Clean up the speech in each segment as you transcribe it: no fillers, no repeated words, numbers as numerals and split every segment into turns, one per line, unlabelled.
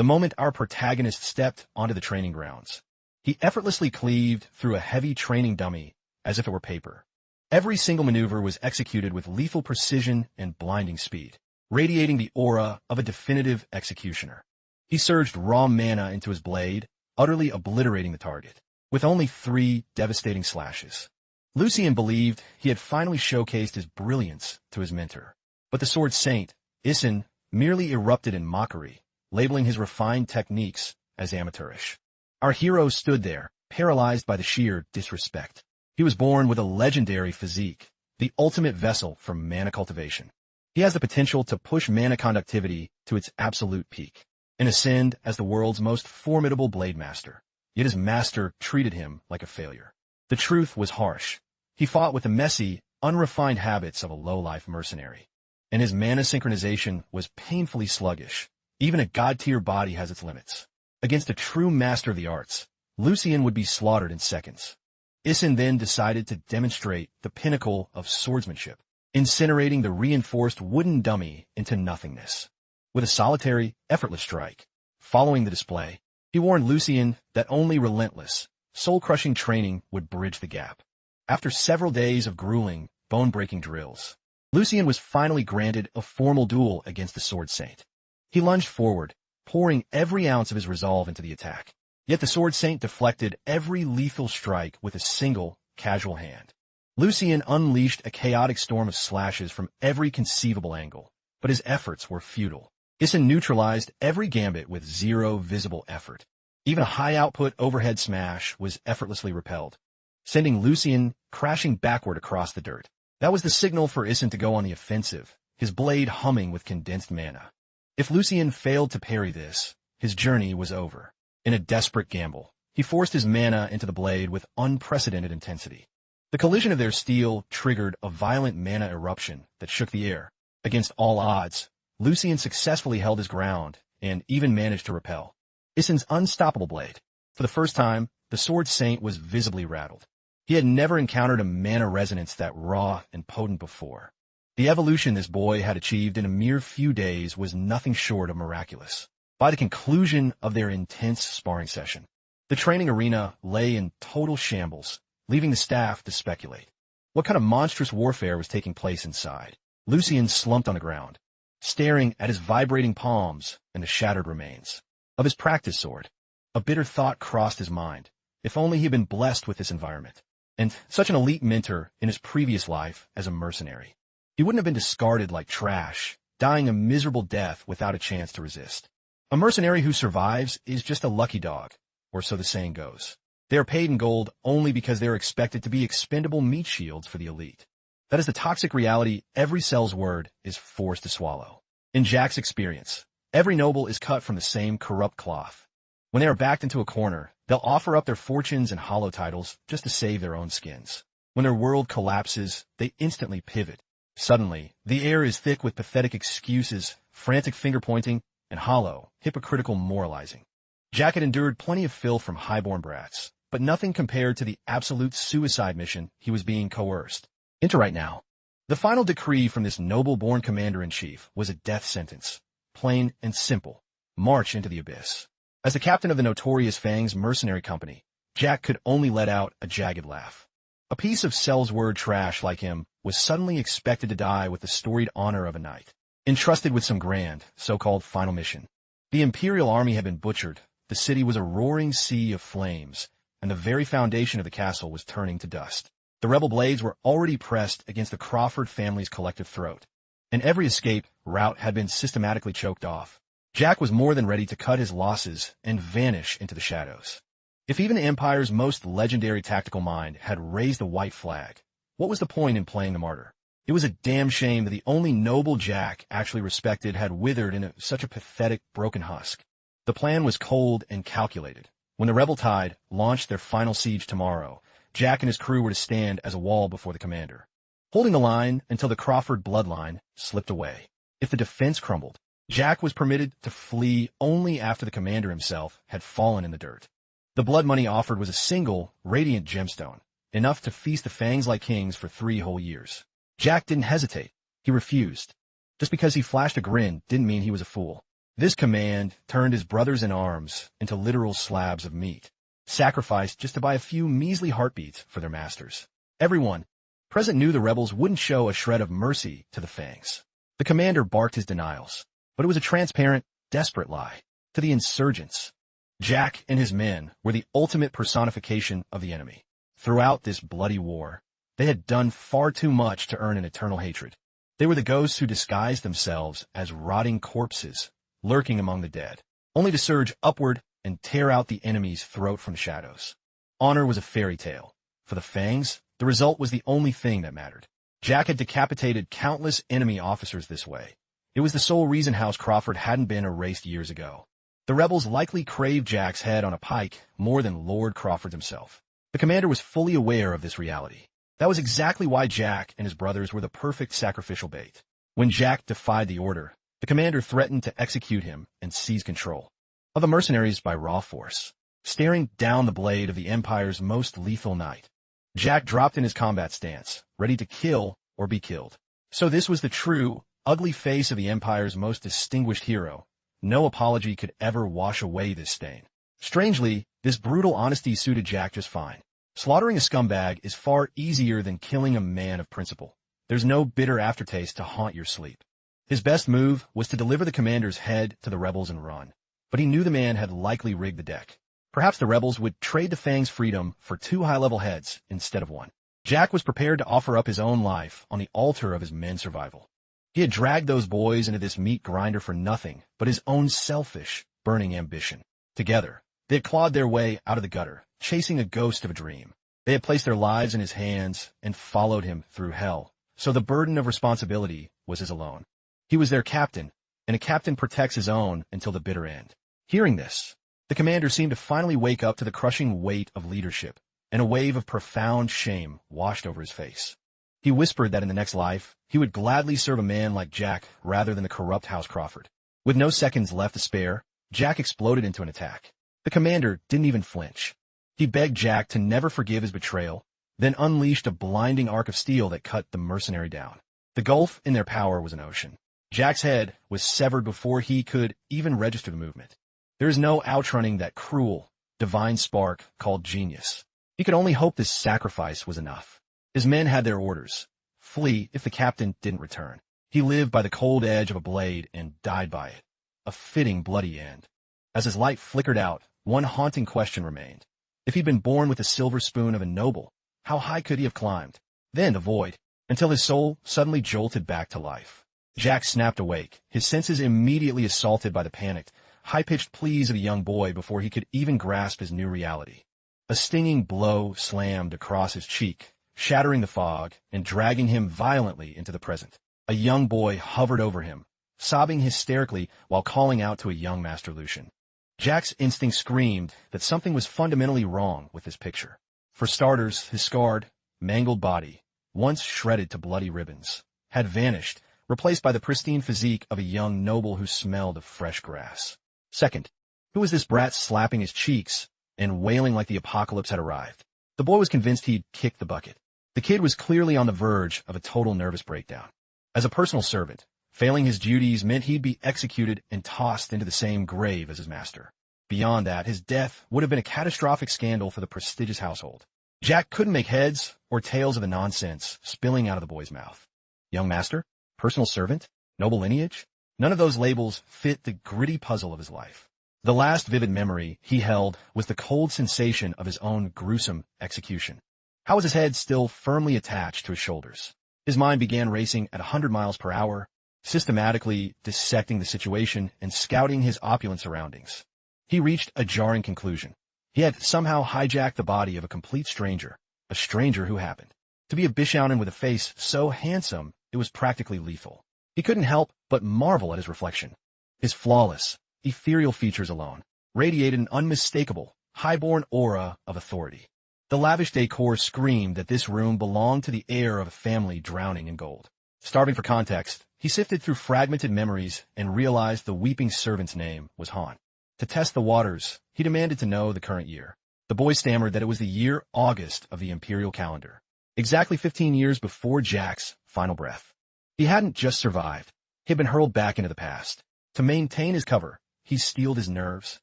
the moment our protagonist stepped onto the training grounds. He effortlessly cleaved through a heavy training dummy as if it were paper. Every single maneuver was executed with lethal precision and blinding speed, radiating the aura of a definitive executioner. He surged raw mana into his blade, utterly obliterating the target, with only 3 devastating slashes. Lucien believed he had finally showcased his brilliance to his mentor. But the Sword Saint, Isin, merely erupted in mockery, labeling his refined techniques as amateurish. Our hero stood there, paralyzed by the sheer disrespect. He was born with a legendary physique, the ultimate vessel for mana cultivation. He has the potential to push mana conductivity to its absolute peak and ascend as the world's most formidable blade master. Yet his master treated him like a failure. The truth was harsh. He fought with the messy, unrefined habits of a low-life mercenary, and his mana synchronization was painfully sluggish. Even a god-tier body has its limits. Against a true master of the arts, Lucien would be slaughtered in seconds. Isin then decided to demonstrate the pinnacle of swordsmanship, incinerating the reinforced wooden dummy into nothingness. With a solitary, effortless strike, following the display, he warned Lucien that only relentless, soul-crushing training would bridge the gap. After several days of grueling, bone-breaking drills, Lucien was finally granted a formal duel against the Sword Saint. He lunged forward, pouring every ounce of his resolve into the attack. Yet the Sword Saint deflected every lethal strike with a single, casual hand. Lucien unleashed a chaotic storm of slashes from every conceivable angle, but his efforts were futile. Isin neutralized every gambit with 0 visible effort. Even a high-output overhead smash was effortlessly repelled, sending Lucien crashing backward across the dirt. That was the signal for Isin to go on the offensive, his blade humming with condensed mana. If Lucien failed to parry this, his journey was over. In a desperate gamble, he forced his mana into the blade with unprecedented intensity. The collision of their steel triggered a violent mana eruption that shook the air. Against all odds, Lucien successfully held his ground and even managed to repel Isin's unstoppable blade. For the first time, the Sword Saint was visibly rattled. He had never encountered a mana resonance that raw and potent before. The evolution this boy had achieved in a mere few days was nothing short of miraculous. By the conclusion of their intense sparring session, the training arena lay in total shambles, leaving the staff to speculate. What kind of monstrous warfare was taking place inside? Lucien slumped on the ground, staring at his vibrating palms and the shattered remains of his practice sword. A bitter thought crossed his mind. If only he had been blessed with this environment, and such an elite mentor in his previous life as a mercenary. He wouldn't have been discarded like trash, dying a miserable death without a chance to resist. A mercenary who survives is just a lucky dog, or so the saying goes. They are paid in gold only because they are expected to be expendable meat shields for the elite. That is the toxic reality every cell's word is forced to swallow. In Jack's experience, every noble is cut from the same corrupt cloth. When they are backed into a corner, they'll offer up their fortunes and hollow titles just to save their own skins. When their world collapses, they instantly pivot. Suddenly, the air is thick with pathetic excuses, frantic finger-pointing, and hollow, hypocritical moralizing. Jack had endured plenty of filth from highborn brats, but nothing compared to the absolute suicide mission he was being coerced into right now. The final decree from this noble-born commander-in-chief was a death sentence. Plain and simple. March into the abyss. As the captain of the notorious Fang's mercenary company, Jack could only let out a jagged laugh. A piece of Cell's word trash like him was suddenly expected to die with the storied honor of a knight, entrusted with some grand, so-called final mission. The Imperial army had been butchered, the city was a roaring sea of flames, and the very foundation of the castle was turning to dust. The rebel blades were already pressed against the Crawford family's collective throat, and every escape route had been systematically choked off. Jack was more than ready to cut his losses and vanish into the shadows. If even Empire's most legendary tactical mind had raised the white flag, what was the point in playing the martyr? It was a damn shame that the only noble Jack actually respected had withered in such a pathetic, broken husk. The plan was cold and calculated. When the rebel tide launched their final siege tomorrow, Jack and his crew were to stand as a wall before the commander, holding the line until the Crawford bloodline slipped away. If the defense crumbled, Jack was permitted to flee only after the commander himself had fallen in the dirt. The blood money offered was a single, radiant gemstone, enough to feast the Fangs like kings for 3 whole years. Jack didn't hesitate. He refused. Just because he flashed a grin didn't mean he was a fool. This command turned his brothers in arms into literal slabs of meat, sacrificed just to buy a few measly heartbeats for their masters. Everyone present knew the rebels wouldn't show a shred of mercy to the Fangs. The commander barked his denials, but it was a transparent, desperate lie. To the insurgents, Jack and his men were the ultimate personification of the enemy. Throughout this bloody war, they had done far too much to earn an eternal hatred. They were the ghosts who disguised themselves as rotting corpses, lurking among the dead, only to surge upward and tear out the enemy's throat from the shadows. Honor was a fairy tale. For the Fangs, the result was the only thing that mattered. Jack had decapitated countless enemy officers this way. It was the sole reason House Crawford hadn't been erased years ago. The rebels likely craved Jack's head on a pike more than Lord Crawford himself. The commander was fully aware of this reality. That was exactly why Jack and his brothers were the perfect sacrificial bait. When Jack defied the order, the commander threatened to execute him and seize control of the mercenaries by raw force. Staring down the blade of the Empire's most lethal knight, Jack dropped in his combat stance, ready to kill or be killed. So this was the true, ugly face of the Empire's most distinguished hero. No apology could ever wash away this stain. Strangely, this brutal honesty suited Jack just fine. Slaughtering a scumbag is far easier than killing a man of principle. There's no bitter aftertaste to haunt your sleep. His best move was to deliver the commander's head to the rebels and run. But he knew the man had likely rigged the deck. Perhaps the rebels would trade the Fang's freedom for 2 high-level heads instead of 1. Jack was prepared to offer up his own life on the altar of his men's survival. He had dragged those boys into this meat grinder for nothing but his own selfish, burning ambition. Together, they had clawed their way out of the gutter, chasing a ghost of a dream. They had placed their lives in his hands and followed him through hell, so the burden of responsibility was his alone. He was their captain, and a captain protects his own until the bitter end. Hearing this, the commander seemed to finally wake up to the crushing weight of leadership, and a wave of profound shame washed over his face. He whispered that in the next life, he would gladly serve a man like Jack rather than the corrupt House Crawford. With no seconds left to spare, Jack exploded into an attack. The commander didn't even flinch. He begged Jack to never forgive his betrayal, then unleashed a blinding arc of steel that cut the mercenary down. The gulf in their power was an ocean. Jack's head was severed before he could even register the movement. There is no outrunning that cruel, divine spark called genius. He could only hope this sacrifice was enough. His men had their orders. Flee if the captain didn't return. He lived by the cold edge of a blade and died by it. A fitting bloody end. As his light flickered out, one haunting question remained. If he'd been born with the silver spoon of a noble, how high could he have climbed? Then the void, until his soul suddenly jolted back to life. Jack snapped awake, his senses immediately assaulted by the panicked, high-pitched pleas of the young boy before he could even grasp his new reality. A stinging blow slammed across his cheek, shattering the fog and dragging him violently into the present. A young boy hovered over him, sobbing hysterically while calling out to a young Master Lucian. Jack's instinct screamed that something was fundamentally wrong with this picture. For starters, his scarred, mangled body, once shredded to bloody ribbons, had vanished, replaced by the pristine physique of a young noble who smelled of fresh grass. Second, who was this brat slapping his cheeks and wailing like the apocalypse had arrived? The boy was convinced he'd kicked the bucket. The kid was clearly on the verge of a total nervous breakdown. As a personal servant, failing his duties meant he'd be executed and tossed into the same grave as his master. Beyond that, his death would have been a catastrophic scandal for the prestigious household. Jack couldn't make heads or tails of the nonsense spilling out of the boy's mouth. Young master? Personal servant? Noble lineage? None of those labels fit the gritty puzzle of his life. The last vivid memory he held was the cold sensation of his own gruesome execution. How was his head still firmly attached to his shoulders? His mind began racing at 100 miles per hour, systematically dissecting the situation and scouting his opulent surroundings. He reached a jarring conclusion. He had somehow hijacked the body of a complete stranger, a stranger who happened to be a Bishounen with a face so handsome it was practically lethal. He couldn't help but marvel at his reflection. His flawless, ethereal features alone radiated an unmistakable, high-born aura of authority. The lavish decor screamed that this room belonged to the heir of a family drowning in gold. Starving for context, he sifted through fragmented memories and realized the weeping servant's name was Han. To test the waters, he demanded to know the current year. The boy stammered that it was the year August of the imperial calendar, exactly 15 years before Jack's final breath. He hadn't just survived. He had been hurled back into the past. To maintain his cover, he steeled his nerves,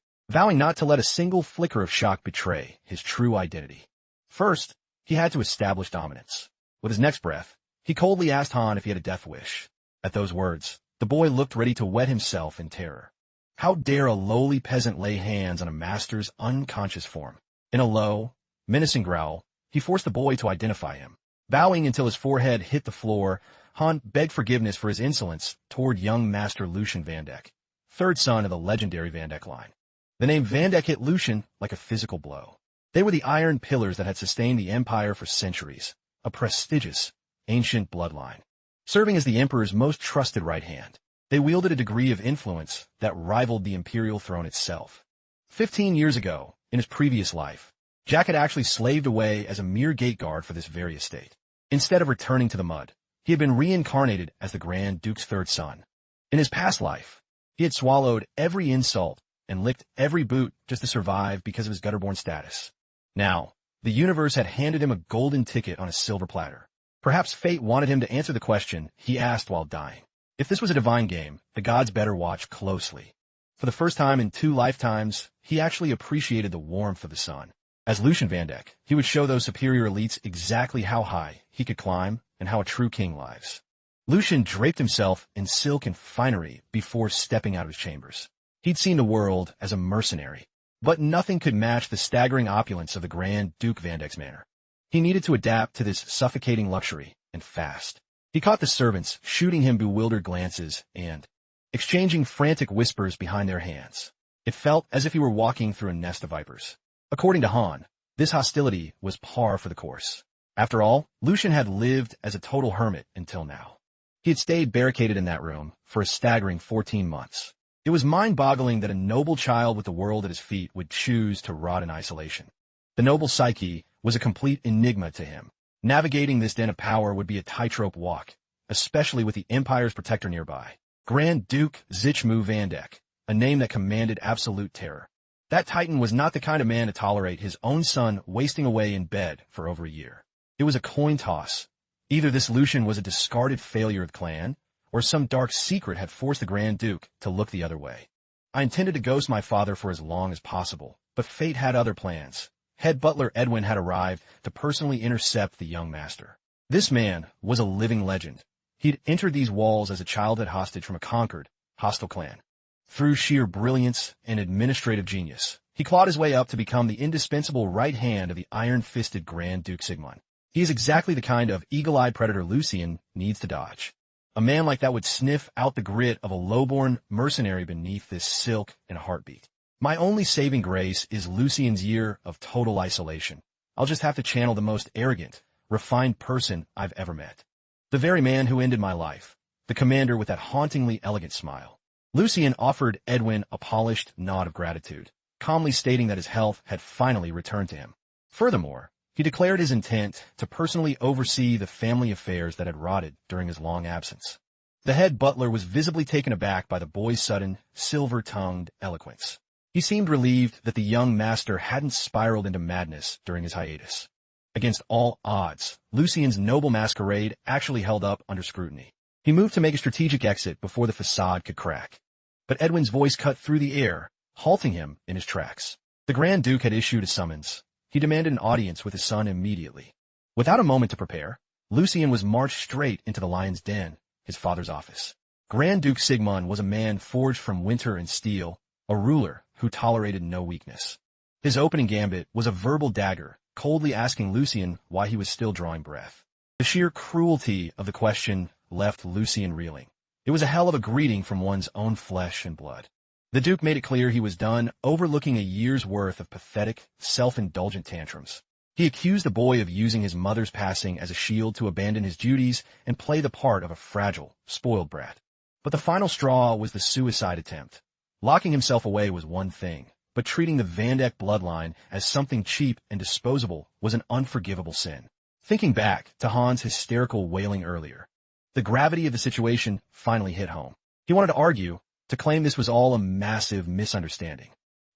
vowing not to let a single flicker of shock betray his true identity. First, he had to establish dominance. With his next breath, he coldly asked Han if he had a death wish. At those words, the boy looked ready to wet himself in terror. How dare a lowly peasant lay hands on a master's unconscious form? In a low, menacing growl, he forced the boy to identify him. Bowing until his forehead hit the floor, Han begged forgiveness for his insolence toward young Master Lucian Vandek, third son of the legendary Vandek line. The name Vandek hit Lucian like a physical blow. They were the iron pillars that had sustained the Empire for centuries, a prestigious, ancient bloodline. Serving as the Emperor's most trusted right hand, they wielded a degree of influence that rivaled the imperial throne itself. 15 years ago, in his previous life, Jack had actually slaved away as a mere gate guard for this very estate. Instead of returning to the mud, he had been reincarnated as the Grand Duke's third son. In his past life, he had swallowed every insult and licked every boot just to survive because of his gutterborn status. Now, the universe had handed him a golden ticket on a silver platter. Perhaps fate wanted him to answer the question he asked while dying. If this was a divine game, the gods better watch closely. For the first time in 2 lifetimes, he actually appreciated the warmth of the sun. As Lucian Vandek, he would show those superior elites exactly how high he could climb and how a true king lives. Lucian draped himself in silk and finery before stepping out of his chambers. He'd seen the world as a mercenary, but nothing could match the staggering opulence of the Grand Duke Vandek's manor. He needed to adapt to this suffocating luxury, and fast. He caught the servants shooting him bewildered glances and exchanging frantic whispers behind their hands. It felt as if he were walking through a nest of vipers. According to Han, this hostility was par for the course. After all, Lucian had lived as a total hermit until now. He had stayed barricaded in that room for a staggering 14 months. It was mind-boggling that a noble child with the world at his feet would choose to rot in isolation. The noble psyche was a complete enigma to him. Navigating this den of power would be a tightrope walk, especially with the Empire's protector nearby. Grand Duke Zichmu Vandek, a name that commanded absolute terror. That titan was not the kind of man to tolerate his own son wasting away in bed for over a year. It was a coin toss. Either this Lucian was a discarded failure of the clan, or some dark secret had forced the Grand Duke to look the other way. I intended to ghost my father for as long as possible, but fate had other plans. Head butler Edwin had arrived to personally intercept the young master. This man was a living legend. He'd entered these walls as a childhood hostage from a conquered, hostile clan. Through sheer brilliance and administrative genius, he clawed his way up to become the indispensable right hand of the iron-fisted Grand Duke Sigmund. He is exactly the kind of eagle-eyed predator Lucian needs to dodge. A man like that would sniff out the grit of a lowborn mercenary beneath this silk and heartbeat. My only saving grace is Lucian's year of total isolation. I'll just have to channel the most arrogant, refined person I've ever met. The very man who ended my life. The commander with that hauntingly elegant smile. Lucian offered Edwin a polished nod of gratitude, calmly stating that his health had finally returned to him. Furthermore, he declared his intent to personally oversee the family affairs that had rotted during his long absence. The head butler was visibly taken aback by the boy's sudden, silver-tongued eloquence. He seemed relieved that the young master hadn't spiraled into madness during his hiatus. Against all odds, Lucian's noble masquerade actually held up under scrutiny. He moved to make a strategic exit before the facade could crack. But Edwin's voice cut through the air, halting him in his tracks. The Grand Duke had issued a summons. He demanded an audience with his son immediately. Without a moment to prepare, Lucian was marched straight into the lion's den, his father's office. Grand Duke Sigmund was a man forged from winter and steel, a ruler who tolerated no weakness. His opening gambit was a verbal dagger, coldly asking Lucian why he was still drawing breath. The sheer cruelty of the question left Lucian reeling. It was a hell of a greeting from one's own flesh and blood. The Duke made it clear he was done overlooking a year's worth of pathetic, self-indulgent tantrums. He accused the boy of using his mother's passing as a shield to abandon his duties and play the part of a fragile, spoiled brat. But the final straw was the suicide attempt. Locking himself away was one thing, but treating the Vandek bloodline as something cheap and disposable was an unforgivable sin. Thinking back to Han's hysterical wailing earlier, the gravity of the situation finally hit home. He wanted to argue, to claim this was all a massive misunderstanding.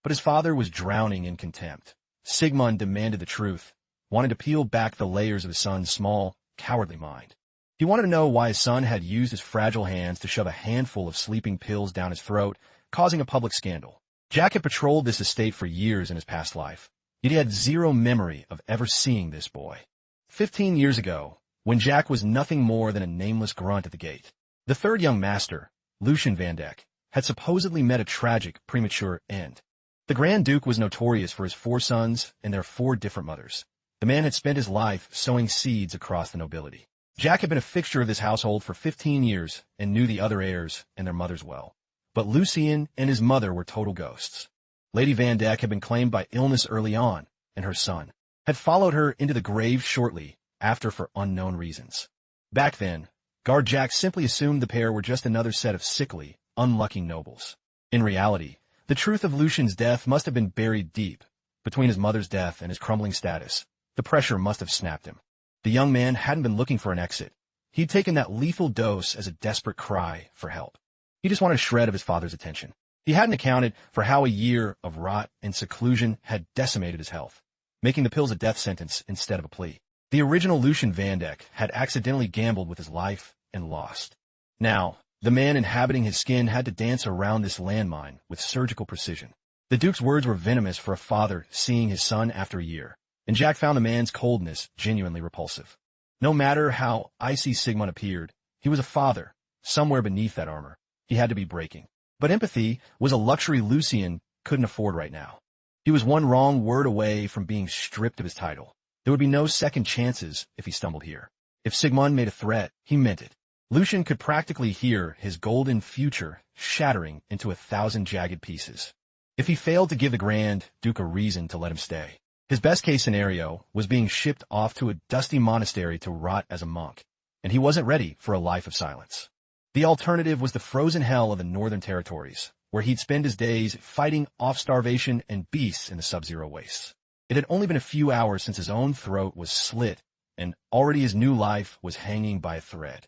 But his father was drowning in contempt. Sigmund demanded the truth, wanted to peel back the layers of his son's small, cowardly mind. He wanted to know why his son had used his fragile hands to shove a handful of sleeping pills down his throat, causing a public scandal. Jack had patrolled this estate for years in his past life, yet he had zero memory of ever seeing this boy. 15 years ago, when Jack was nothing more than a nameless grunt at the gate, the third young master, Lucian Van Dek, had supposedly met a tragic, premature end. The Grand Duke was notorious for his 4 sons and their 4 different mothers. The man had spent his life sowing seeds across the nobility. Jack had been a fixture of this household for 15 years and knew the other heirs and their mothers well. But Lucian and his mother were total ghosts. Lady Van Dek had been claimed by illness early on, and her son had followed her into the grave shortly after for unknown reasons. Back then, Guard Jack simply assumed the pair were just another set of sickly, unlucky nobles. In reality, the truth of Lucian's death must have been buried deep. Between his mother's death and his crumbling status, the pressure must have snapped him. The young man hadn't been looking for an exit. He'd taken that lethal dose as a desperate cry for help. He just wanted a shred of his father's attention. He hadn't accounted for how a year of rot and seclusion had decimated his health, making the pills a death sentence instead of a plea. The original Lucian Van Dek had accidentally gambled with his life and lost. Now, the man inhabiting his skin had to dance around this landmine with surgical precision. The Duke's words were venomous for a father seeing his son after a year, and Jack found the man's coldness genuinely repulsive. No matter how icy Sigmund appeared, he was a father. Somewhere beneath that armor, he had to be breaking. But empathy was a luxury Lucian couldn't afford right now. He was one wrong word away from being stripped of his title. There would be no second chances if he stumbled here. If Sigmund made a threat, he meant it. Lucian could practically hear his golden future shattering into 1,000 jagged pieces. If he failed to give the Grand Duke a reason to let him stay, his best-case scenario was being shipped off to a dusty monastery to rot as a monk, and he wasn't ready for a life of silence. The alternative was the frozen hell of the Northern Territories, where he'd spend his days fighting off starvation and beasts in the sub-zero wastes. It had only been a few hours since his own throat was slit, and already his new life was hanging by a thread.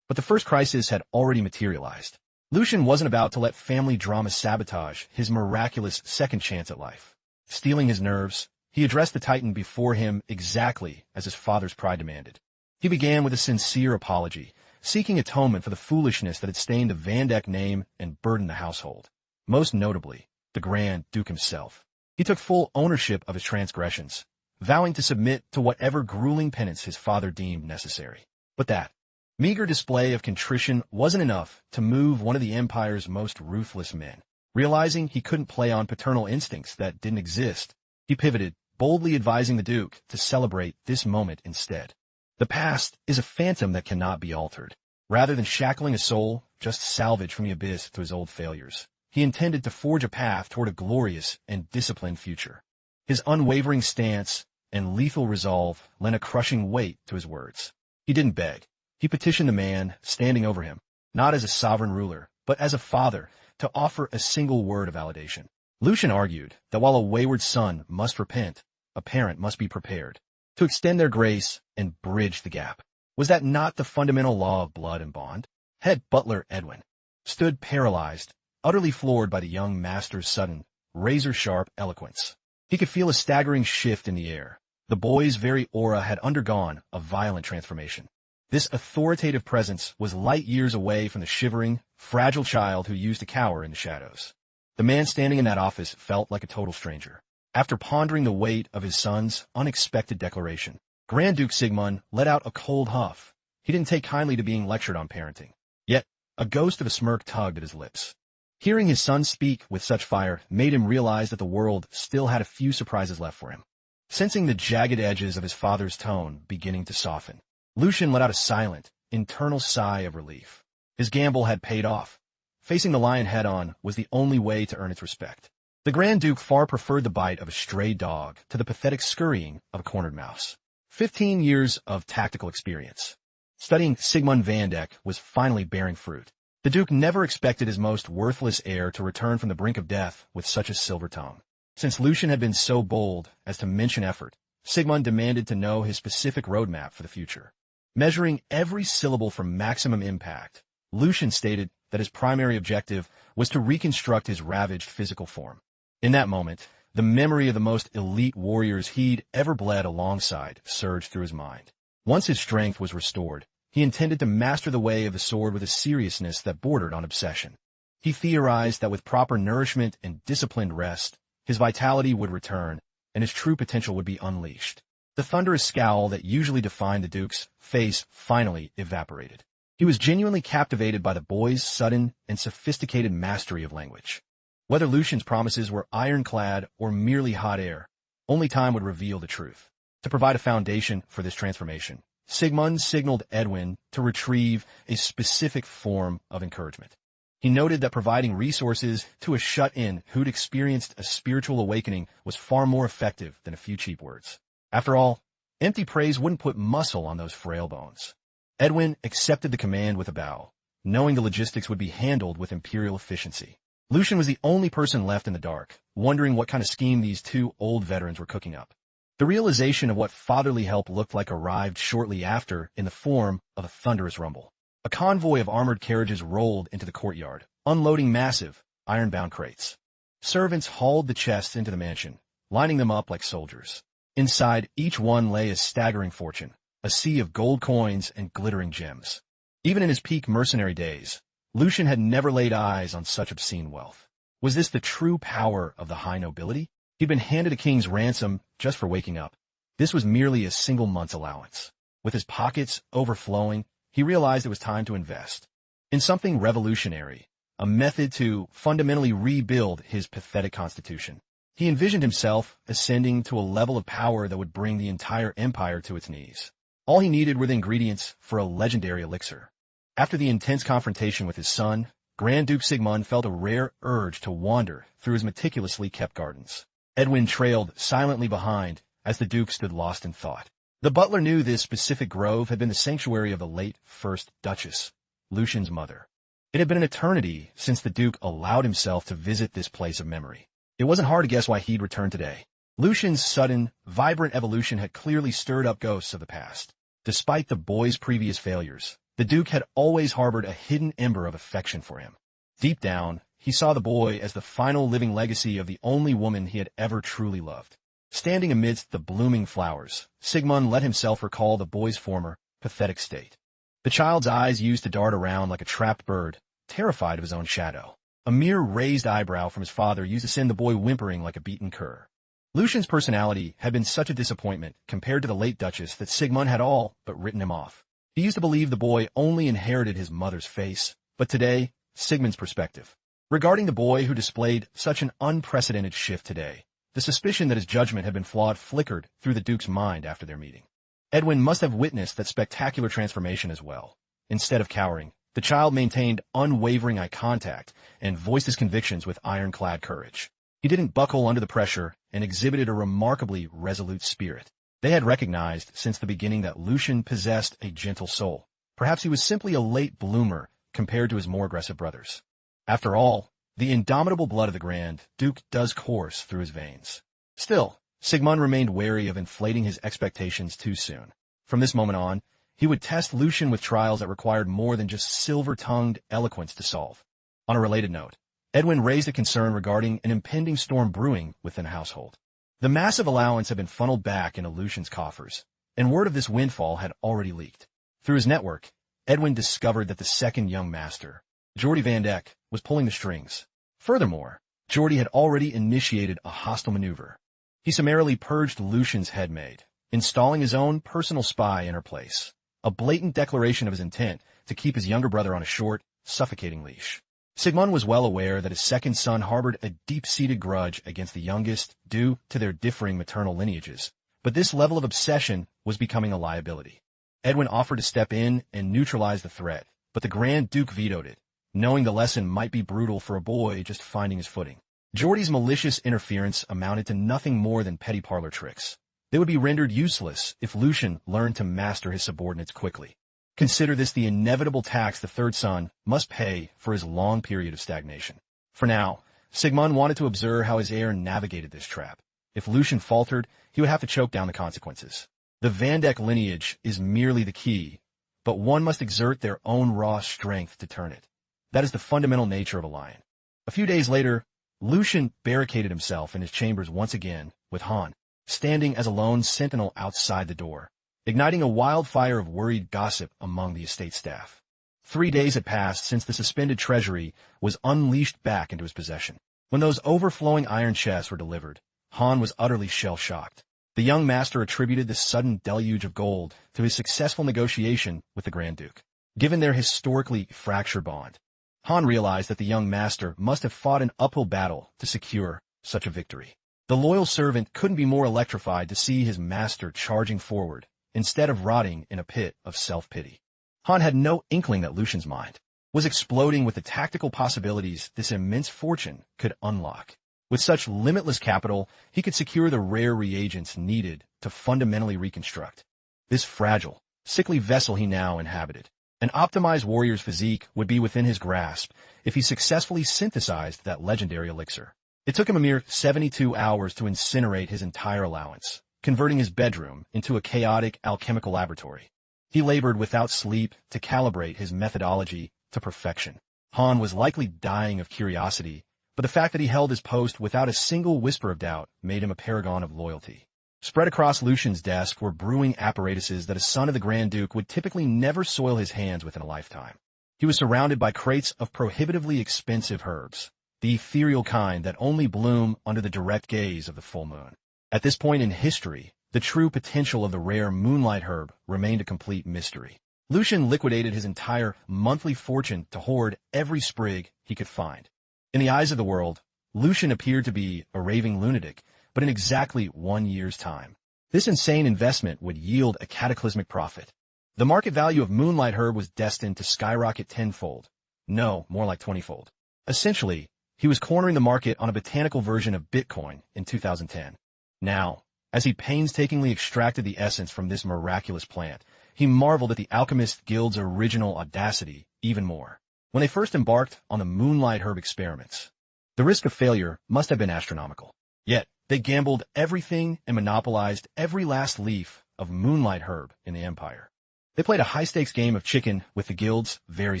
But the first crisis had already materialized. Lucian wasn't about to let family drama sabotage his miraculous second chance at life. Steeling his nerves, he addressed the Titan before him exactly as his father's pride demanded. He began with a sincere apology, seeking atonement for the foolishness that had stained the Van Dek name and burdened the household. Most notably, the Grand Duke himself. He took full ownership of his transgressions, vowing to submit to whatever grueling penance his father deemed necessary. But that meager display of contrition wasn't enough to move one of the Empire's most ruthless men. Realizing he couldn't play on paternal instincts that didn't exist, he pivoted, boldly advising the Duke to celebrate this moment instead. The past is a phantom that cannot be altered. Rather than shackling a soul, just salvage from the abyss to his old failures, he intended to forge a path toward a glorious and disciplined future. His unwavering stance and lethal resolve lent a crushing weight to his words. He didn't beg. He petitioned the man standing over him, not as a sovereign ruler, but as a father, to offer a single word of validation. Lucian argued that while a wayward son must repent, a parent must be prepared to extend their grace and bridge the gap. Was that not the fundamental law of blood and bond? Head butler Edwin stood paralyzed, utterly floored by the young master's sudden, razor-sharp eloquence. He could feel a staggering shift in the air. The boy's very aura had undergone a violent transformation. This authoritative presence was light years away from the shivering, fragile child who used to cower in the shadows. The man standing in that office felt like a total stranger. After pondering the weight of his son's unexpected declaration, Grand Duke Sigmund let out a cold huff. He didn't take kindly to being lectured on parenting. Yet, a ghost of a smirk tugged at his lips. Hearing his son speak with such fire made him realize that the world still had a few surprises left for him. Sensing the jagged edges of his father's tone beginning to soften, Lucian let out a silent, internal sigh of relief. His gamble had paid off. Facing the lion head-on was the only way to earn its respect. The Grand Duke far preferred the bite of a stray dog to the pathetic scurrying of a cornered mouse. 15 years of tactical experience. Studying Sigmund Van Dek was finally bearing fruit. The Duke never expected his most worthless heir to return from the brink of death with such a silver tongue. Since Lucian had been so bold as to mention effort, Sigmund demanded to know his specific roadmap for the future. Measuring every syllable for maximum impact, Lucian stated that his primary objective was to reconstruct his ravaged physical form. In that moment, the memory of the most elite warriors he'd ever bled alongside surged through his mind. Once his strength was restored, He intended to master the way of the sword with a seriousness that bordered on obsession. He theorized that with proper nourishment and disciplined rest, his vitality would return, and his true potential would be unleashed. The thunderous scowl that usually defined the Duke's face finally evaporated. He was genuinely captivated by the boy's sudden and sophisticated mastery of language. Whether Lucian's promises were ironclad or merely hot air, only time would reveal the truth. To provide a foundation for this transformation, Sigmund signaled Edwin to retrieve a specific form of encouragement. He noted that providing resources to a shut-in who'd experienced a spiritual awakening was far more effective than a few cheap words. After all, empty praise wouldn't put muscle on those frail bones. Edwin accepted the command with a bow, knowing the logistics would be handled with imperial efficiency. Lucian was the only person left in the dark, wondering what kind of scheme these two old veterans were cooking up. The realization of what fatherly help looked like arrived shortly after in the form of a thunderous rumble. A convoy of armored carriages rolled into the courtyard, unloading massive, iron-bound crates. Servants hauled the chests into the mansion, lining them up like soldiers. Inside, each one lay a staggering fortune, a sea of gold coins and glittering gems. Even in his peak mercenary days, Lucian had never laid eyes on such obscene wealth. Was this the true power of the high nobility? He'd been handed a king's ransom just for waking up. This was merely a single month's allowance. With his pockets overflowing, he realized it was time to invest in something revolutionary, a method to fundamentally rebuild his pathetic constitution. He envisioned himself ascending to a level of power that would bring the entire empire to its knees. All he needed were the ingredients for a legendary elixir. After the intense confrontation with his son, Grand Duke Sigmund felt a rare urge to wander through his meticulously kept gardens. Edwin trailed silently behind as the Duke stood lost in thought. The butler knew this specific grove had been the sanctuary of the late First Duchess, Lucian's mother. It had been an eternity since the Duke allowed himself to visit this place of memory. It wasn't hard to guess why he'd returned today. Lucian's sudden, vibrant evolution had clearly stirred up ghosts of the past. Despite the boy's previous failures, the Duke had always harbored a hidden ember of affection for him. Deep down, he saw the boy as the final living legacy of the only woman he had ever truly loved. Standing amidst the blooming flowers, Sigmund let himself recall the boy's former, pathetic state. The child's eyes used to dart around like a trapped bird, terrified of his own shadow. A mere raised eyebrow from his father used to send the boy whimpering like a beaten cur. Lucian's personality had been such a disappointment compared to the late Duchess that Sigmund had all but written him off. He used to believe the boy only inherited his mother's face, but today, Sigmund's perspective. Regarding the boy who displayed such an unprecedented shift today, the suspicion that his judgment had been flawed flickered through the Duke's mind after their meeting. Edwin must have witnessed that spectacular transformation as well. Instead of cowering, the child maintained unwavering eye contact and voiced his convictions with ironclad courage. He didn't buckle under the pressure and exhibited a remarkably resolute spirit. They had recognized since the beginning that Lucian possessed a gentle soul. Perhaps he was simply a late bloomer compared to his more aggressive brothers. After all, the indomitable blood of the Grand Duke does course through his veins. Still, Sigmund remained wary of inflating his expectations too soon. From this moment on, he would test Lucian with trials that required more than just silver-tongued eloquence to solve. On a related note, Edwin raised a concern regarding an impending storm brewing within the household. The massive allowance had been funneled back into Lucian's coffers, and word of this windfall had already leaked. Through his network, Edwin discovered that the second young master, Jordy Van Dek, was pulling the strings. Furthermore, Jordy had already initiated a hostile maneuver. He summarily purged Lucian's headmaid, installing his own personal spy in her place, a blatant declaration of his intent to keep his younger brother on a short, suffocating leash. Sigmund was well aware that his second son harbored a deep-seated grudge against the youngest due to their differing maternal lineages, but this level of obsession was becoming a liability. Edwin offered to step in and neutralize the threat, but the Grand Duke vetoed it, knowing the lesson might be brutal for a boy just finding his footing. Jordy's malicious interference amounted to nothing more than petty parlor tricks. They would be rendered useless if Lucian learned to master his subordinates quickly. Consider this the inevitable tax the third son must pay for his long period of stagnation. For now, Sigmund wanted to observe how his heir navigated this trap. If Lucian faltered, he would have to choke down the consequences. The Van Dek lineage is merely the key, but one must exert their own raw strength to turn it. That is the fundamental nature of a lion. A few days later, Lucian barricaded himself in his chambers once again, with Han standing as a lone sentinel outside the door. igniting a wildfire of worried gossip among the estate staff. 3 days had passed since the suspended treasury was unleashed back into his possession. When those overflowing iron chests were delivered, Han was utterly shell-shocked. The young master attributed the sudden deluge of gold to his successful negotiation with the Grand Duke. Given their historically fractured bond, Han realized that the young master must have fought an uphill battle to secure such a victory. The loyal servant couldn't be more electrified to see his master charging forward, instead of rotting in a pit of self-pity. Han had no inkling that Lucian's mind was exploding with the tactical possibilities this immense fortune could unlock. With such limitless capital, he could secure the rare reagents needed to fundamentally reconstruct this fragile, sickly vessel he now inhabited. An optimized warrior's physique would be within his grasp if he successfully synthesized that legendary elixir. It took him a mere 72 hours to incinerate his entire allowance, converting his bedroom into a chaotic alchemical laboratory. He labored without sleep to calibrate his methodology to perfection. Han was likely dying of curiosity, but the fact that he held his post without a single whisper of doubt made him a paragon of loyalty. Spread across Lucian's desk were brewing apparatuses that a son of the Grand Duke would typically never soil his hands with in a lifetime. He was surrounded by crates of prohibitively expensive herbs, the ethereal kind that only bloom under the direct gaze of the full moon. At this point in history, the true potential of the rare moonlight herb remained a complete mystery. Lucian liquidated his entire monthly fortune to hoard every sprig he could find. In the eyes of the world, Lucian appeared to be a raving lunatic, but in exactly 1 year's time, this insane investment would yield a cataclysmic profit. The market value of moonlight herb was destined to skyrocket tenfold. No, more like 20-fold. Essentially, he was cornering the market on a botanical version of Bitcoin in 2010. Now, as he painstakingly extracted the essence from this miraculous plant, he marveled at the Alchemist Guild's original audacity even more. When they first embarked on the moonlight herb experiments, the risk of failure must have been astronomical. Yet, they gambled everything and monopolized every last leaf of moonlight herb in the Empire. They played a high-stakes game of chicken with the Guild's very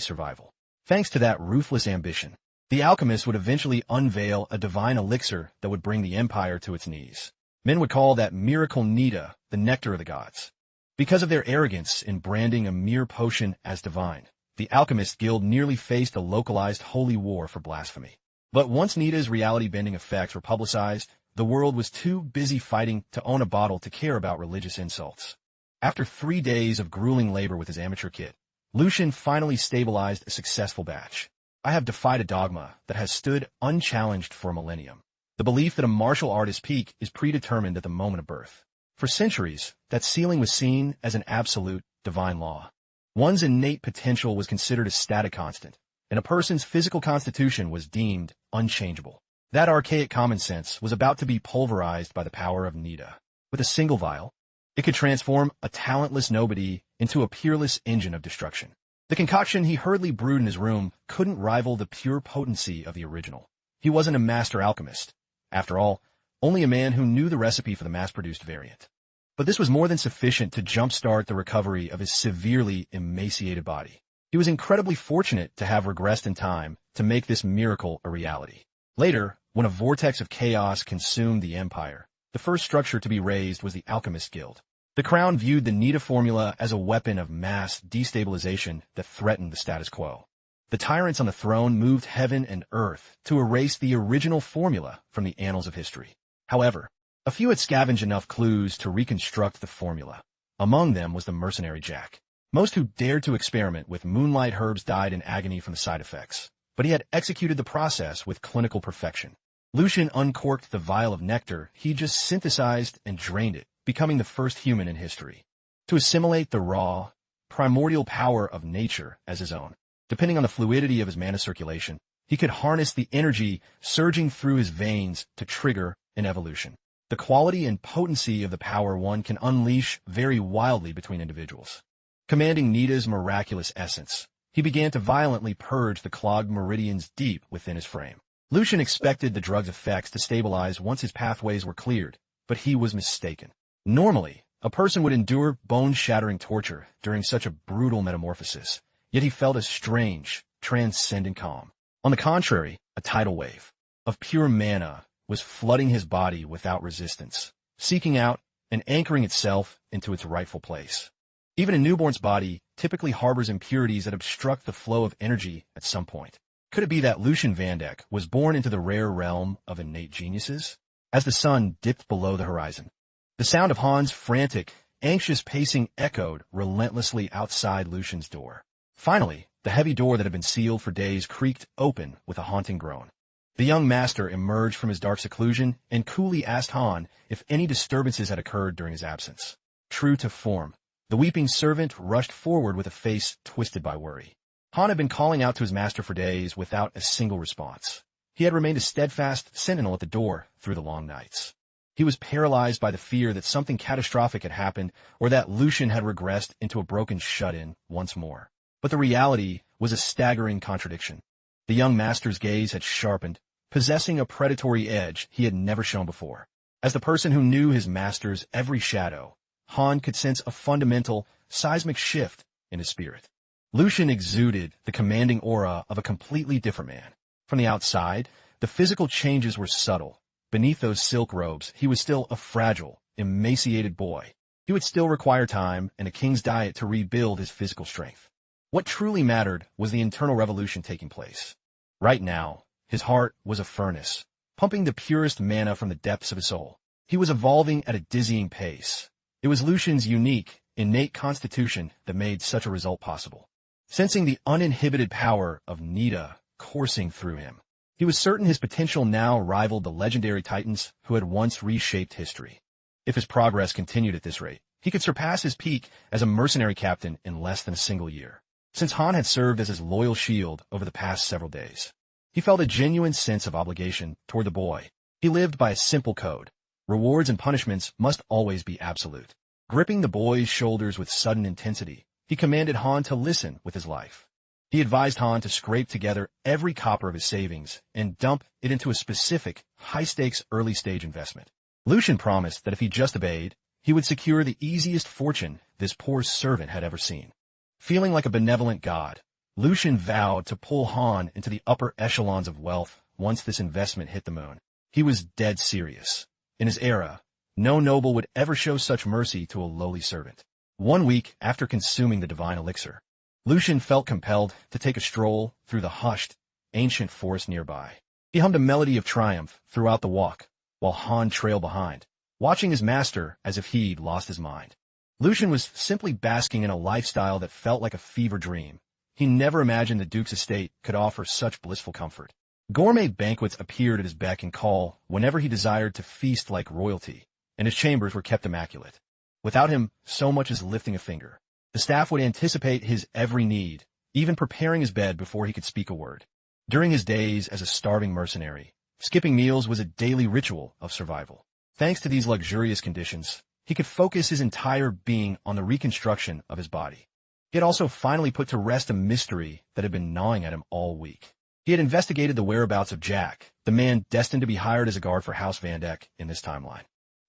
survival. Thanks to that ruthless ambition, the alchemists would eventually unveil a divine elixir that would bring the Empire to its knees. Men would call that miracle Nita the nectar of the gods. Because of their arrogance in branding a mere potion as divine, the Alchemist Guild nearly faced a localized holy war for blasphemy. But once Nita's reality-bending effects were publicized, the world was too busy fighting to own a bottle to care about religious insults. After 3 days of grueling labor with his amateur kit, Lucian finally stabilized a successful batch. I have defied a dogma that has stood unchallenged for a millennium. The belief that a martial artist's peak is predetermined at the moment of birth. For centuries, that ceiling was seen as an absolute, divine law. One's innate potential was considered a static constant, and a person's physical constitution was deemed unchangeable. That archaic common sense was about to be pulverized by the power of Nita. With a single vial, it could transform a talentless nobody into a peerless engine of destruction. The concoction he hurriedly brewed in his room couldn't rival the pure potency of the original. He wasn't a master alchemist. After all, only a man who knew the recipe for the mass-produced variant. But this was more than sufficient to jumpstart the recovery of his severely emaciated body. He was incredibly fortunate to have regressed in time to make this miracle a reality. Later, when a vortex of chaos consumed the Empire, the first structure to be razed was the Alchemist Guild. The Crown viewed the Nita formula as a weapon of mass destabilization that threatened the status quo. The tyrants on the throne moved heaven and earth to erase the original formula from the annals of history. However, a few had scavenged enough clues to reconstruct the formula. Among them was the Mercenary Jack. Most who dared to experiment with moonlight herbs died in agony from the side effects, but he had executed the process with clinical perfection. Lucian uncorked the vial of nectar he just synthesized and drained it, becoming the first human in history to assimilate the raw, primordial power of nature as his own. Depending on the fluidity of his mana circulation, he could harness the energy surging through his veins to trigger an evolution. The quality and potency of the power one can unleash vary wildly between individuals. Commanding Nita's miraculous essence, he began to violently purge the clogged meridians deep within his frame. Lucian expected the drug's effects to stabilize once his pathways were cleared, but he was mistaken. Normally, a person would endure bone-shattering torture during such a brutal metamorphosis, yet he felt a strange, transcendent calm. On the contrary, a tidal wave of pure mana was flooding his body without resistance, seeking out and anchoring itself into its rightful place. Even a newborn's body typically harbors impurities that obstruct the flow of energy at some point. Could it be that Lucian Vandek was born into the rare realm of innate geniuses? As the sun dipped below the horizon, the sound of Han's frantic, anxious pacing echoed relentlessly outside Lucian's door. Finally, the heavy door that had been sealed for days creaked open with a haunting groan. The young master emerged from his dark seclusion and coolly asked Han if any disturbances had occurred during his absence. True to form, the weeping servant rushed forward with a face twisted by worry. Han had been calling out to his master for days without a single response. He had remained a steadfast sentinel at the door through the long nights. He was paralyzed by the fear that something catastrophic had happened or that Lucian had regressed into a broken shut-in once more. But the reality was a staggering contradiction. The young master's gaze had sharpened, possessing a predatory edge he had never shown before. As the person who knew his master's every shadow, Han could sense a fundamental, seismic shift in his spirit. Lucian exuded the commanding aura of a completely different man. From the outside, the physical changes were subtle. Beneath those silk robes, he was still a fragile, emaciated boy. He would still require time and a king's diet to rebuild his physical strength. What truly mattered was the internal revolution taking place. Right now, his heart was a furnace, pumping the purest mana from the depths of his soul. He was evolving at a dizzying pace. It was Lucian's unique, innate constitution that made such a result possible. Sensing the uninhibited power of Nida coursing through him, he was certain his potential now rivaled the legendary titans who had once reshaped history. If his progress continued at this rate, he could surpass his peak as a mercenary captain in less than a single year. Since Han had served as his loyal shield over the past several days, he felt a genuine sense of obligation toward the boy. He lived by a simple code. Rewards and punishments must always be absolute. Gripping the boy's shoulders with sudden intensity, he commanded Han to listen with his life. He advised Han to scrape together every copper of his savings and dump it into a specific, high-stakes early-stage investment. Lucian promised that if he just obeyed, he would secure the easiest fortune this poor servant had ever seen. Feeling like a benevolent god, Lucian vowed to pull Han into the upper echelons of wealth once this investment hit the moon. He was dead serious. In his era, no noble would ever show such mercy to a lowly servant. 1 week after consuming the divine elixir, Lucian felt compelled to take a stroll through the hushed, ancient forest nearby. He hummed a melody of triumph throughout the walk, while Han trailed behind, watching his master as if he'd lost his mind. Lucian was simply basking in a lifestyle that felt like a fever dream. He never imagined the Duke's estate could offer such blissful comfort. Gourmet banquets appeared at his beck and call whenever he desired to feast like royalty, and his chambers were kept immaculate. Without him so much as lifting a finger, the staff would anticipate his every need, even preparing his bed before he could speak a word. During his days as a starving mercenary, skipping meals was a daily ritual of survival. Thanks to these luxurious conditions, he could focus his entire being on the reconstruction of his body. He had also finally put to rest a mystery that had been gnawing at him all week. He had investigated the whereabouts of Jack, the man destined to be hired as a guard for House Vandek in this timeline.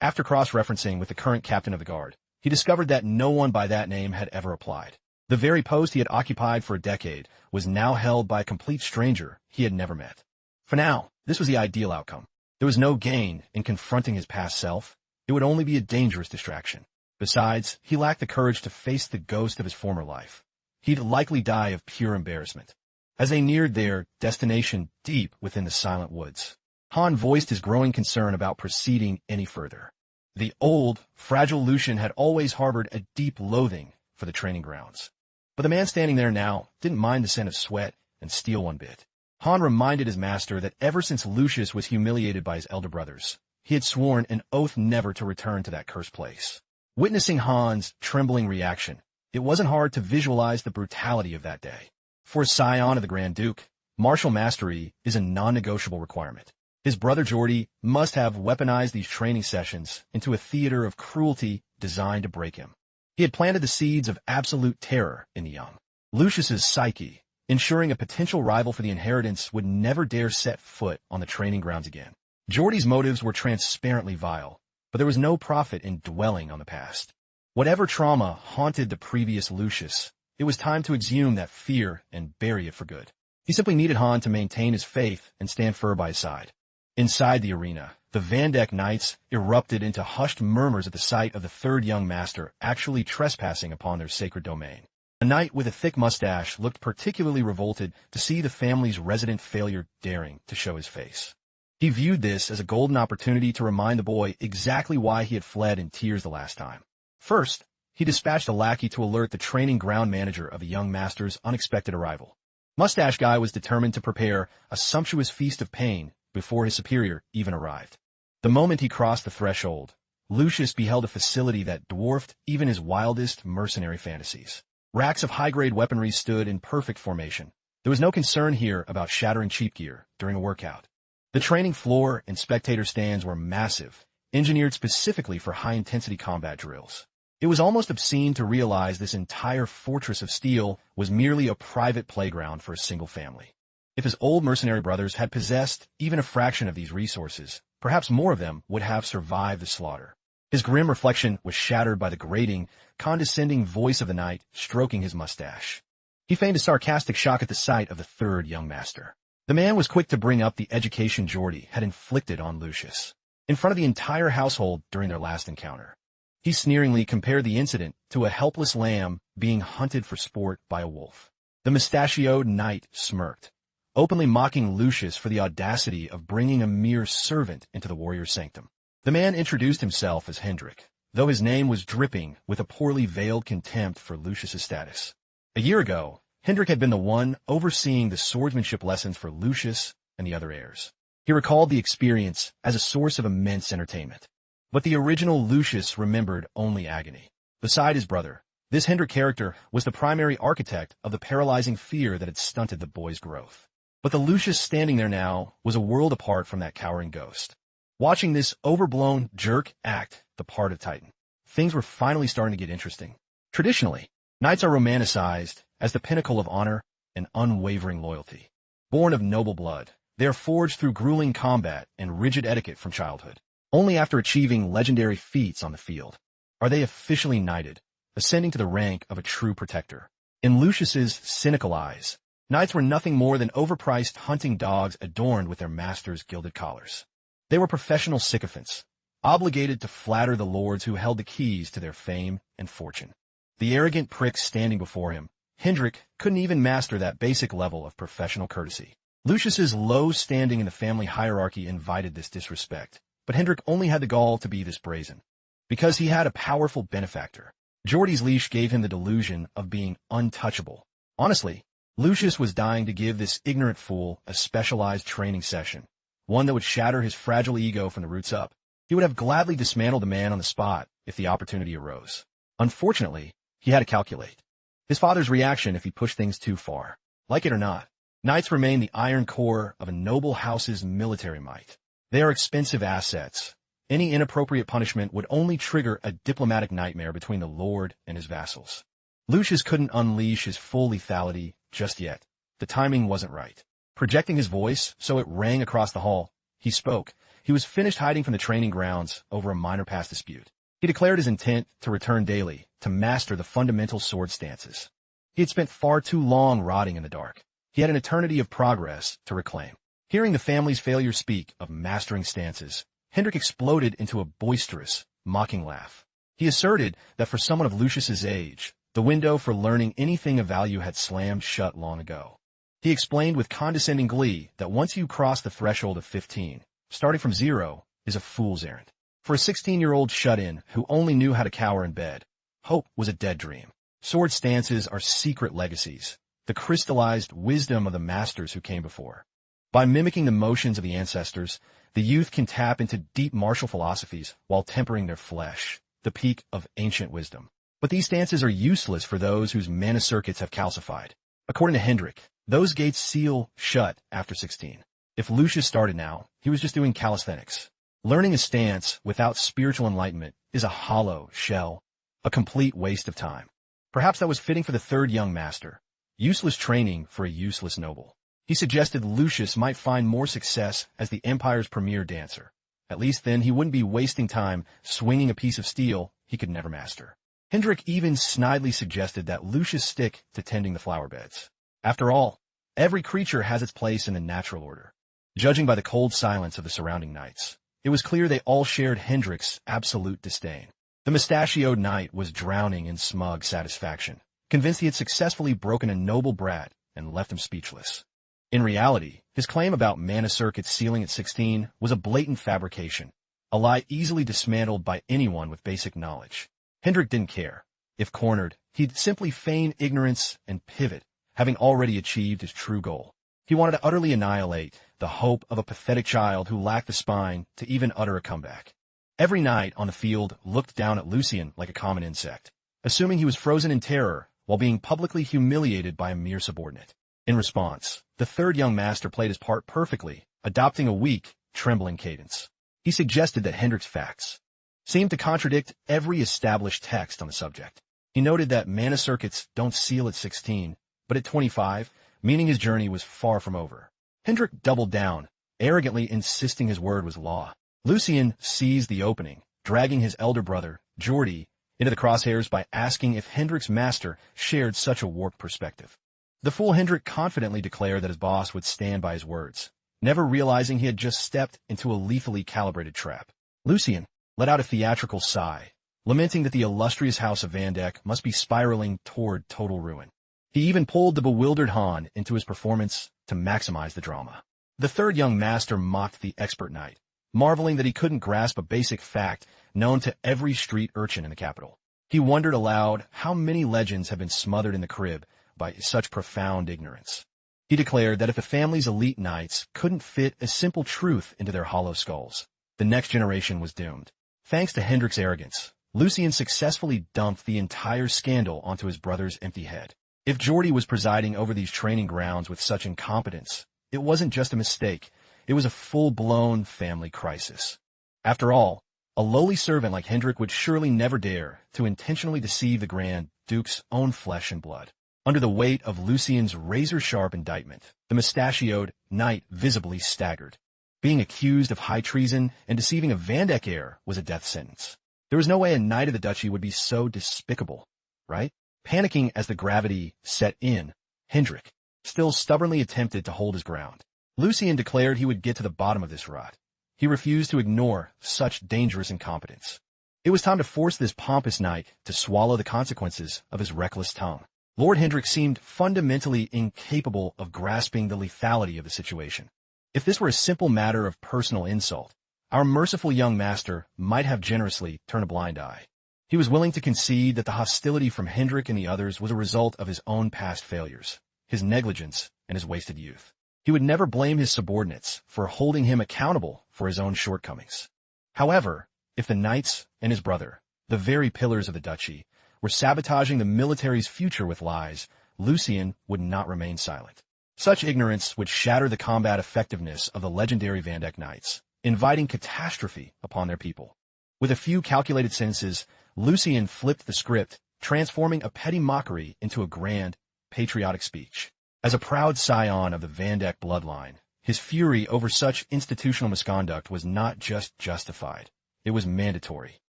After cross-referencing with the current captain of the guard, he discovered that no one by that name had ever applied. The very post he had occupied for a decade was now held by a complete stranger he had never met. For now, this was the ideal outcome. There was no gain in confronting his past self. It would only be a dangerous distraction. Besides, he lacked the courage to face the ghost of his former life. He'd likely die of pure embarrassment. As they neared their destination deep within the silent woods, Han voiced his growing concern about proceeding any further. The old, fragile Lucian had always harbored a deep loathing for the training grounds. But the man standing there now didn't mind the scent of sweat and steel one bit. Han reminded his master that ever since Lucius was humiliated by his elder brothers, he had sworn an oath never to return to that cursed place. Witnessing Han's trembling reaction, it wasn't hard to visualize the brutality of that day. For a scion of the Grand Duke, martial mastery is a non-negotiable requirement. His brother Jordy must have weaponized these training sessions into a theater of cruelty designed to break him. He had planted the seeds of absolute terror in the young. Lucius's psyche, ensuring a potential rival for the inheritance would never dare set foot on the training grounds again. Jordy's motives were transparently vile, but there was no profit in dwelling on the past. Whatever trauma haunted the previous Lucius, it was time to exhume that fear and bury it for good. He simply needed Han to maintain his faith and stand firm by his side. Inside the arena, The Vandeck Knights erupted into hushed murmurs at the sight of the third young master actually trespassing upon their sacred domain. A knight with a thick mustache looked particularly revolted to see the family's resident failure daring to show his face. He viewed this as a golden opportunity to remind the boy exactly why he had fled in tears the last time. First, he dispatched a lackey to alert the training ground manager of the young master's unexpected arrival. Mustache Guy was determined to prepare a sumptuous feast of pain before his superior even arrived. The moment he crossed the threshold, Lucius beheld a facility that dwarfed even his wildest mercenary fantasies. Racks of high-grade weaponry stood in perfect formation. There was no concern here about shattering cheap gear during a workout. The training floor and spectator stands were massive, engineered specifically for high-intensity combat drills. It was almost obscene to realize this entire fortress of steel was merely a private playground for a single family. If his old mercenary brothers had possessed even a fraction of these resources, perhaps more of them would have survived the slaughter. His grim reflection was shattered by the grating, condescending voice of the knight stroking his mustache. He feigned a sarcastic shock at the sight of the third young master. The man was quick to bring up the education Jordy had inflicted on Lucius, in front of the entire household during their last encounter. He sneeringly compared the incident to a helpless lamb being hunted for sport by a wolf. The mustachioed knight smirked, openly mocking Lucius for the audacity of bringing a mere servant into the warrior's sanctum. The man introduced himself as Hendrik, though his name was dripping with a poorly veiled contempt for Lucius's status. A year ago, Hendrik had been the one overseeing the swordsmanship lessons for Lucius and the other heirs. He recalled the experience as a source of immense entertainment. But the original Lucius remembered only agony. Beside his brother, this Hendrik character was the primary architect of the paralyzing fear that had stunted the boy's growth. But the Lucius standing there now was a world apart from that cowering ghost. Watching this overblown jerk act the part of Titan, things were finally starting to get interesting. Traditionally, knights are romanticized as the pinnacle of honor and unwavering loyalty. Born of noble blood, they are forged through grueling combat and rigid etiquette from childhood. Only after achieving legendary feats on the field are they officially knighted, ascending to the rank of a true protector. In Lucius's cynical eyes, knights were nothing more than overpriced hunting dogs adorned with their master's gilded collars. They were professional sycophants, obligated to flatter the lords who held the keys to their fame and fortune. The arrogant prick standing before him, Hendrik, couldn't even master that basic level of professional courtesy. Lucius's low standing in the family hierarchy invited this disrespect, but Hendrik only had the gall to be this brazen. Because he had a powerful benefactor. Jordy's leash gave him the delusion of being untouchable. Honestly, Lucius was dying to give this ignorant fool a specialized training session, one that would shatter his fragile ego from the roots up. He would have gladly dismantled the man on the spot if the opportunity arose. Unfortunately, he had to calculate his father's reaction if he pushed things too far. Like it or not, knights remain the iron core of a noble house's military might. They are expensive assets. Any inappropriate punishment would only trigger a diplomatic nightmare between the lord and his vassals. Lucius couldn't unleash his full lethality just yet. The timing wasn't right. Projecting his voice so it rang across the hall, he spoke. He was finished hiding from the training grounds over a minor past dispute. He declared his intent to return daily, to master the fundamental sword stances. He had spent far too long rotting in the dark. He had an eternity of progress to reclaim. Hearing the family's failure speak of mastering stances, Hendrik exploded into a boisterous, mocking laugh. He asserted that for someone of Lucius's age, the window for learning anything of value had slammed shut long ago. He explained with condescending glee that once you cross the threshold of 15, starting from 0 is a fool's errand. For a 16-year-old shut-in who only knew how to cower in bed, hope was a dead dream. Sword stances are secret legacies, the crystallized wisdom of the masters who came before. By mimicking the motions of the ancestors, the youth can tap into deep martial philosophies while tempering their flesh, the peak of ancient wisdom. But these stances are useless for those whose mana circuits have calcified. According to Hendrik, those gates seal shut after 16. If Lucius started now, he was just doing calisthenics. Learning a stance without spiritual enlightenment is a hollow shell, a complete waste of time. Perhaps that was fitting for the third young master. Useless training for a useless noble. He suggested Lucius might find more success as the Empire's premier dancer. At least then he wouldn't be wasting time swinging a piece of steel he could never master. Hendrik even snidely suggested that Lucius stick to tending the flower beds. After all, every creature has its place in the natural order. Judging by the cold silence of the surrounding knights, It was clear they all shared Hendrik's absolute disdain. The mustachioed knight was drowning in smug satisfaction, convinced he had successfully broken a noble brat and left him speechless. In reality, his claim about mana circuit's ceiling at 16 was a blatant fabrication, a lie easily dismantled by anyone with basic knowledge. Hendrik didn't care. If cornered, he'd simply feign ignorance and pivot, having already achieved his true goal. He wanted to utterly annihilate the hope of a pathetic child who lacked the spine to even utter a comeback. Every knight on the field looked down at Lucien like a common insect, assuming he was frozen in terror while being publicly humiliated by a mere subordinate. In response, the third young master played his part perfectly, adopting a weak, trembling cadence. He suggested that Hendrik's facts seemed to contradict every established text on the subject. He noted that mana circuits don't seal at 16, but at 25, meaning his journey was far from over. Hendrik doubled down, arrogantly insisting his word was law. Lucien seized the opening, dragging his elder brother, Jordy, into the crosshairs by asking if Hendrik's master shared such a warped perspective. The fool Hendrik confidently declared that his boss would stand by his words, never realizing he had just stepped into a lethally calibrated trap. Lucien let out a theatrical sigh, lamenting that the illustrious house of Vandeck must be spiraling toward total ruin. He even pulled the bewildered Han into his performance to maximize the drama. The third young master mocked the expert knight, marveling that he couldn't grasp a basic fact known to every street urchin in the capital. He wondered aloud how many legends had been smothered in the crib by such profound ignorance. He declared that if the family's elite knights couldn't fit a simple truth into their hollow skulls, the next generation was doomed. Thanks to Hendrik's arrogance, Lucien successfully dumped the entire scandal onto his brother's empty head. If Jordy was presiding over these training grounds with such incompetence, it wasn't just a mistake, it was a full-blown family crisis. After all, a lowly servant like Hendrik would surely never dare to intentionally deceive the Grand Duke's own flesh and blood. Under the weight of Lucien's razor-sharp indictment, the mustachioed knight visibly staggered. Being accused of high treason and deceiving a Vandeck heir was a death sentence. There was no way a knight of the duchy would be so despicable, right? Panicking as the gravity set in, Hendrik still stubbornly attempted to hold his ground. Lucien declared he would get to the bottom of this rot. He refused to ignore such dangerous incompetence. It was time to force this pompous knight to swallow the consequences of his reckless tongue. Lord Hendrik seemed fundamentally incapable of grasping the lethality of the situation. If this were a simple matter of personal insult, our merciful young master might have generously turned a blind eye. He was willing to concede that the hostility from Hendrik and the others was a result of his own past failures, his negligence, and his wasted youth. He would never blame his subordinates for holding him accountable for his own shortcomings. However, if the knights and his brother, the very pillars of the duchy, were sabotaging the military's future with lies, Lucien would not remain silent. Such ignorance would shatter the combat effectiveness of the legendary Vandeck knights, inviting catastrophe upon their people. With a few calculated sentences, Lucien flipped the script, transforming a petty mockery into a grand, patriotic speech. As a proud scion of the Vandeck bloodline, his fury over such institutional misconduct was not just justified, it was mandatory.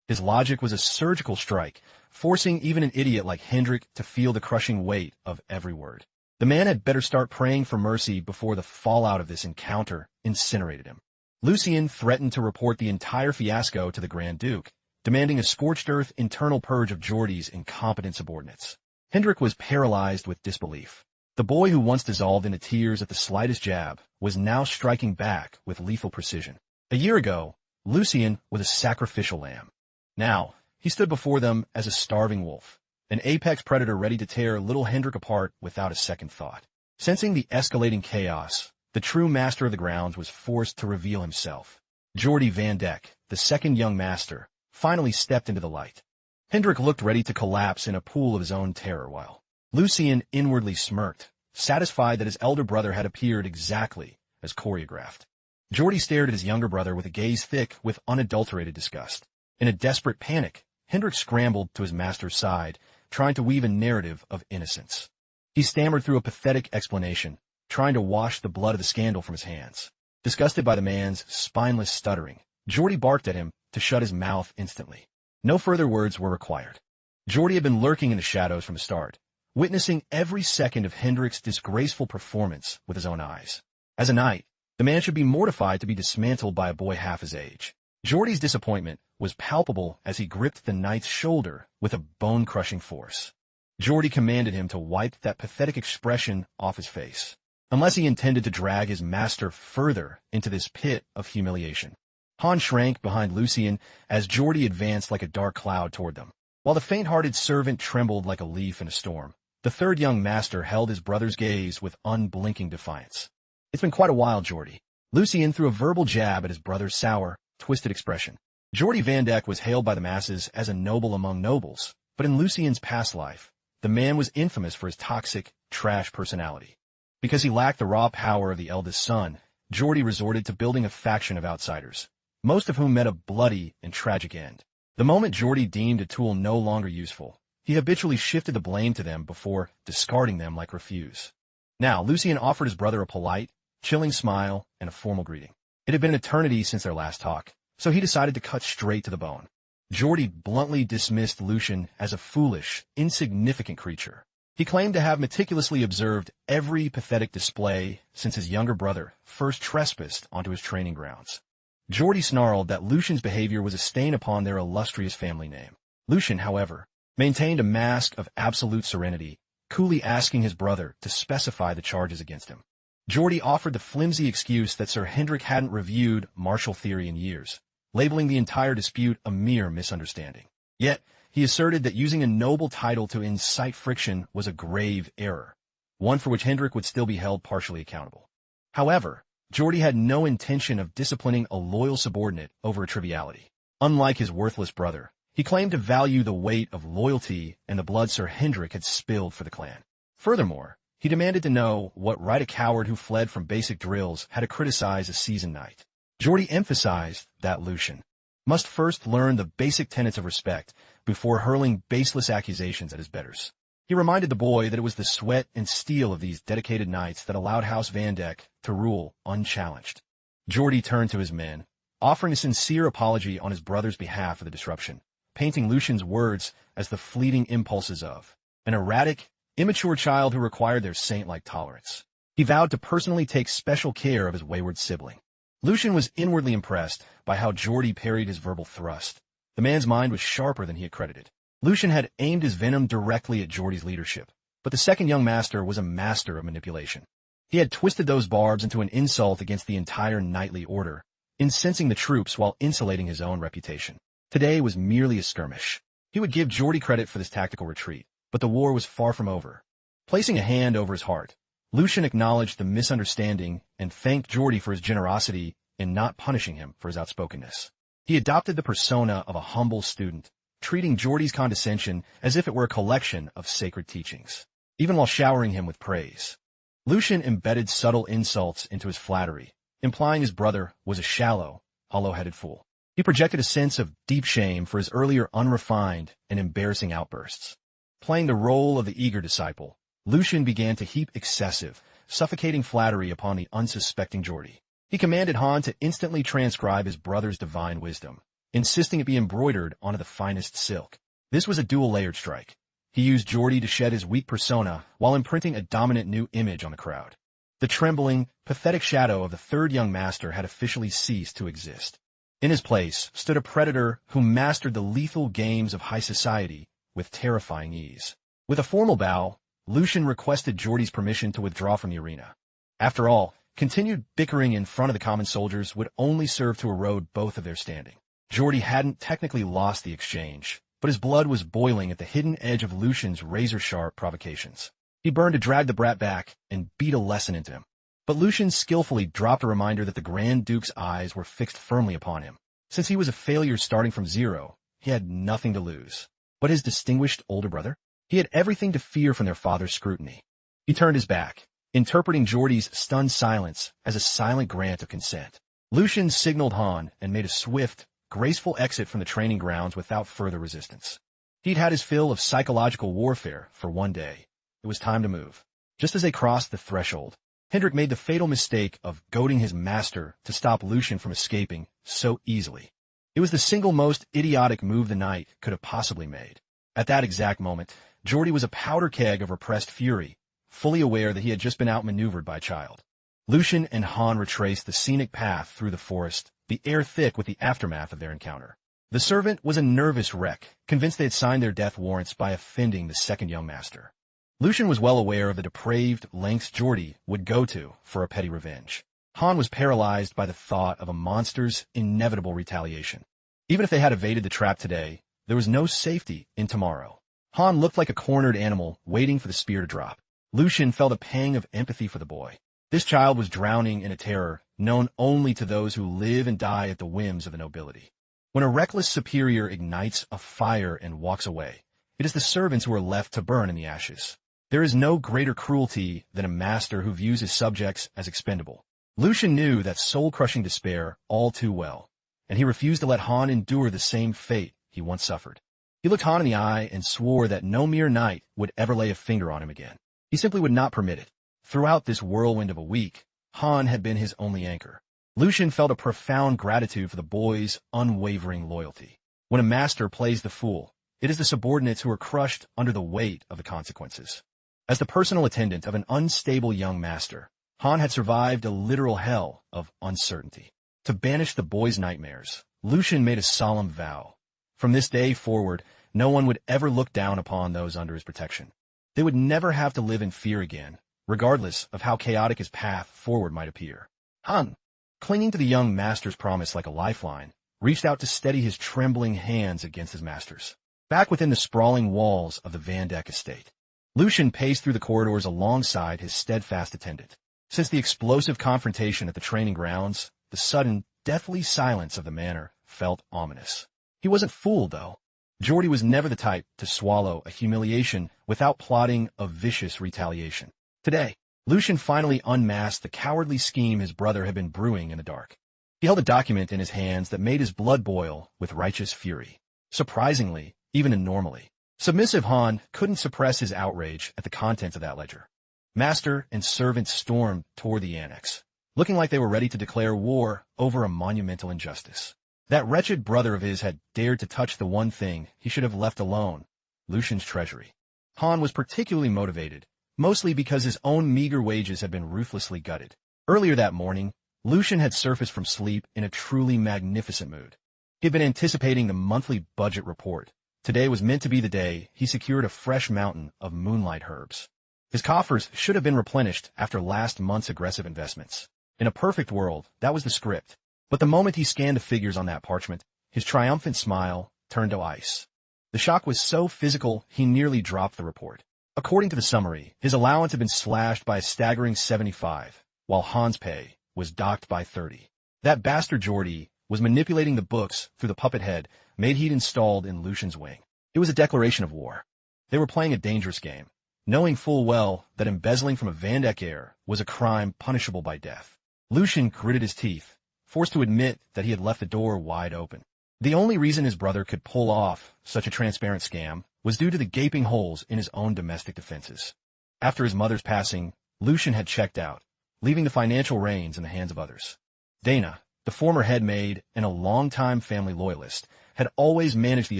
His logic was a surgical strike, forcing even an idiot like Hendrik to feel the crushing weight of every word. The man had better start praying for mercy before the fallout of this encounter incinerated him. Lucien threatened to report the entire fiasco to the Grand Duke, demanding a scorched earth internal purge of Jordy's incompetent subordinates. Hendrik was paralyzed with disbelief. The boy who once dissolved into tears at the slightest jab was now striking back with lethal precision. A year ago, Lucien was a sacrificial lamb. Now, he stood before them as a starving wolf, an apex predator ready to tear little Hendrik apart without a second thought. Sensing the escalating chaos, the true master of the grounds was forced to reveal himself. Jordy Vandeck, the second young master, finally stepped into the light. Hendrik looked ready to collapse in a pool of his own terror while Lucien inwardly smirked, satisfied that his elder brother had appeared exactly as choreographed. Jordy stared at his younger brother with a gaze thick with unadulterated disgust. In a desperate panic, Hendrik scrambled to his master's side, trying to weave a narrative of innocence. He stammered through a pathetic explanation, trying to wash the blood of the scandal from his hands. Disgusted by the man's spineless stuttering, Jordy barked at him to shut his mouth instantly. No further words were required. Jordy had been lurking in the shadows from the start, witnessing every second of Hendrik's disgraceful performance with his own eyes. As a knight, The man should be mortified to be dismantled by a boy half his age. Jordy's disappointment was palpable as he gripped the knight's shoulder with a bone-crushing force. Jordy commanded him to wipe that pathetic expression off his face, unless he intended to drag his master further into this pit of humiliation. Han shrank behind Lucien as Jordy advanced like a dark cloud toward them. While the faint-hearted servant trembled like a leaf in a storm, the third young master held his brother's gaze with unblinking defiance. "It's been quite a while, Jordy." Lucien threw a verbal jab at his brother's sour, twisted expression. Jordy Van Dyck was hailed by the masses as a noble among nobles, but in Lucien's past life, the man was infamous for his toxic, trash personality. Because he lacked the raw power of the eldest son, Jordy resorted to building a faction of outsiders, most of whom met a bloody and tragic end. The moment Jordy deemed a tool no longer useful, he habitually shifted the blame to them before discarding them like refuse. Now, Lucien offered his brother a polite, chilling smile and a formal greeting. It had been an eternity since their last talk, so he decided to cut straight to the bone. Jordy bluntly dismissed Lucien as a foolish, insignificant creature. He claimed to have meticulously observed every pathetic display since his younger brother first trespassed onto his training grounds. Jordy snarled that Lucien's behavior was a stain upon their illustrious family name. Lucien, however, maintained a mask of absolute serenity, coolly asking his brother to specify the charges against him. Jordy offered the flimsy excuse that Sir Hendrik hadn't reviewed martial theory in years, labeling the entire dispute a mere misunderstanding. Yet, he asserted that using a noble title to incite friction was a grave error, one for which Hendrik would still be held partially accountable. However, Jordy had no intention of disciplining a loyal subordinate over a triviality. Unlike his worthless brother, he claimed to value the weight of loyalty and the blood Sir Hendrik had spilled for the clan. Furthermore, he demanded to know what right a coward who fled from basic drills had to criticize a seasoned knight. Jordy emphasized that Lucien must first learn the basic tenets of respect before hurling baseless accusations at his betters. He reminded the boy that it was the sweat and steel of these dedicated knights that allowed House Van Dyck to rule unchallenged. Jordy turned to his men, offering a sincere apology on his brother's behalf for the disruption, painting Lucien's words as the fleeting impulses of an erratic, immature child who required their saint-like tolerance. He vowed to personally take special care of his wayward sibling. Lucien was inwardly impressed by how Jordy parried his verbal thrust. The man's mind was sharper than he had credited. Lucien had aimed his venom directly at Jordy's leadership, but the second young master was a master of manipulation. He had twisted those barbs into an insult against the entire knightly order, incensing the troops while insulating his own reputation. Today was merely a skirmish. He would give Jordy credit for this tactical retreat, but the war was far from over. Placing a hand over his heart, Lucien acknowledged the misunderstanding and thanked Jordy for his generosity in not punishing him for his outspokenness. He adopted the persona of a humble student, treating Jordy's condescension as if it were a collection of sacred teachings, even while showering him with praise. Lucien embedded subtle insults into his flattery, implying his brother was a shallow, hollow-headed fool. He projected a sense of deep shame for his earlier unrefined and embarrassing outbursts. Playing the role of the eager disciple, Lucien began to heap excessive, suffocating flattery upon the unsuspecting Jordy. He commanded Han to instantly transcribe his brother's divine wisdom, insisting it be embroidered onto the finest silk. This was a dual-layered strike. He used Jordy to shed his weak persona while imprinting a dominant new image on the crowd. The trembling, pathetic shadow of the third young master had officially ceased to exist. In his place stood a predator who mastered the lethal games of high society with terrifying ease. With a formal bow, Lucien requested Jordy's permission to withdraw from the arena. After all, continued bickering in front of the common soldiers would only serve to erode both of their standing. Jordy hadn't technically lost the exchange, but his blood was boiling at the hidden edge of Lucien's razor-sharp provocations. He burned to drag the brat back and beat a lesson into him. But Lucien skillfully dropped a reminder that the Grand Duke's eyes were fixed firmly upon him. Since he was a failure starting from zero, he had nothing to lose. But his distinguished older brother? He had everything to fear from their father's scrutiny. He turned his back, interpreting Jordy's stunned silence as a silent grant of consent. Lucien signaled Han and made a swift, graceful exit from the training grounds without further resistance. He'd had his fill of psychological warfare for one day. It was time to move. Just as they crossed the threshold, Hendrik made the fatal mistake of goading his master to stop Lucien from escaping so easily. It was the single most idiotic move the knight could have possibly made. At that exact moment, Jordy was a powder keg of repressed fury, fully aware that he had just been outmaneuvered by a child. Lucian and Han retraced the scenic path through the forest, the air thick with the aftermath of their encounter. The servant was a nervous wreck, convinced they had signed their death warrants by offending the second young master. Lucian was well aware of the depraved lengths Jordy would go to for a petty revenge. Han was paralyzed by the thought of a monster's inevitable retaliation. Even if they had evaded the trap today, there was no safety in tomorrow. Han looked like a cornered animal waiting for the spear to drop. Lucian felt a pang of empathy for the boy. This child was drowning in a terror known only to those who live and die at the whims of the nobility. When a reckless superior ignites a fire and walks away, it is the servants who are left to burn in the ashes. There is no greater cruelty than a master who views his subjects as expendable. Lucian knew that soul-crushing despair all too well, and he refused to let Han endure the same fate he once suffered. He looked Han in the eye and swore that no mere knight would ever lay a finger on him again. He simply would not permit it. Throughout this whirlwind of a week, Han had been his only anchor. Lucian felt a profound gratitude for the boy's unwavering loyalty. When a master plays the fool, it is the subordinates who are crushed under the weight of the consequences. As the personal attendant of an unstable young master, Han had survived a literal hell of uncertainty. To banish the boy's nightmares, Lucian made a solemn vow. From this day forward, no one would ever look down upon those under his protection. They would never have to live in fear again, regardless of how chaotic his path forward might appear. Han, clinging to the young master's promise like a lifeline, reached out to steady his trembling hands against his master's. Back within the sprawling walls of the Van Dek estate, Lucian paced through the corridors alongside his steadfast attendant. Since the explosive confrontation at the training grounds, the sudden, deathly silence of the manor felt ominous. He wasn't fooled, though. Jordy was never the type to swallow a humiliation without plotting a vicious retaliation. Today, Lucian finally unmasked the cowardly scheme his brother had been brewing in the dark. He held a document in his hands that made his blood boil with righteous fury. Surprisingly, even abnormally, submissive Han couldn't suppress his outrage at the contents of that ledger. Master and servant stormed toward the annex, looking like they were ready to declare war over a monumental injustice. That wretched brother of his had dared to touch the one thing he should have left alone, Lucian's treasury. Han was particularly motivated, mostly because his own meager wages had been ruthlessly gutted. Earlier that morning, Lucian had surfaced from sleep in a truly magnificent mood. He had been anticipating the monthly budget report. Today was meant to be the day he secured a fresh mountain of moonlight herbs. His coffers should have been replenished after last month's aggressive investments. In a perfect world, that was the script. But the moment he scanned the figures on that parchment, his triumphant smile turned to ice. The shock was so physical, he nearly dropped the report. According to the summary, his allowance had been slashed by a staggering 75, while Han's pay was docked by 30. That bastard Jordy was manipulating the books through the puppet head made he'd installed in Lucian's wing. It was a declaration of war. They were playing a dangerous game, knowing full well that embezzling from a Van Dek heir was a crime punishable by death. Lucian gritted his teeth, forced to admit that he had left the door wide open. The only reason his brother could pull off such a transparent scam was due to the gaping holes in his own domestic defenses. After his mother's passing, Lucian had checked out, leaving the financial reins in the hands of others. Dana, the former head maid and a longtime family loyalist, had always managed the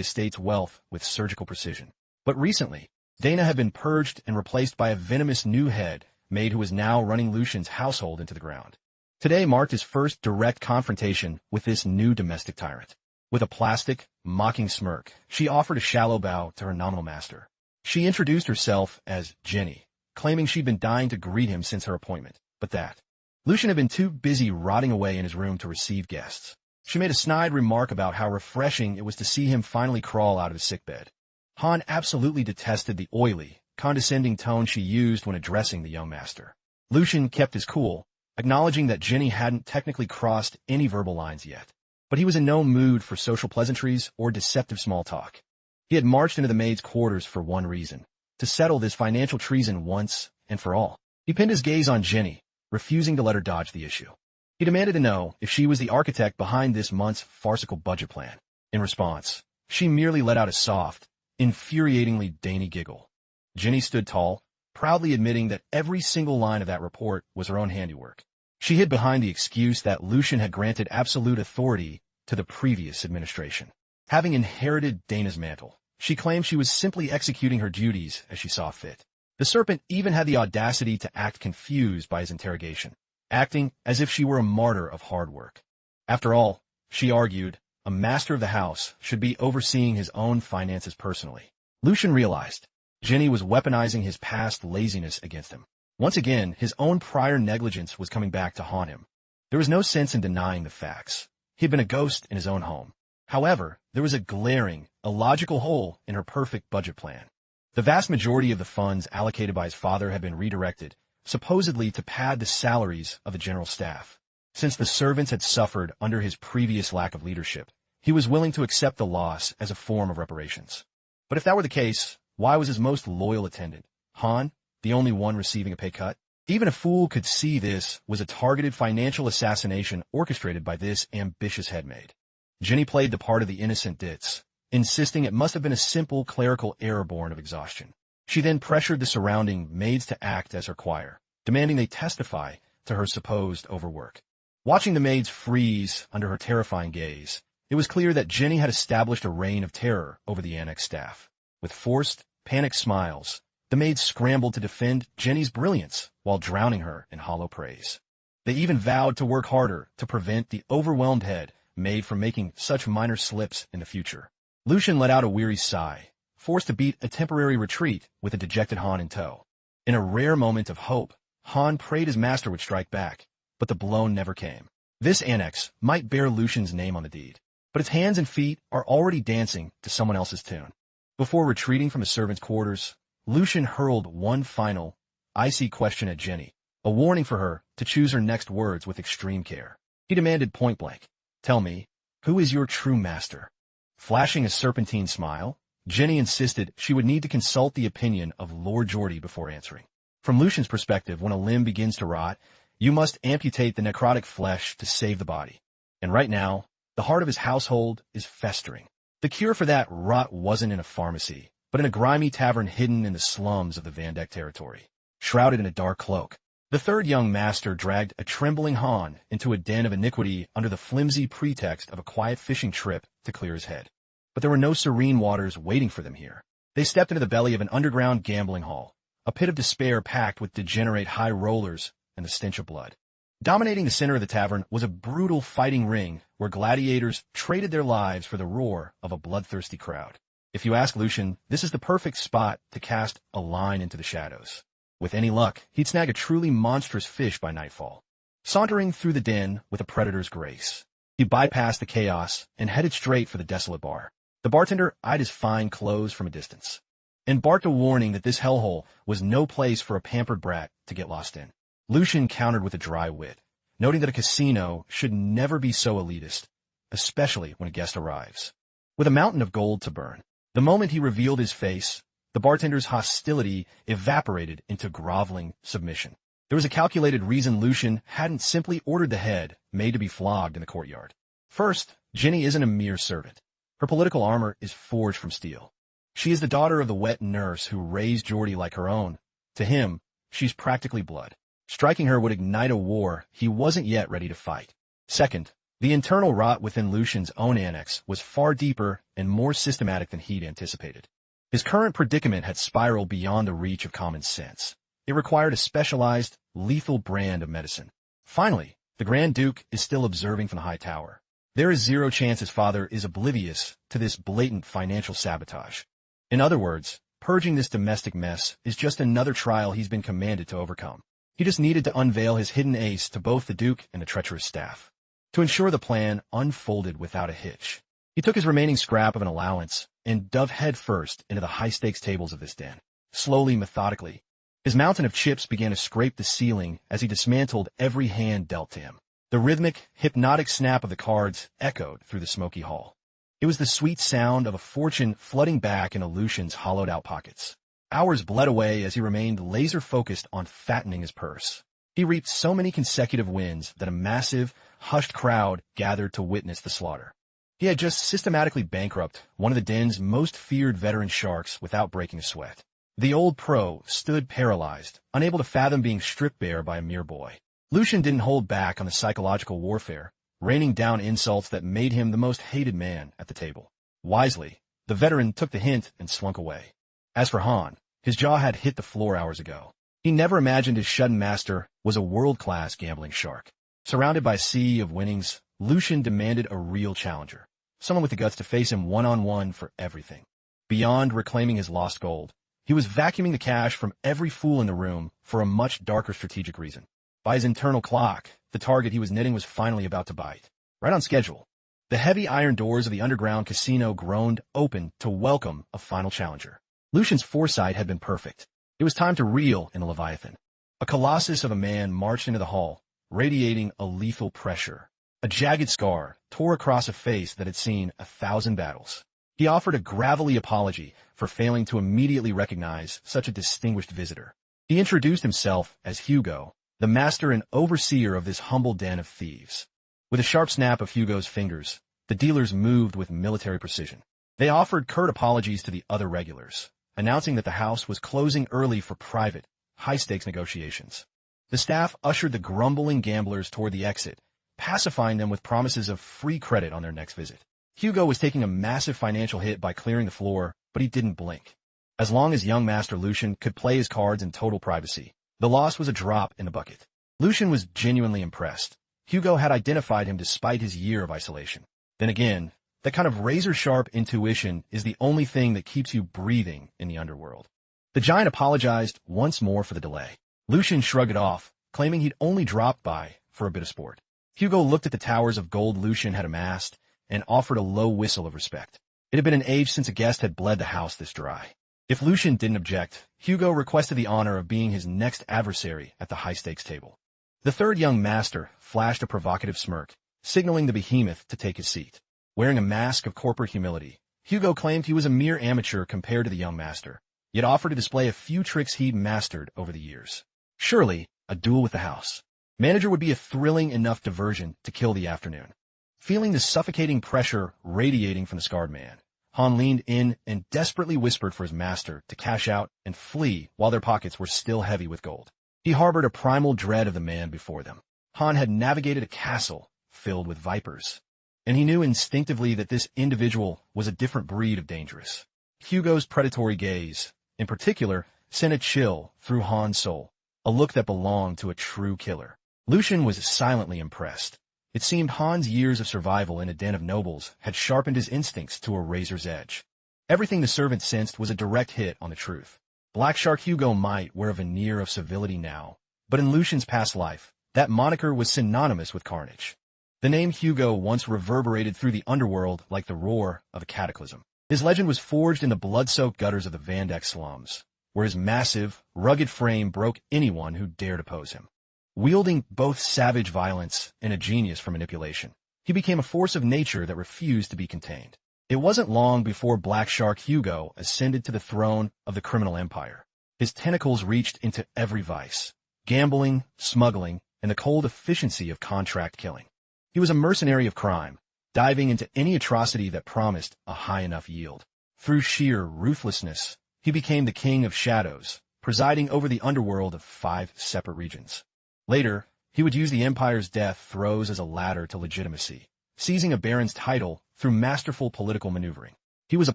estate's wealth with surgical precision. But recently, Dana had been purged and replaced by a venomous new head maid who was now running Lucian's household into the ground. Today marked his first direct confrontation with this new domestic tyrant. With a plastic, mocking smirk, she offered a shallow bow to her nominal master. She introduced herself as Jenny, claiming she'd been dying to greet him since her appointment, but that Lucian had been too busy rotting away in his room to receive guests. She made a snide remark about how refreshing it was to see him finally crawl out of his sickbed. Han absolutely detested the oily, condescending tone she used when addressing the young master. Lucian kept his cool, acknowledging that Jenny hadn't technically crossed any verbal lines yet. But he was in no mood for social pleasantries or deceptive small talk. He had marched into the maid's quarters for one reason: to settle this financial treason once and for all. He pinned his gaze on Jenny, refusing to let her dodge the issue. He demanded to know if she was the architect behind this month's farcical budget plan. In response, she merely let out a soft, infuriatingly dainty giggle. Jenny stood tall, proudly admitting that every single line of that report was her own handiwork. She hid behind the excuse that Lucian had granted absolute authority to the previous administration. Having inherited Dana's mantle, she claimed she was simply executing her duties as she saw fit. The serpent even had the audacity to act confused by his interrogation. acting as if she were a martyr of hard work. After all, she argued, a master of the house should be overseeing his own finances personally. Lucian realized Jenny was weaponizing his past laziness against him. Once again, his own prior negligence was coming back to haunt him. There was no sense in denying the facts. He had been a ghost in his own home. However, there was a glaring, illogical hole in her perfect budget plan. The vast majority of the funds allocated by his father had been redirected, supposedly to pad the salaries of the general staff. Since the servants had suffered under his previous lack of leadership, he was willing to accept the loss as a form of reparations. But if that were the case, why was his most loyal attendant, Han, the only one receiving a pay cut? Even a fool could see this was a targeted financial assassination orchestrated by this ambitious headmaid. Jenny played the part of the innocent ditz, insisting it must have been a simple clerical error born of exhaustion. She then pressured the surrounding maids to act as her choir, demanding they testify to her supposed overwork. Watching the maids freeze under her terrifying gaze, it was clear that Jenny had established a reign of terror over the annex staff. With forced, panicked smiles, the maids scrambled to defend Jenny's brilliance while drowning her in hollow praise. They even vowed to work harder to prevent the overwhelmed head maid from making such minor slips in the future. Lucian let out a weary sigh, forced to beat a temporary retreat with a dejected Han in tow. In a rare moment of hope, Han prayed his master would strike back, but the blow never came. This annex might bear Lucian's name on the deed, but its hands and feet are already dancing to someone else's tune. Before retreating from his servants' quarters, Lucian hurled one final, icy question at Jenny, a warning for her to choose her next words with extreme care. He demanded point-blank, "Tell me, who is your true master?" Flashing a serpentine smile, Jenny insisted she would need to consult the opinion of Lord Jordy before answering. From Lucian's perspective, when a limb begins to rot, you must amputate the necrotic flesh to save the body. And right now, the heart of his household is festering. The cure for that rot wasn't in a pharmacy, but in a grimy tavern hidden in the slums of the Vandek territory. Shrouded in a dark cloak, the third young master dragged a trembling Han into a den of iniquity under the flimsy pretext of a quiet fishing trip to clear his head. But there were no serene waters waiting for them here. They stepped into the belly of an underground gambling hall, a pit of despair packed with degenerate high rollers and the stench of blood. Dominating the center of the tavern was a brutal fighting ring where gladiators traded their lives for the roar of a bloodthirsty crowd. If you ask Lucian, this is the perfect spot to cast a line into the shadows. With any luck, he'd snag a truly monstrous fish by nightfall. Sauntering through the den with a predator's grace, he bypassed the chaos and headed straight for the desolate bar. The bartender eyed his fine clothes from a distance and barked a warning that this hellhole was no place for a pampered brat to get lost in. Lucian countered with a dry wit, noting that a casino should never be so elitist, especially when a guest arrives. With a mountain of gold to burn, the moment he revealed his face, the bartender's hostility evaporated into groveling submission. There was a calculated reason Lucian hadn't simply ordered the head made to be flogged in the courtyard. First, Jenny isn't a mere servant. Her political armor is forged from steel. She is the daughter of the wet nurse who raised Jordy like her own. To him, she's practically blood. Striking her would ignite a war he wasn't yet ready to fight. Second, the internal rot within Lucian's own annex was far deeper and more systematic than he'd anticipated. His current predicament had spiraled beyond the reach of common sense. It required a specialized, lethal brand of medicine. Finally, the Grand Duke is still observing from the high tower. There is zero chance his father is oblivious to this blatant financial sabotage. In other words, purging this domestic mess is just another trial he's been commanded to overcome. He just needed to unveil his hidden ace to both the Duke and the treacherous staff. To ensure the plan unfolded without a hitch, he took his remaining scrap of an allowance and dove headfirst into the high-stakes tables of this den. Slowly, methodically, his mountain of chips began to scrape the ceiling as he dismantled every hand dealt to him. The rhythmic, hypnotic snap of the cards echoed through the smoky hall. It was the sweet sound of a fortune flooding back into Lucian's hollowed-out pockets. Hours bled away as he remained laser-focused on fattening his purse. He reaped so many consecutive wins that a massive, hushed crowd gathered to witness the slaughter. He had just systematically bankrupted one of the den's most feared veteran sharks without breaking a sweat. The old pro stood paralyzed, unable to fathom being stripped bare by a mere boy. Lucian didn't hold back on the psychological warfare, raining down insults that made him the most hated man at the table. Wisely, the veteran took the hint and slunk away. As for Han, his jaw had hit the floor hours ago. He never imagined his shut-in master was a world-class gambling shark. Surrounded by a sea of winnings, Lucian demanded a real challenger, someone with the guts to face him one-on-one for everything. Beyond reclaiming his lost gold, he was vacuuming the cash from every fool in the room for a much darker strategic reason. By his internal clock, the target he was knitting was finally about to bite. Right on schedule. The heavy iron doors of the underground casino groaned open to welcome a final challenger. Lucian's foresight had been perfect. It was time to reel in the Leviathan. A colossus of a man marched into the hall, radiating a lethal pressure. A jagged scar tore across a face that had seen 1,000 battles. He offered a gravelly apology for failing to immediately recognize such a distinguished visitor. He introduced himself as Hugo, the master and overseer of this humble den of thieves. With a sharp snap of Hugo's fingers, the dealers moved with military precision. They offered curt apologies to the other regulars, announcing that the house was closing early for private, high-stakes negotiations. The staff ushered the grumbling gamblers toward the exit, pacifying them with promises of free credit on their next visit. Hugo was taking a massive financial hit by clearing the floor, but he didn't blink. As long as young Master Lucian could play his cards in total privacy, the loss was a drop in the bucket. Lucian was genuinely impressed. Hugo had identified him despite his year of isolation. Then again, that kind of razor-sharp intuition is the only thing that keeps you breathing in the underworld. The giant apologized once more for the delay. Lucian shrugged it off, claiming he'd only dropped by for a bit of sport. Hugo looked at the towers of gold Lucian had amassed and offered a low whistle of respect. It had been an age since a guest had bled the house this dry. If Lucian didn't object, Hugo requested the honor of being his next adversary at the high-stakes table. The third young master flashed a provocative smirk, signaling the behemoth to take his seat. Wearing a mask of corporate humility, Hugo claimed he was a mere amateur compared to the young master, yet offered to display a few tricks he'd mastered over the years. Surely, a duel with the house manager would be a thrilling enough diversion to kill the afternoon. Feeling the suffocating pressure radiating from the scarred man, Han leaned in and desperately whispered for his master to cash out and flee while their pockets were still heavy with gold. He harbored a primal dread of the man before them. Han had navigated a castle filled with vipers, and he knew instinctively that this individual was a different breed of dangerous. Hugo's predatory gaze, in particular, sent a chill through Han's soul, a look that belonged to a true killer. Lucian was silently impressed. It seemed Han's years of survival in a den of nobles had sharpened his instincts to a razor's edge. Everything the servant sensed was a direct hit on the truth. Black Shark Hugo might wear a veneer of civility now, but in Lucian's past life, that moniker was synonymous with carnage. The name Hugo once reverberated through the underworld like the roar of a cataclysm. His legend was forged in the blood-soaked gutters of the Van Dyck slums, where his massive, rugged frame broke anyone who dared oppose him. Wielding both savage violence and a genius for manipulation, he became a force of nature that refused to be contained. It wasn't long before Black Shark Hugo ascended to the throne of the criminal empire. His tentacles reached into every vice: gambling, smuggling, and the cold efficiency of contract killing. He was a mercenary of crime, diving into any atrocity that promised a high enough yield. Through sheer ruthlessness, he became the king of shadows, presiding over the underworld of 5 separate regions. Later, he would use the empire's death throes as a ladder to legitimacy, seizing a baron's title through masterful political maneuvering. He was a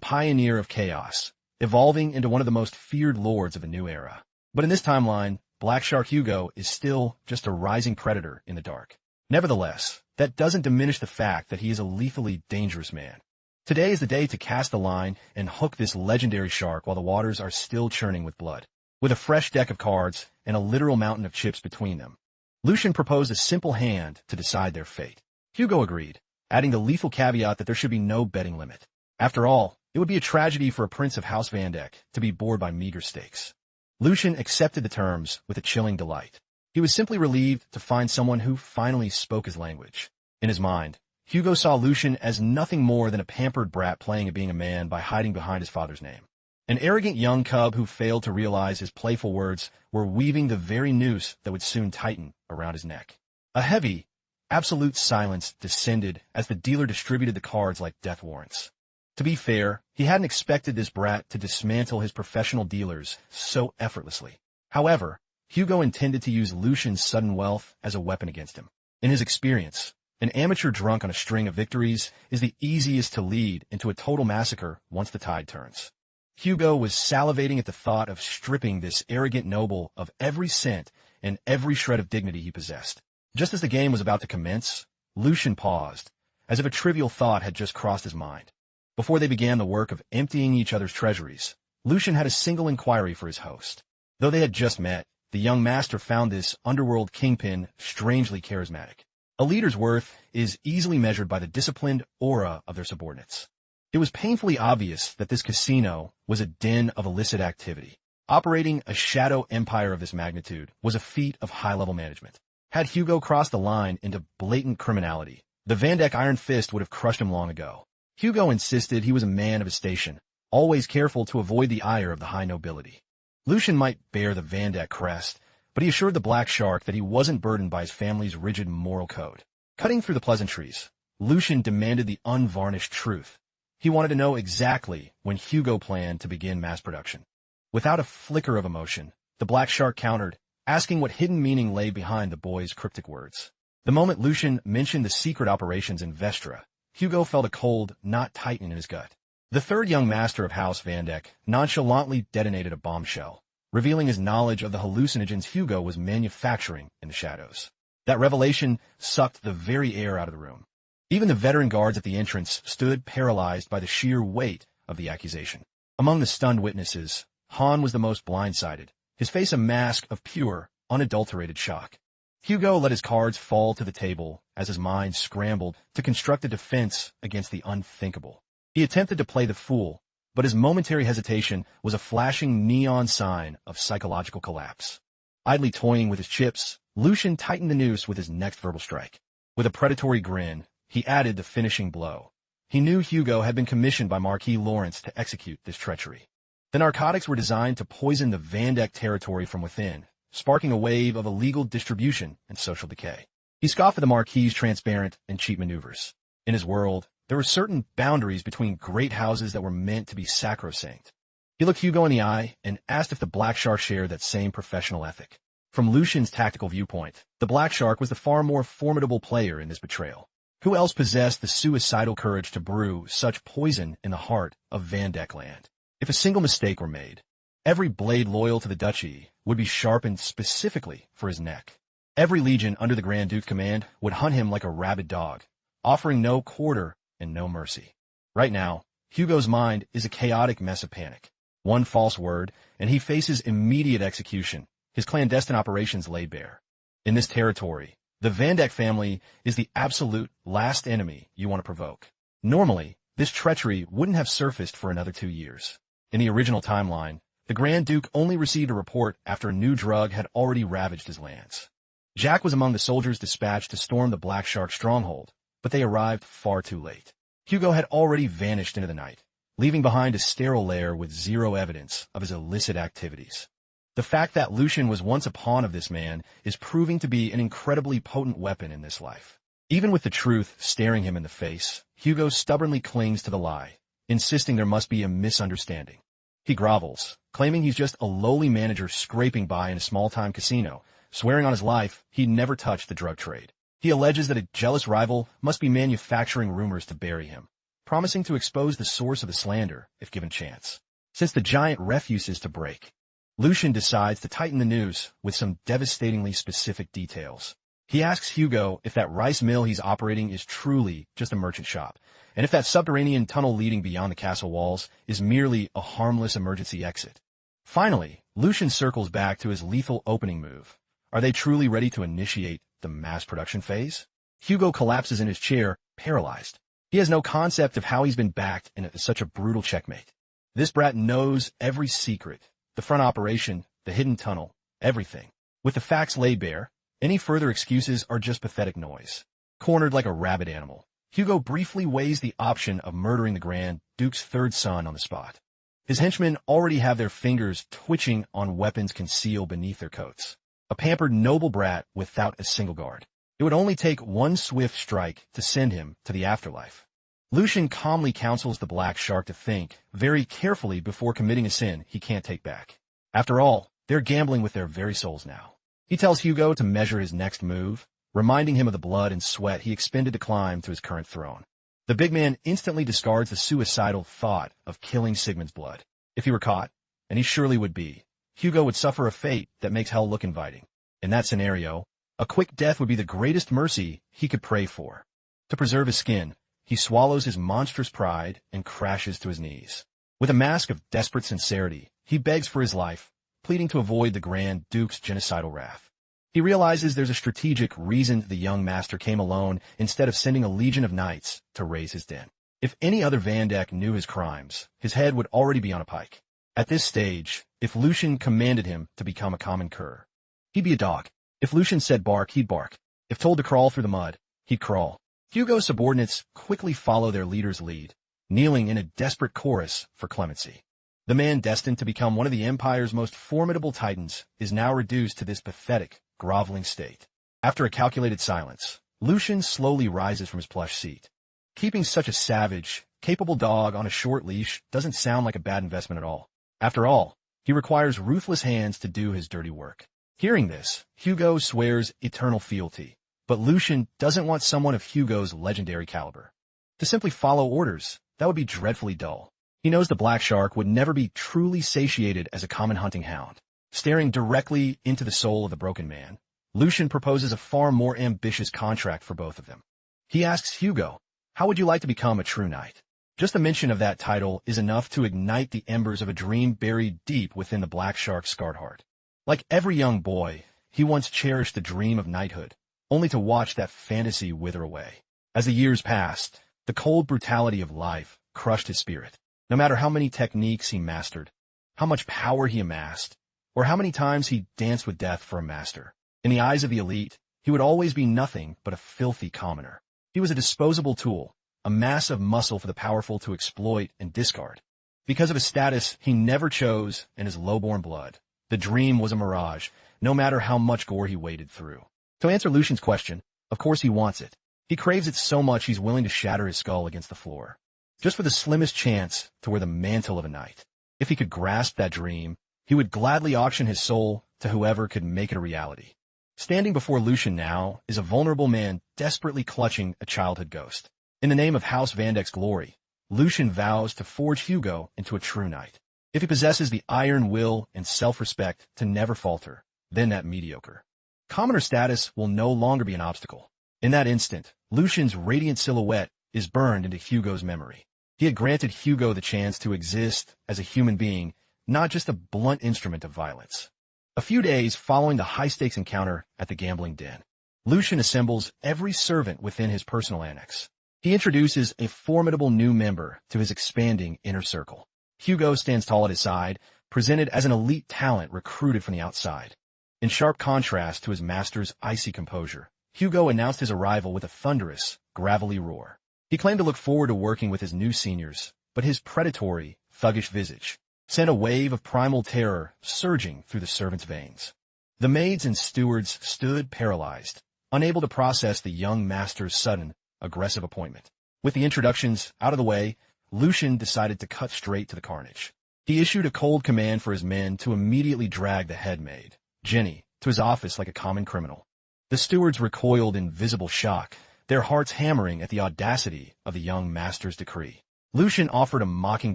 pioneer of chaos, evolving into one of the most feared lords of a new era. But in this timeline, Black Shark Hugo is still just a rising predator in the dark. Nevertheless, that doesn't diminish the fact that he is a lethally dangerous man. Today is the day to cast the line and hook this legendary shark while the waters are still churning with blood. With a fresh deck of cards and a literal mountain of chips between them, Lucian proposed a simple hand to decide their fate. Hugo agreed, adding the lethal caveat that there should be no betting limit. After all, it would be a tragedy for a prince of House Van Dyck to be bored by meager stakes. Lucian accepted the terms with a chilling delight. He was simply relieved to find someone who finally spoke his language. In his mind, Hugo saw Lucian as nothing more than a pampered brat playing at being a man by hiding behind his father's name. An arrogant young cub who failed to realize his playful words were weaving the very noose that would soon tighten around his neck. A heavy, absolute silence descended as the dealer distributed the cards like death warrants. To be fair, he hadn't expected this brat to dismantle his professional dealers so effortlessly. However, Hugo intended to use Lucian's sudden wealth as a weapon against him. In his experience, an amateur drunk on a string of victories is the easiest to lead into a total massacre once the tide turns. Hugo was salivating at the thought of stripping this arrogant noble of every cent and every shred of dignity he possessed. Just as the game was about to commence, Lucian paused, as if a trivial thought had just crossed his mind. Before they began the work of emptying each other's treasuries, Lucian had a single inquiry for his host. Though they had just met, the young master found this underworld kingpin strangely charismatic. A leader's worth is easily measured by the disciplined aura of their subordinates. It was painfully obvious that this casino was a den of illicit activity. Operating a shadow empire of this magnitude was a feat of high-level management. Had Hugo crossed the line into blatant criminality, the Van Dek Iron Fist would have crushed him long ago. Hugo insisted he was a man of his station, always careful to avoid the ire of the high nobility. Lucian might bear the Van Dek crest, but he assured the Black Shark that he wasn't burdened by his family's rigid moral code. Cutting through the pleasantries, Lucian demanded the unvarnished truth. He wanted to know exactly when Hugo planned to begin mass production. Without a flicker of emotion, the Black Shark countered, asking what hidden meaning lay behind the boy's cryptic words. The moment Lucian mentioned the secret operations in Vestra, Hugo felt a cold knot tighten in his gut. The third young master of House Van Dek nonchalantly detonated a bombshell, revealing his knowledge of the hallucinogens Hugo was manufacturing in the shadows. That revelation sucked the very air out of the room. Even the veteran guards at the entrance stood paralyzed by the sheer weight of the accusation. Among the stunned witnesses, Han was the most blindsided, his face a mask of pure, unadulterated shock. Hugo let his cards fall to the table as his mind scrambled to construct a defense against the unthinkable. He attempted to play the fool, but his momentary hesitation was a flashing neon sign of psychological collapse. Idly toying with his chips, Lucian tightened the noose with his next verbal strike. With a predatory grin, he added the finishing blow. He knew Hugo had been commissioned by Marquis Lawrence to execute this treachery. The narcotics were designed to poison the Van Dek territory from within, sparking a wave of illegal distribution and social decay. He scoffed at the Marquis's transparent and cheap maneuvers. In his world, there were certain boundaries between great houses that were meant to be sacrosanct. He looked Hugo in the eye and asked if the Black Shark shared that same professional ethic. From Lucian's tactical viewpoint, the Black Shark was the far more formidable player in this betrayal. Who else possessed the suicidal courage to brew such poison in the heart of Van Dek land? If a single mistake were made, every blade loyal to the duchy would be sharpened specifically for his neck. Every legion under the Grand Duke's command would hunt him like a rabid dog, offering no quarter and no mercy. Right now, Hugo's mind is a chaotic mess of panic. One false word, and he faces immediate execution, his clandestine operations laid bare. In this territory, the Van Dek family is the absolute last enemy you want to provoke. Normally, this treachery wouldn't have surfaced for another 2 years. In the original timeline, the Grand Duke only received a report after a new drug had already ravaged his lands. Jack was among the soldiers dispatched to storm the Black Shark stronghold, but they arrived far too late. Hugo had already vanished into the night, leaving behind a sterile lair with zero evidence of his illicit activities. The fact that Lucian was once a pawn of this man is proving to be an incredibly potent weapon in this life. Even with the truth staring him in the face, Hugo stubbornly clings to the lie, insisting there must be a misunderstanding. He grovels, claiming he's just a lowly manager scraping by in a small-time casino, swearing on his life he'd never touched the drug trade. He alleges that a jealous rival must be manufacturing rumors to bury him, promising to expose the source of the slander if given chance. Since the giant refuses to break, Lucian decides to tighten the noose with some devastatingly specific details. He asks Hugo if that rice mill he's operating is truly just a merchant shop, and if that subterranean tunnel leading beyond the castle walls is merely a harmless emergency exit. Finally, Lucian circles back to his lethal opening move. Are they truly ready to initiate the mass production phase? Hugo collapses in his chair, paralyzed. He has no concept of how he's been backed in such a brutal checkmate. This brat knows every secret, the front operation, the hidden tunnel, everything. With the facts laid bare, any further excuses are just pathetic noise. Cornered like a rabid animal, Hugo briefly weighs the option of murdering the Grand Duke's third son on the spot. His henchmen already have their fingers twitching on weapons concealed beneath their coats. A pampered noble brat without a single guard. It would only take one swift strike to send him to the afterlife. Lucian calmly counsels the Black Shark to think very carefully before committing a sin he can't take back. After all, they're gambling with their very souls now. He tells Hugo to measure his next move, reminding him of the blood and sweat he expended to climb to his current throne. The big man instantly discards the suicidal thought of killing Sigmund's blood. If he were caught, and he surely would be, Hugo would suffer a fate that makes hell look inviting. In that scenario, a quick death would be the greatest mercy he could pray for. To preserve his skin, he swallows his monstrous pride and crashes to his knees. With a mask of desperate sincerity, he begs for his life, pleading to avoid the Grand Duke's genocidal wrath. He realizes there's a strategic reason the young master came alone instead of sending a legion of knights to raise his den. If any other Vandeck knew his crimes, his head would already be on a pike. At this stage, if Lucian commanded him to become a common cur, he'd be a dog. If Lucian said bark, he'd bark. If told to crawl through the mud, he'd crawl. Hugo's subordinates quickly follow their leader's lead, kneeling in a desperate chorus for clemency. The man destined to become one of the Empire's most formidable titans is now reduced to this pathetic, groveling state. After a calculated silence, Lucian slowly rises from his plush seat. Keeping such a savage, capable dog on a short leash doesn't sound like a bad investment at all. After all, he requires ruthless hands to do his dirty work. Hearing this, Hugo swears eternal fealty, but Lucian doesn't want someone of Hugo's legendary caliber to simply follow orders. That would be dreadfully dull. He knows the black shark would never be truly satiated as a common hunting hound. Staring directly into the soul of the broken man, Lucian proposes a far more ambitious contract for both of them. He asks Hugo, "How would you like to become a true knight?" Just a mention of that title is enough to ignite the embers of a dream buried deep within the black shark's scarred heart. Like every young boy, he once cherished the dream of knighthood, only to watch that fantasy wither away. As the years passed, the cold brutality of life crushed his spirit. No matter how many techniques he mastered, how much power he amassed, or how many times he danced with death for a master, in the eyes of the elite, he would always be nothing but a filthy commoner. He was a disposable tool, a mass of muscle for the powerful to exploit and discard. Because of his status he never chose and his low-born blood, the dream was a mirage, no matter how much gore he waded through. To answer Lucian's question, of course he wants it. He craves it so much he's willing to shatter his skull against the floor, just for the slimmest chance to wear the mantle of a knight. If he could grasp that dream, he would gladly auction his soul to whoever could make it a reality. Standing before Lucian now is a vulnerable man desperately clutching a childhood ghost. In the name of House Vandeck's glory, Lucian vows to forge Hugo into a true knight. If he possesses the iron will and self-respect to never falter, then that mediocre commoner status will no longer be an obstacle. In that instant, Lucian's radiant silhouette is burned into Hugo's memory. He had granted Hugo the chance to exist as a human being, not just a blunt instrument of violence. A few days following the high-stakes encounter at the gambling den, Lucian assembles every servant within his personal annex. He introduces a formidable new member to his expanding inner circle. Hugo stands tall at his side, presented as an elite talent recruited from the outside. In sharp contrast to his master's icy composure, Hugo announced his arrival with a thunderous, gravelly roar. He claimed to look forward to working with his new seniors, but his predatory, thuggish visage sent a wave of primal terror surging through the servants' veins. The maids and stewards stood paralyzed, unable to process the young master's sudden, aggressive appointment. With the introductions out of the way, Lucian decided to cut straight to the carnage. He issued a cold command for his men to immediately drag the head maid, Jenny, to his office like a common criminal. The stewards recoiled in visible shock, their hearts hammering at the audacity of the young master's decree. Lucian offered a mocking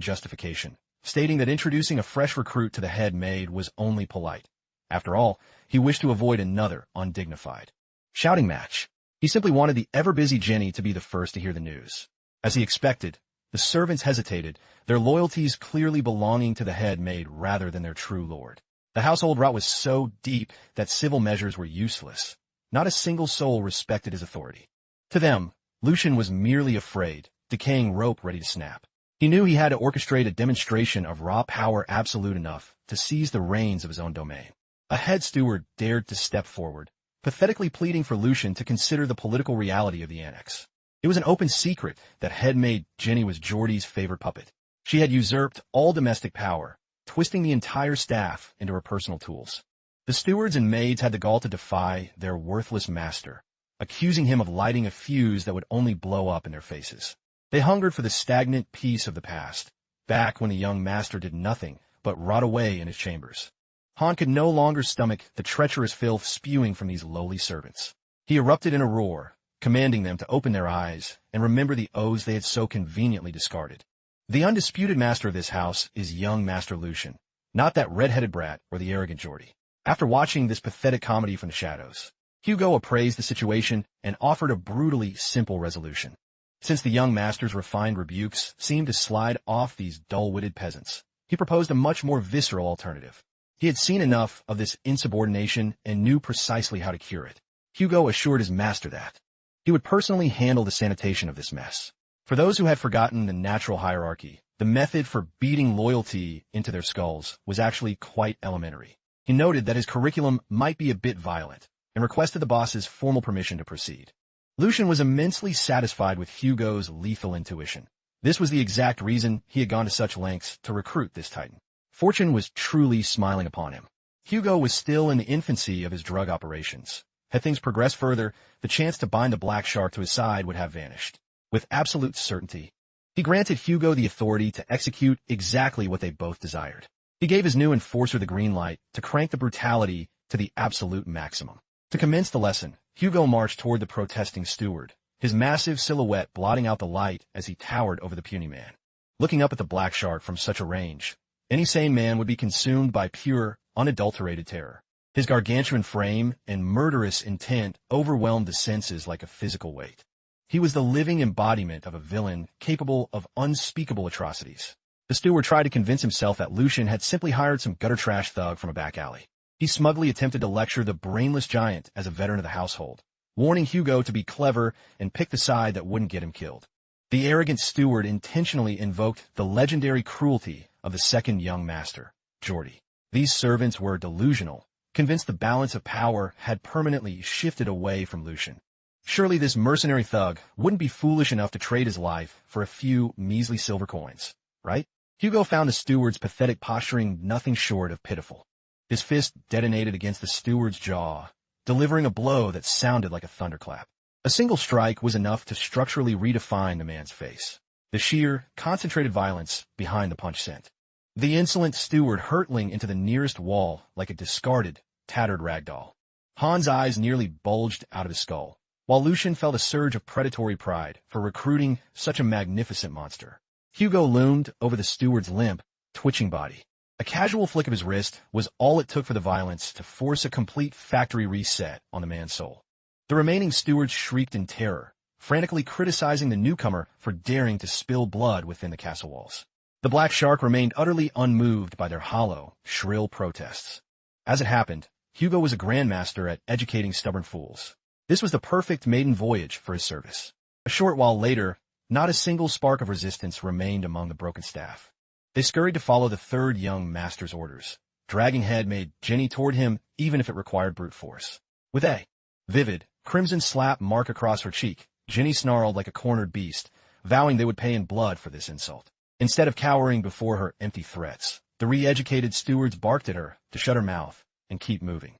justification, stating that introducing a fresh recruit to the head maid was only polite. After all, he wished to avoid another undignified shouting match. He simply wanted the ever-busy Jenny to be the first to hear the news. As he expected, the servants hesitated, their loyalties clearly belonging to the head maid rather than their true lord. The household rot was so deep that civil measures were useless. Not a single soul respected his authority. To them, Lucian was merely afraid, decaying rope ready to snap. He knew he had to orchestrate a demonstration of raw power absolute enough to seize the reins of his own domain. A head steward dared to step forward, pathetically pleading for Lucian to consider the political reality of the annex. It was an open secret that head maid Jenny was Jordy's favorite puppet. She had usurped all domestic power, twisting the entire staff into her personal tools. The stewards and maids had the gall to defy their worthless master, accusing him of lighting a fuse that would only blow up in their faces. They hungered for the stagnant peace of the past, back when the young master did nothing but rot away in his chambers. Han could no longer stomach the treacherous filth spewing from these lowly servants. He erupted in a roar, commanding them to open their eyes and remember the oaths they had so conveniently discarded. The undisputed master of this house is young Master Lucian, not that red-headed brat or the arrogant Jordy. After watching this pathetic comedy from the shadows, Hugo appraised the situation and offered a brutally simple resolution. Since the young master's refined rebukes seemed to slide off these dull-witted peasants, he proposed a much more visceral alternative. He had seen enough of this insubordination and knew precisely how to cure it. Hugo assured his master that he would personally handle the sanitation of this mess. For those who had forgotten the natural hierarchy, the method for beating loyalty into their skulls was actually quite elementary. He noted that his curriculum might be a bit violent, and requested the boss's formal permission to proceed. Lucian was immensely satisfied with Hugo's lethal intuition. This was the exact reason he had gone to such lengths to recruit this titan. Fortune was truly smiling upon him. Hugo was still in the infancy of his drug operations. Had things progressed further, the chance to bind the black shark to his side would have vanished. With absolute certainty, he granted Hugo the authority to execute exactly what they both desired. He gave his new enforcer the green light to crank the brutality to the absolute maximum. To commence the lesson, Hugo marched toward the protesting steward, his massive silhouette blotting out the light as he towered over the puny man. Looking up at the black shark from such a range, any sane man would be consumed by pure, unadulterated terror. His gargantuan frame and murderous intent overwhelmed the senses like a physical weight. He was the living embodiment of a villain capable of unspeakable atrocities. The steward tried to convince himself that Lucian had simply hired some gutter trash thug from a back alley. He smugly attempted to lecture the brainless giant as a veteran of the household, warning Hugo to be clever and pick the side that wouldn't get him killed. The arrogant steward intentionally invoked the legendary cruelty of the second young master, Jordy. These servants were delusional, convinced the balance of power had permanently shifted away from Lucian. Surely this mercenary thug wouldn't be foolish enough to trade his life for a few measly silver coins, right? Hugo found the steward's pathetic posturing nothing short of pitiful. His fist detonated against the steward's jaw, delivering a blow that sounded like a thunderclap. A single strike was enough to structurally redefine the man's face. The sheer, concentrated violence behind the punch sent the insolent steward hurtling into the nearest wall like a discarded, tattered rag doll. Han's eyes nearly bulged out of his skull, while Lucian felt a surge of predatory pride for recruiting such a magnificent monster. Hugo loomed over the steward's limp, twitching body. A casual flick of his wrist was all it took for the violence to force a complete factory reset on the man's soul. The remaining stewards shrieked in terror, frantically criticizing the newcomer for daring to spill blood within the castle walls. The black shark remained utterly unmoved by their hollow, shrill protests. As it happened, Hugo was a grandmaster at educating stubborn fools. This was the perfect maiden voyage for his service. A short while later, not a single spark of resistance remained among the broken staff. They scurried to follow the third young master's orders. Dragging head made Jenny toward him even if it required brute force. With a vivid, crimson slap mark across her cheek, Jenny snarled like a cornered beast, vowing they would pay in blood for this insult. Instead of cowering before her empty threats, the re-educated stewards barked at her to shut her mouth and keep moving.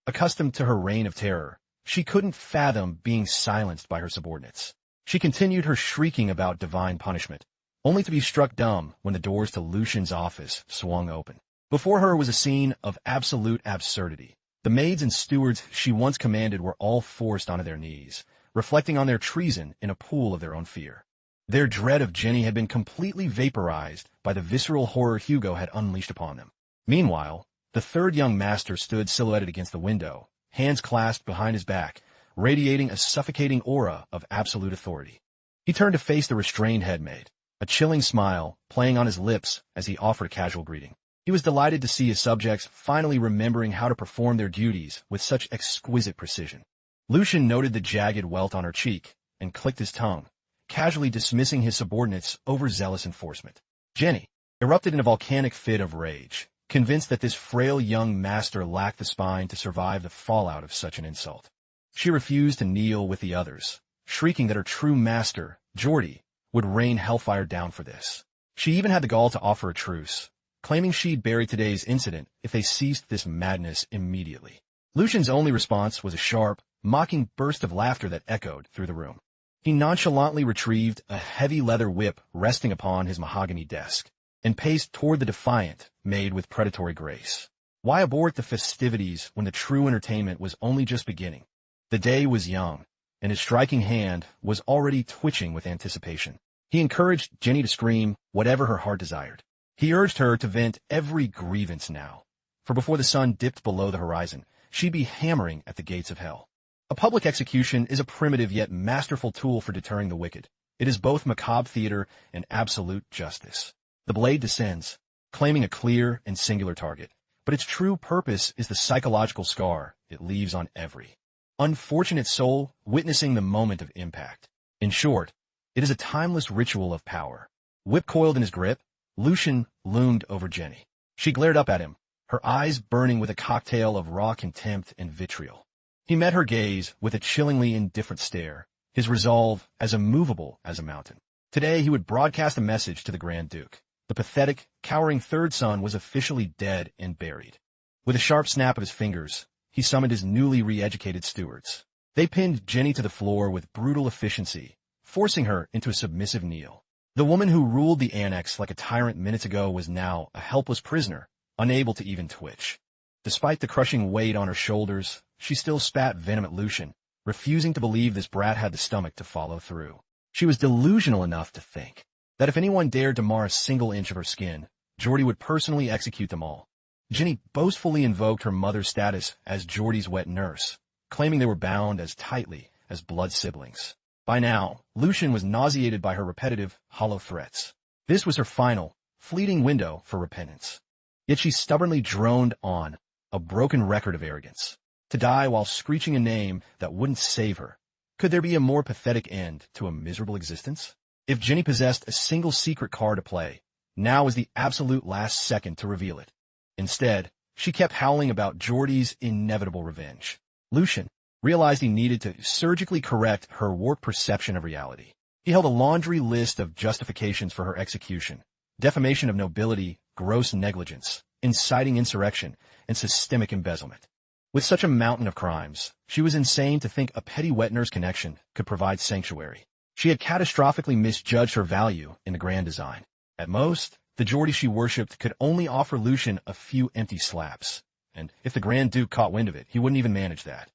Accustomed to her reign of terror, she couldn't fathom being silenced by her subordinates. She continued her shrieking about divine punishment, only to be struck dumb when the doors to Lucian's office swung open. Before her was a scene of absolute absurdity. The maids and stewards she once commanded were all forced onto their knees, reflecting on their treason in a pool of their own fear. Their dread of Jenny had been completely vaporized by the visceral horror Hugo had unleashed upon them. Meanwhile, the third young master stood silhouetted against the window, hands clasped behind his back, radiating a suffocating aura of absolute authority. He turned to face the restrained headmaid, a chilling smile playing on his lips as he offered a casual greeting. He was delighted to see his subjects finally remembering how to perform their duties with such exquisite precision. Lucian noted the jagged welt on her cheek and clicked his tongue, casually dismissing his subordinates' overzealous enforcement. Jenny erupted in a volcanic fit of rage, convinced that this frail young master lacked the spine to survive the fallout of such an insult. She refused to kneel with the others, shrieking that her true master, Jordy, would rain hellfire down for this. She even had the gall to offer a truce, claiming she'd bury today's incident if they ceased this madness immediately. Lucian's only response was a sharp, mocking burst of laughter that echoed through the room. He nonchalantly retrieved a heavy leather whip resting upon his mahogany desk, and paced toward the defiant maid with predatory grace. Why abort the festivities when the true entertainment was only just beginning? The day was young, and his striking hand was already twitching with anticipation. He encouraged Jenny to scream whatever her heart desired. He urged her to vent every grievance now, for before the sun dipped below the horizon, she'd be hammering at the gates of hell. A public execution is a primitive yet masterful tool for deterring the wicked. It is both macabre theater and absolute justice. The blade descends, claiming a clear and singular target, but its true purpose is the psychological scar it leaves on every unfortunate soul witnessing the moment of impact. In short, it is a timeless ritual of power. Whip coiled in his grip, Lucian loomed over Jenny. She glared up at him, her eyes burning with a cocktail of raw contempt and vitriol. He met her gaze with a chillingly indifferent stare, his resolve as immovable as a mountain. Today he would broadcast a message to the Grand Duke. The pathetic, cowering third son was officially dead and buried. With a sharp snap of his fingers, he summoned his newly re-educated stewards. They pinned Jenny to the floor with brutal efficiency, forcing her into a submissive kneel. The woman who ruled the annex like a tyrant minutes ago was now a helpless prisoner, unable to even twitch. Despite the crushing weight on her shoulders, she still spat venom at Lucian, refusing to believe this brat had the stomach to follow through. She was delusional enough to think that if anyone dared to mar a single inch of her skin, Jordy would personally execute them all. Jenny boastfully invoked her mother's status as Jordy's wet nurse, claiming they were bound as tightly as blood siblings. By now, Lucian was nauseated by her repetitive, hollow threats. This was her final, fleeting window for repentance. Yet she stubbornly droned on, a broken record of arrogance, to die while screeching a name that wouldn't save her. Could there be a more pathetic end to a miserable existence? If Jenny possessed a single secret card to play, now was the absolute last second to reveal it. Instead, she kept howling about Jordy's inevitable revenge. Lucian realized he needed to surgically correct her warped perception of reality. He held a laundry list of justifications for her execution: defamation of nobility, gross negligence, inciting insurrection, and systemic embezzlement. With such a mountain of crimes, she was insane to think a petty wet nurse connection could provide sanctuary. She had catastrophically misjudged her value in the grand design. At most, the Jordy she worshipped could only offer Lucian a few empty slaps, and if the Grand Duke caught wind of it, he wouldn't even manage that.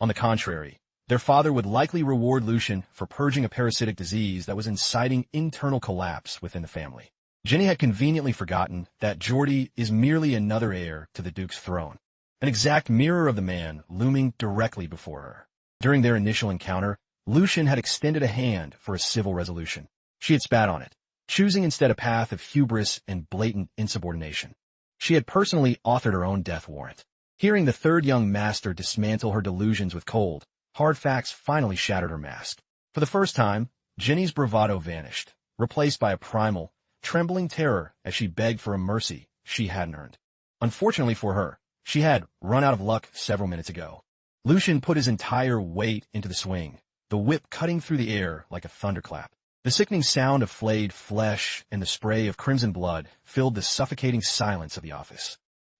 On the contrary, their father would likely reward Lucian for purging a parasitic disease that was inciting internal collapse within the family. Jenny had conveniently forgotten that Jordy is merely another heir to the Duke's throne, an exact mirror of the man looming directly before her. During their initial encounter, Lucian had extended a hand for a civil resolution. She had spat on it, choosing instead a path of hubris and blatant insubordination. She had personally authored her own death warrant. Hearing the third young master dismantle her delusions with cold, hard facts finally shattered her mask. For the first time, Jenny's bravado vanished, replaced by a primal, trembling terror as she begged for a mercy she hadn't earned. Unfortunately for her, she had run out of luck several minutes ago. Lucian put his entire weight into the swing, the whip cutting through the air like a thunderclap. The sickening sound of flayed flesh and the spray of crimson blood filled the suffocating silence of the office.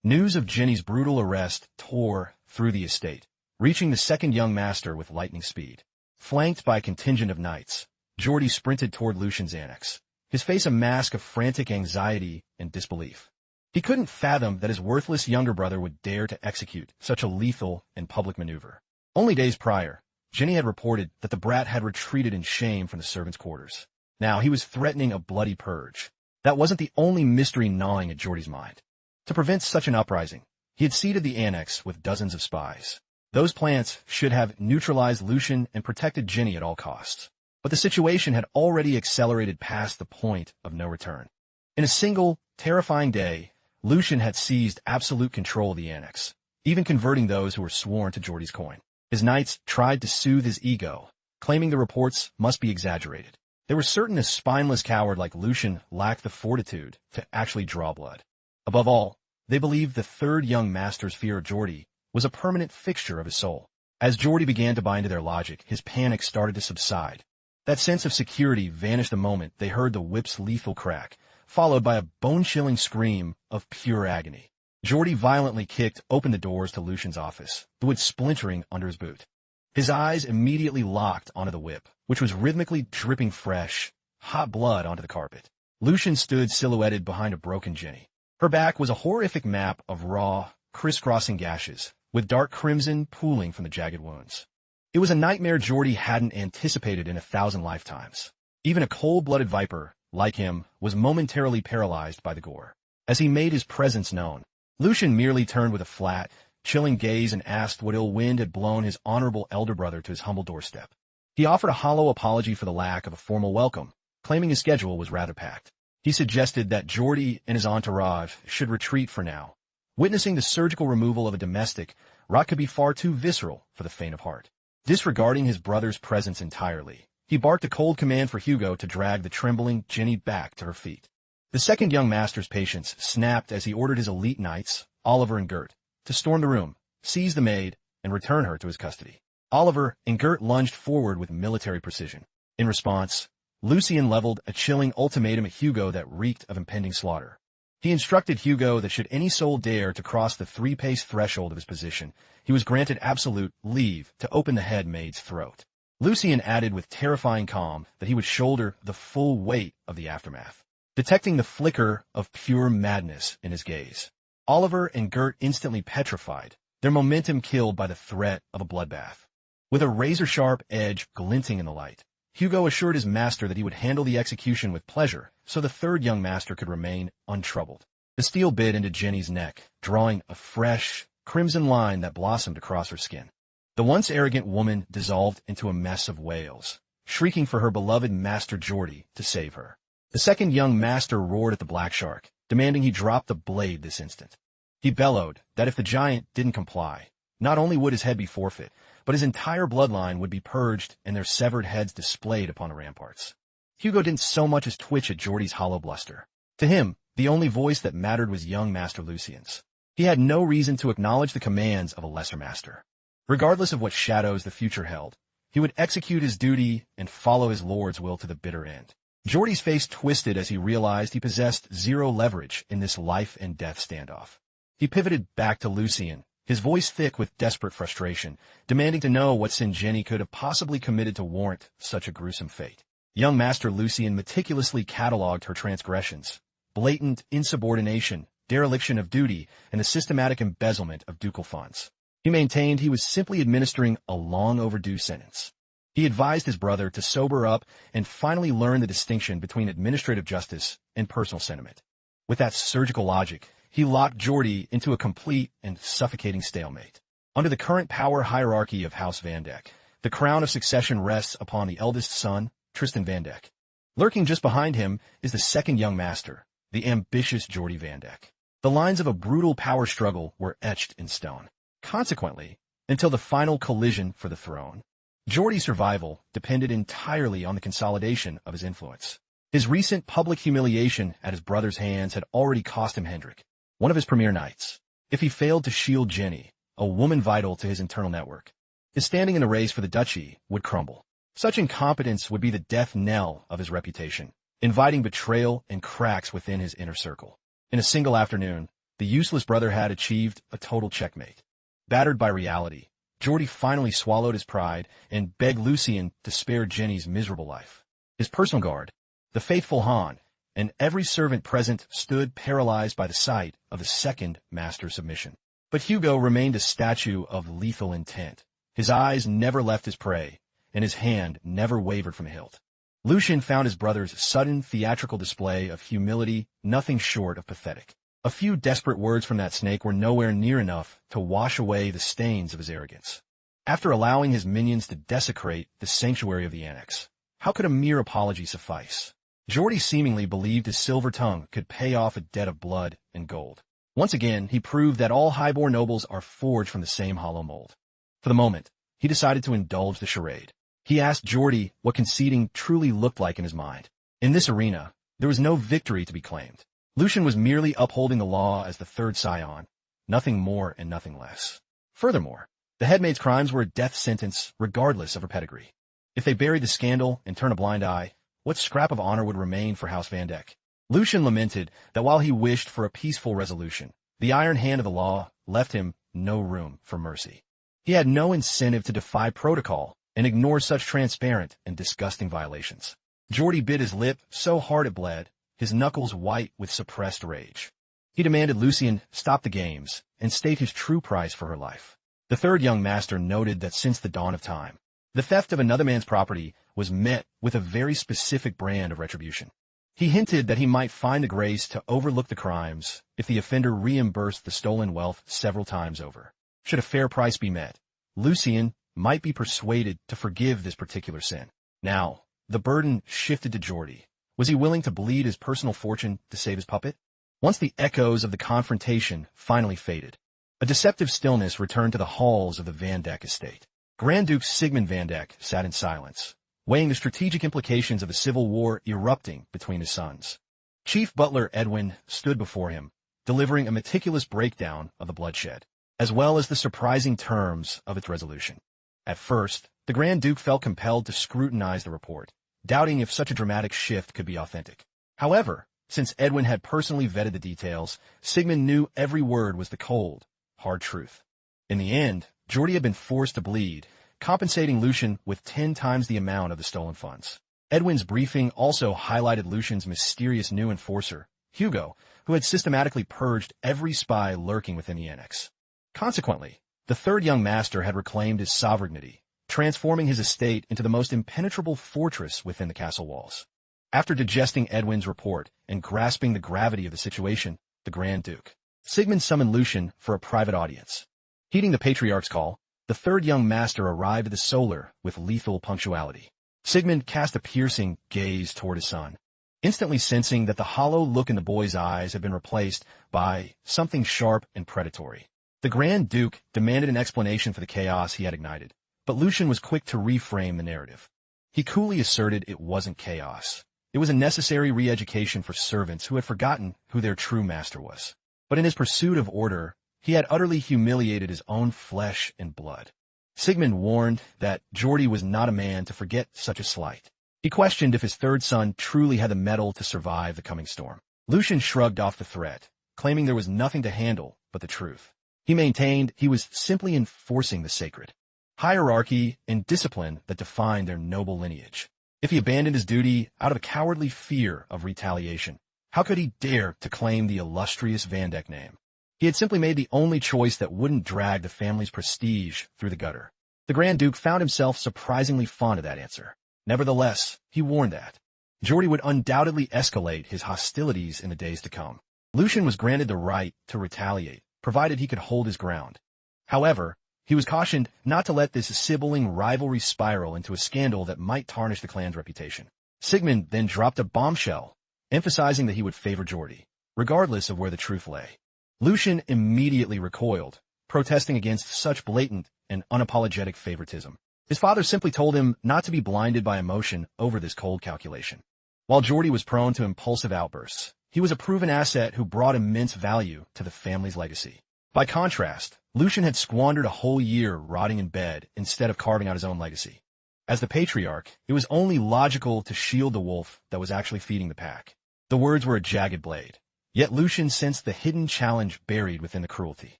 News of Jenny's brutal arrest tore through the estate, reaching the second young master with lightning speed. Flanked by a contingent of knights, Jordy sprinted toward Lucian's annex, his face a mask of frantic anxiety and disbelief. He couldn't fathom that his worthless younger brother would dare to execute such a lethal and public maneuver. Only days prior, Jenny had reported that the brat had retreated in shame from the servants' quarters. Now he was threatening a bloody purge. That wasn't the only mystery gnawing at Jordy's mind. To prevent such an uprising, he had seeded the annex with dozens of spies. Those plants should have neutralized Lucian and protected Jenny at all costs. But the situation had already accelerated past the point of no return. In a single, terrifying day, Lucian had seized absolute control of the annex, even converting those who were sworn to Jordy's coin. His knights tried to soothe his ego, claiming the reports must be exaggerated. They were certain a spineless coward like Lucian lacked the fortitude to actually draw blood. Above all, they believed the third young master's fear of Jordy was a permanent fixture of his soul. As Jordy began to buy into their logic, his panic started to subside. That sense of security vanished the moment they heard the whip's lethal crack, followed by a bone-chilling scream of pure agony. Jordy violently kicked open the doors to Lucian's office, the wood splintering under his boot. His eyes immediately locked onto the whip, which was rhythmically dripping fresh, hot blood onto the carpet. Lucian stood silhouetted behind a broken Jenny. Her back was a horrific map of raw, crisscrossing gashes, with dark crimson pooling from the jagged wounds. It was a nightmare Jordy hadn't anticipated in 1,000 lifetimes. Even a cold-blooded viper, like him, was momentarily paralyzed by the gore. As he made his presence known, Lucian merely turned with a flat, chilling gaze and asked what ill wind had blown his honorable elder brother to his humble doorstep. He offered a hollow apology for the lack of a formal welcome, claiming his schedule was rather packed. He suggested that Jordy and his entourage should retreat for now. Witnessing the surgical removal of a domestic, Rot could be far too visceral for the faint of heart. Disregarding his brother's presence entirely, he barked a cold command for Hugo to drag the trembling Jenny back to her feet. The second young master's patience snapped as he ordered his elite knights, Oliver and Gert, to storm the room, seize the maid, and return her to his custody. Oliver and Gert lunged forward with military precision. In response, Lucian leveled a chilling ultimatum at Hugo that reeked of impending slaughter. He instructed Hugo that should any soul dare to cross the 3-pace threshold of his position, he was granted absolute leave to open the head maid's throat. Lucian added with terrifying calm that he would shoulder the full weight of the aftermath. Detecting the flicker of pure madness in his gaze, Oliver and Gert instantly petrified, their momentum killed by the threat of a bloodbath. With a razor-sharp edge glinting in the light, Hugo assured his master that he would handle the execution with pleasure, so the third young master could remain untroubled. The steel bit into Jenny's neck, drawing a fresh, crimson line that blossomed across her skin. The once arrogant woman dissolved into a mess of wails, shrieking for her beloved master Jordy to save her. The second young master roared at the black shark, demanding he drop the blade this instant. He bellowed that if the giant didn't comply, not only would his head be forfeit, but his entire bloodline would be purged and their severed heads displayed upon the ramparts. Hugo didn't so much as twitch at Jordy's hollow bluster. To him, the only voice that mattered was young Master Lucian's. He had no reason to acknowledge the commands of a lesser master. Regardless of what shadows the future held, he would execute his duty and follow his lord's will to the bitter end. Jordy's face twisted as he realized he possessed zero leverage in this life-and-death standoff. He pivoted back to Lucian, his voice thick with desperate frustration, demanding to know what sin Jenny could have possibly committed to warrant such a gruesome fate. Young Master Lucian meticulously catalogued her transgressions: blatant insubordination, dereliction of duty, and the systematic embezzlement of ducal funds. He maintained he was simply administering a long-overdue sentence. He advised his brother to sober up and finally learn the distinction between administrative justice and personal sentiment. With that surgical logic, he locked Jordy into a complete and suffocating stalemate. Under the current power hierarchy of House Vandeck, the crown of succession rests upon the eldest son, Tristan Vandeck. Lurking just behind him is the second young master, the ambitious Jordy Vandeck. The lines of a brutal power struggle were etched in stone. Consequently, until the final collision for the throne, Jordy's survival depended entirely on the consolidation of his influence. His recent public humiliation at his brother's hands had already cost him Hendrik, one of his premier knights. If he failed to shield Jenny, a woman vital to his internal network, his standing in the race for the duchy would crumble. Such incompetence would be the death knell of his reputation, inviting betrayal and cracks within his inner circle. In a single afternoon, the useless brother had achieved a total checkmate. Battered by reality, Jordy finally swallowed his pride and begged Lucian to spare Jenny's miserable life. His personal guard, the faithful Han, and every servant present stood paralyzed by the sight of the second master's submission. But Hugo remained a statue of lethal intent. His eyes never left his prey, and his hand never wavered from the hilt. Lucian found his brother's sudden theatrical display of humility nothing short of pathetic. A few desperate words from that snake were nowhere near enough to wash away the stains of his arrogance. After allowing his minions to desecrate the sanctuary of the annex, how could a mere apology suffice? Jordy seemingly believed his silver tongue could pay off a debt of blood and gold. Once again, he proved that all highborn nobles are forged from the same hollow mold. For the moment, he decided to indulge the charade. He asked Jordy what conceding truly looked like in his mind. In this arena, there was no victory to be claimed. Lucian was merely upholding the law as the third scion, nothing more and nothing less. Furthermore, the headmaid's crimes were a death sentence regardless of her pedigree. If they buried the scandal and turned a blind eye, what scrap of honor would remain for House Vandeck? Lucian lamented that while he wished for a peaceful resolution, the iron hand of the law left him no room for mercy. He had no incentive to defy protocol and ignore such transparent and disgusting violations. Jordy bit his lip so hard it bled, his knuckles white with suppressed rage. He demanded Lucian stop the games and state his true price for her life. The third young master noted that since the dawn of time, the theft of another man's property was met with a very specific brand of retribution. He hinted that he might find the grace to overlook the crimes if the offender reimbursed the stolen wealth several times over. Should a fair price be met, Lucien might be persuaded to forgive this particular sin. Now, the burden shifted to Jordy. Was he willing to bleed his personal fortune to save his puppet? Once the echoes of the confrontation finally faded, a deceptive stillness returned to the halls of the Van Dijk estate. Grand Duke Sigmund Van Dijk sat in silence, weighing the strategic implications of a civil war erupting between his sons. Chief Butler Edwin stood before him, delivering a meticulous breakdown of the bloodshed, as well as the surprising terms of its resolution. At first, the Grand Duke felt compelled to scrutinize the report, doubting if such a dramatic shift could be authentic. However, since Edwin had personally vetted the details, Sigmund knew every word was the cold, hard truth. In the end, Jordy had been forced to bleed, compensating Lucien with 10 times the amount of the stolen funds. Edwin's briefing also highlighted Lucien's mysterious new enforcer, Hugo, who had systematically purged every spy lurking within the annex. Consequently, the third young master had reclaimed his sovereignty, transforming his estate into the most impenetrable fortress within the castle walls. After digesting Edwin's report and grasping the gravity of the situation, the Grand Duke Sigmund summoned Lucien for a private audience. Heeding the Patriarch's call, the third young master arrived at the Solar with lethal punctuality. Sigmund cast a piercing gaze toward his son, instantly sensing that the hollow look in the boy's eyes had been replaced by something sharp and predatory. The Grand Duke demanded an explanation for the chaos he had ignited, but Lucien was quick to reframe the narrative. He coolly asserted it wasn't chaos. It was a necessary re-education for servants who had forgotten who their true master was. But in his pursuit of order, he had utterly humiliated his own flesh and blood. Sigmund warned that Jordy was not a man to forget such a slight. He questioned if his third son truly had the mettle to survive the coming storm. Lucien shrugged off the threat, claiming there was nothing to handle but the truth. He maintained he was simply enforcing the sacred hierarchy and discipline that defined their noble lineage. If he abandoned his duty out of a cowardly fear of retaliation, how could he dare to claim the illustrious Van Dijk name? He had simply made the only choice that wouldn't drag the family's prestige through the gutter. The Grand Duke found himself surprisingly fond of that answer. Nevertheless, he warned that Jordy would undoubtedly escalate his hostilities in the days to come. Lucien was granted the right to retaliate, provided he could hold his ground. However, he was cautioned not to let this sibling rivalry spiral into a scandal that might tarnish the clan's reputation. Sigmund then dropped a bombshell, emphasizing that he would favor Jordy, regardless of where the truth lay. Lucien immediately recoiled, protesting against such blatant and unapologetic favoritism. His father simply told him not to be blinded by emotion over this cold calculation. While Jordy was prone to impulsive outbursts, he was a proven asset who brought immense value to the family's legacy. By contrast, Lucien had squandered a whole year rotting in bed instead of carving out his own legacy. As the patriarch, it was only logical to shield the wolf that was actually feeding the pack. The words were a jagged blade, yet Lucien sensed the hidden challenge buried within the cruelty.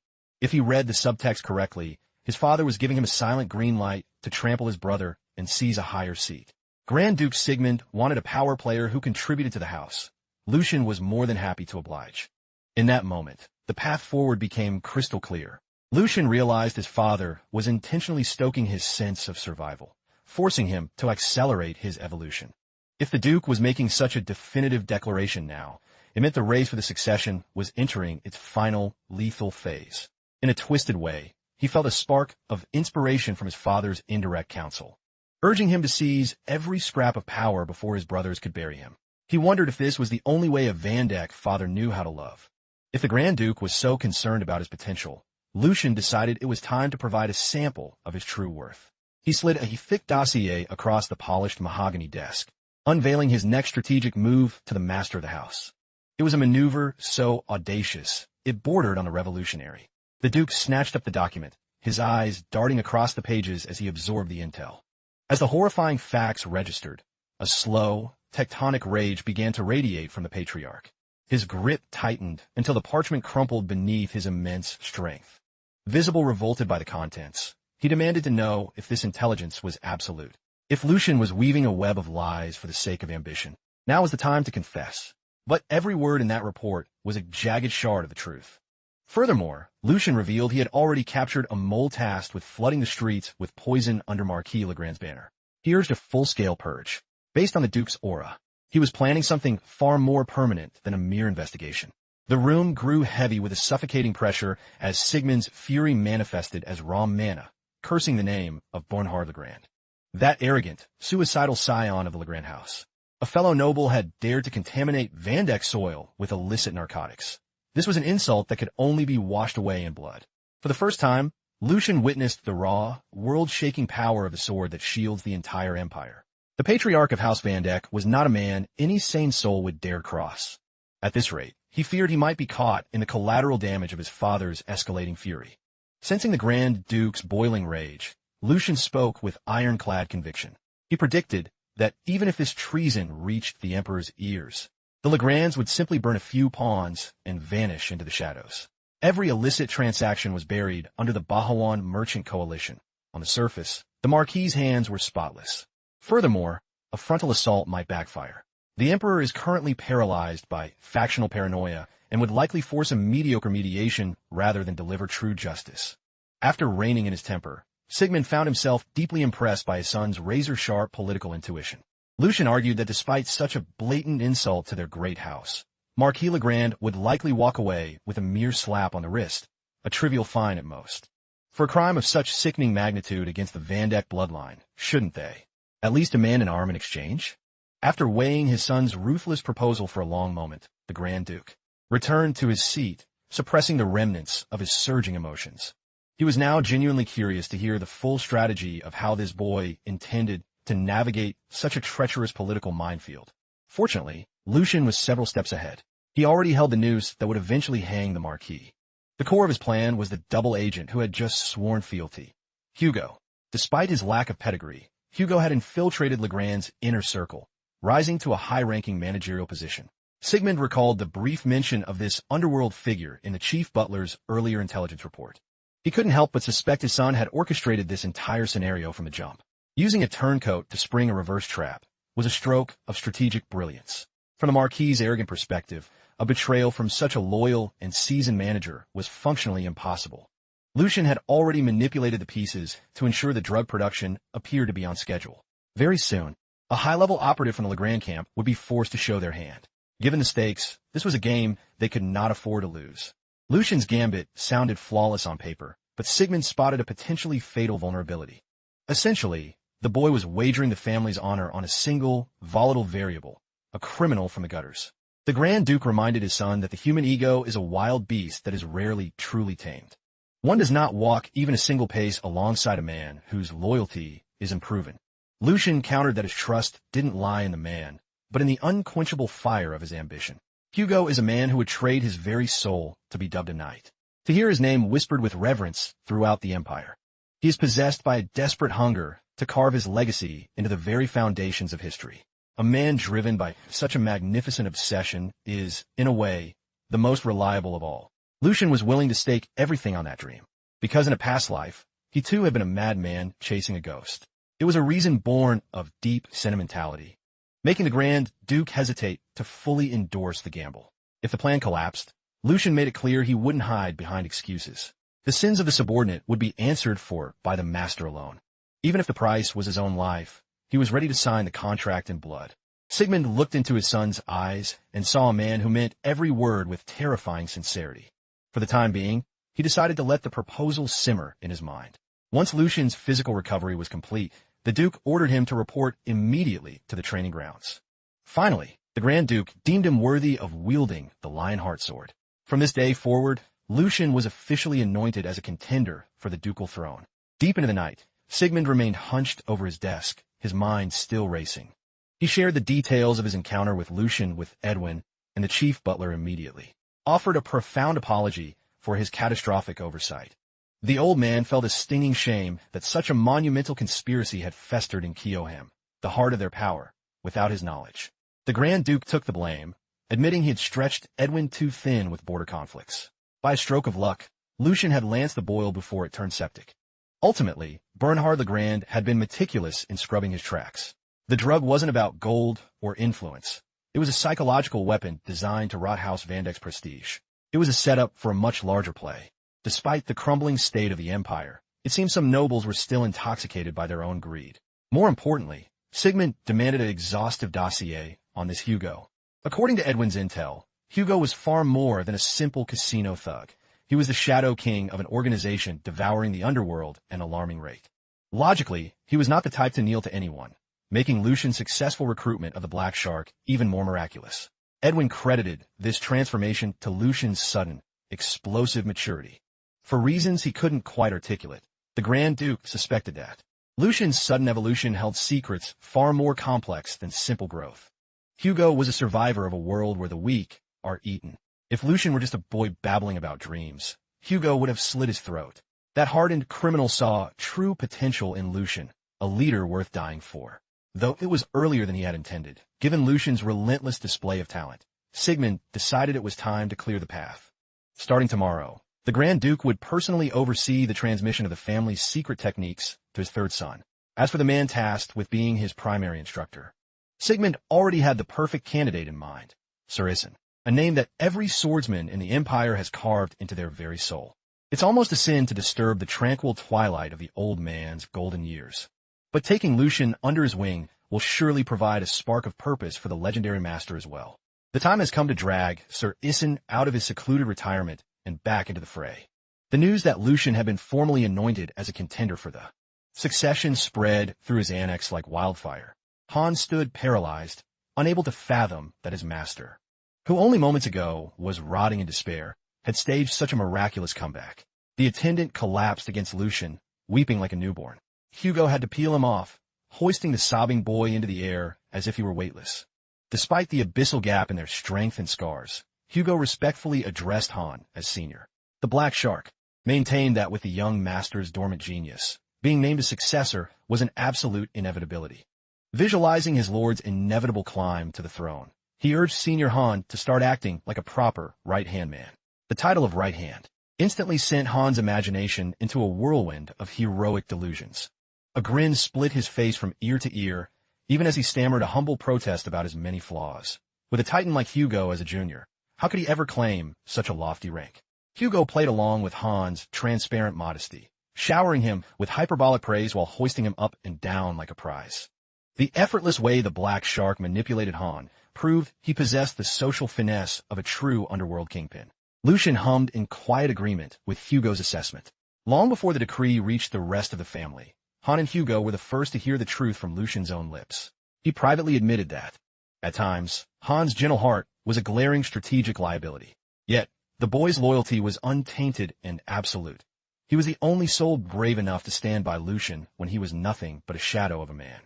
If he read the subtext correctly, his father was giving him a silent green light to trample his brother and seize a higher seat. Grand Duke Sigmund wanted a power player who contributed to the house. Lucien was more than happy to oblige. In that moment, the path forward became crystal clear. Lucien realized his father was intentionally stoking his sense of survival, forcing him to accelerate his evolution. If the Duke was making such a definitive declaration now, it meant the race for the succession was entering its final lethal phase. In a twisted way, he felt a spark of inspiration from his father's indirect counsel, urging him to seize every scrap of power before his brothers could bury him. He wondered if this was the only way a Van Dijk father knew how to love. If the Grand Duke was so concerned about his potential, Lucien decided it was time to provide a sample of his true worth. He slid a thick dossier across the polished mahogany desk, unveiling his next strategic move to the master of the house. It was a maneuver so audacious, it bordered on the revolutionary. The Duke snatched up the document, his eyes darting across the pages as he absorbed the intel. As the horrifying facts registered, a slow, tectonic rage began to radiate from the patriarch. His grip tightened until the parchment crumpled beneath his immense strength. Visible revolted by the contents, he demanded to know if this intelligence was absolute. If Lucien was weaving a web of lies for the sake of ambition, now was the time to confess. But every word in that report was a jagged shard of the truth. Furthermore, Lucien revealed he had already captured a mole tasked with flooding the streets with poison under Marquis Legrand's banner. He urged a full-scale purge. Based on the Duke's aura, he was planning something far more permanent than a mere investigation. The room grew heavy with a suffocating pressure as Sigmund's fury manifested as raw mana, cursing the name of Bernhard Legrand. That arrogant, suicidal scion of the Legrand house. A fellow noble had dared to contaminate Vandek soil with illicit narcotics. This was an insult that could only be washed away in blood. For the first time, Lucian witnessed the raw, world-shaking power of the sword that shields the entire empire. The patriarch of House Vandek was not a man any sane soul would dare cross. At this rate, he feared he might be caught in the collateral damage of his father's escalating fury. Sensing the Grand Duke's boiling rage, Lucian spoke with ironclad conviction. He predicted that even if this treason reached the Emperor's ears, the Legrands would simply burn a few pawns and vanish into the shadows. Every illicit transaction was buried under the Bahawan merchant coalition. On the surface, the Marquis's hands were spotless. Furthermore, a frontal assault might backfire. The Emperor is currently paralyzed by factional paranoia and would likely force a mediocre mediation rather than deliver true justice. After reining in his temper, Sigmund found himself deeply impressed by his son's razor-sharp political intuition. Lucian argued that despite such a blatant insult to their great house, Marquis Legrand would likely walk away with a mere slap on the wrist, a trivial fine at most. For a crime of such sickening magnitude against the Vandek bloodline, shouldn't they at least demand an arm in exchange? After weighing his son's ruthless proposal for a long moment, the Grand Duke returned to his seat, suppressing the remnants of his surging emotions. He was now genuinely curious to hear the full strategy of how this boy intended to navigate such a treacherous political minefield. Fortunately, Lucian was several steps ahead. He already held the noose that would eventually hang the Marquis. The core of his plan was the double agent who had just sworn fealty. Hugo. Despite his lack of pedigree, Hugo had infiltrated Legrand's inner circle, rising to a high-ranking managerial position. Sigmund recalled the brief mention of this underworld figure in the chief butler's earlier intelligence report. He couldn't help but suspect his son had orchestrated this entire scenario from the jump. Using a turncoat to spring a reverse trap was a stroke of strategic brilliance. From the Marquis's arrogant perspective, a betrayal from such a loyal and seasoned manager was functionally impossible. Lucian had already manipulated the pieces to ensure the drug production appeared to be on schedule. Very soon, a high-level operative from the Legrand camp would be forced to show their hand. Given the stakes, this was a game they could not afford to lose. Lucian's gambit sounded flawless on paper, but Sigmund spotted a potentially fatal vulnerability. Essentially, the boy was wagering the family's honor on a single, volatile variable, a criminal from the gutters. The Grand Duke reminded his son that the human ego is a wild beast that is rarely truly tamed. One does not walk even a single pace alongside a man whose loyalty is unproven. Lucian countered that his trust didn't lie in the man, but in the unquenchable fire of his ambition. Hugo is a man who would trade his very soul to be dubbed a knight, to hear his name whispered with reverence throughout the empire. He is possessed by a desperate hunger to carve his legacy into the very foundations of history. A man driven by such a magnificent obsession is, in a way, the most reliable of all. Lucian was willing to stake everything on that dream, because in a past life, he too had been a madman chasing a ghost. It was a reason born of deep sentimentality, making the Grand Duke hesitate to fully endorse the gamble. If the plan collapsed, Lucian made it clear he wouldn't hide behind excuses. The sins of the subordinate would be answered for by the master alone. Even if the price was his own life, he was ready to sign the contract in blood. Sigmund looked into his son's eyes and saw a man who meant every word with terrifying sincerity. For the time being, he decided to let the proposal simmer in his mind. Once Lucian's physical recovery was complete, the Duke ordered him to report immediately to the training grounds. Finally, the Grand Duke deemed him worthy of wielding the Lionheart sword. From this day forward, Lucian was officially anointed as a contender for the ducal throne. Deep into the night, Sigmund remained hunched over his desk, his mind still racing. He shared the details of his encounter with Lucian with Edwin and the chief butler immediately, offered a profound apology for his catastrophic oversight. The old man felt a stinging shame that such a monumental conspiracy had festered in Keoham, the heart of their power, without his knowledge. The Grand Duke took the blame, admitting he had stretched Edwin too thin with border conflicts. By a stroke of luck, Lucian had lanced the boil before it turned septic. Ultimately, Bernhard Legrand had been meticulous in scrubbing his tracks. The drug wasn't about gold or influence. It was a psychological weapon designed to rot House Vandek's prestige. It was a setup for a much larger play. Despite the crumbling state of the empire, it seemed some nobles were still intoxicated by their own greed. More importantly, Sigmund demanded an exhaustive dossier on this Hugo. According to Edwin's intel, Hugo was far more than a simple casino thug. He was the shadow king of an organization devouring the underworld at an alarming rate. Logically, he was not the type to kneel to anyone, making Lucian's successful recruitment of the Black Shark even more miraculous. Edwin credited this transformation to Lucian's sudden, explosive maturity. For reasons he couldn't quite articulate, the Grand Duke suspected that Lucian's sudden evolution held secrets far more complex than simple growth. Hugo was a survivor of a world where the weak are eaten. If Lucian were just a boy babbling about dreams, Hugo would have slit his throat. That hardened criminal saw true potential in Lucian, a leader worth dying for. Though it was earlier than he had intended, given Lucian's relentless display of talent, Sigmund decided it was time to clear the path. Starting tomorrow, the Grand Duke would personally oversee the transmission of the family's secret techniques to his third son. As for the man tasked with being his primary instructor, Sigmund already had the perfect candidate in mind, Sir Isin, a name that every swordsman in the Empire has carved into their very soul. It's almost a sin to disturb the tranquil twilight of the old man's golden years. But taking Lucian under his wing will surely provide a spark of purpose for the legendary master as well. The time has come to drag Sir Isin out of his secluded retirement and back into the fray. The news that Lucian had been formally anointed as a contender for the succession spread through his annex like wildfire. Hans stood paralyzed, unable to fathom that his master, who only moments ago was rotting in despair, had staged such a miraculous comeback. The attendant collapsed against Lucian, weeping like a newborn. Hugo had to peel him off, hoisting the sobbing boy into the air as if he were weightless. Despite the abyssal gap in their strength and scars, Hugo respectfully addressed Han as senior. The Black Shark maintained that with the young master's dormant genius, being named a successor was an absolute inevitability. Visualizing his lord's inevitable climb to the throne, he urged Senior Han to start acting like a proper right-hand man. The title of right hand instantly sent Han's imagination into a whirlwind of heroic delusions. A grin split his face from ear to ear, even as he stammered a humble protest about his many flaws. With a titan like Hugo as a junior, how could he ever claim such a lofty rank? Hugo played along with Han's transparent modesty, showering him with hyperbolic praise while hoisting him up and down like a prize. The effortless way the Black Shark manipulated Han proved he possessed the social finesse of a true underworld kingpin. Lucian hummed in quiet agreement with Hugo's assessment. Long before the decree reached the rest of the family, Han and Hugo were the first to hear the truth from Lucian's own lips. He privately admitted that, at times, Han's gentle heart was a glaring strategic liability. Yet, the boy's loyalty was untainted and absolute. He was the only soul brave enough to stand by Lucian when he was nothing but a shadow of a man.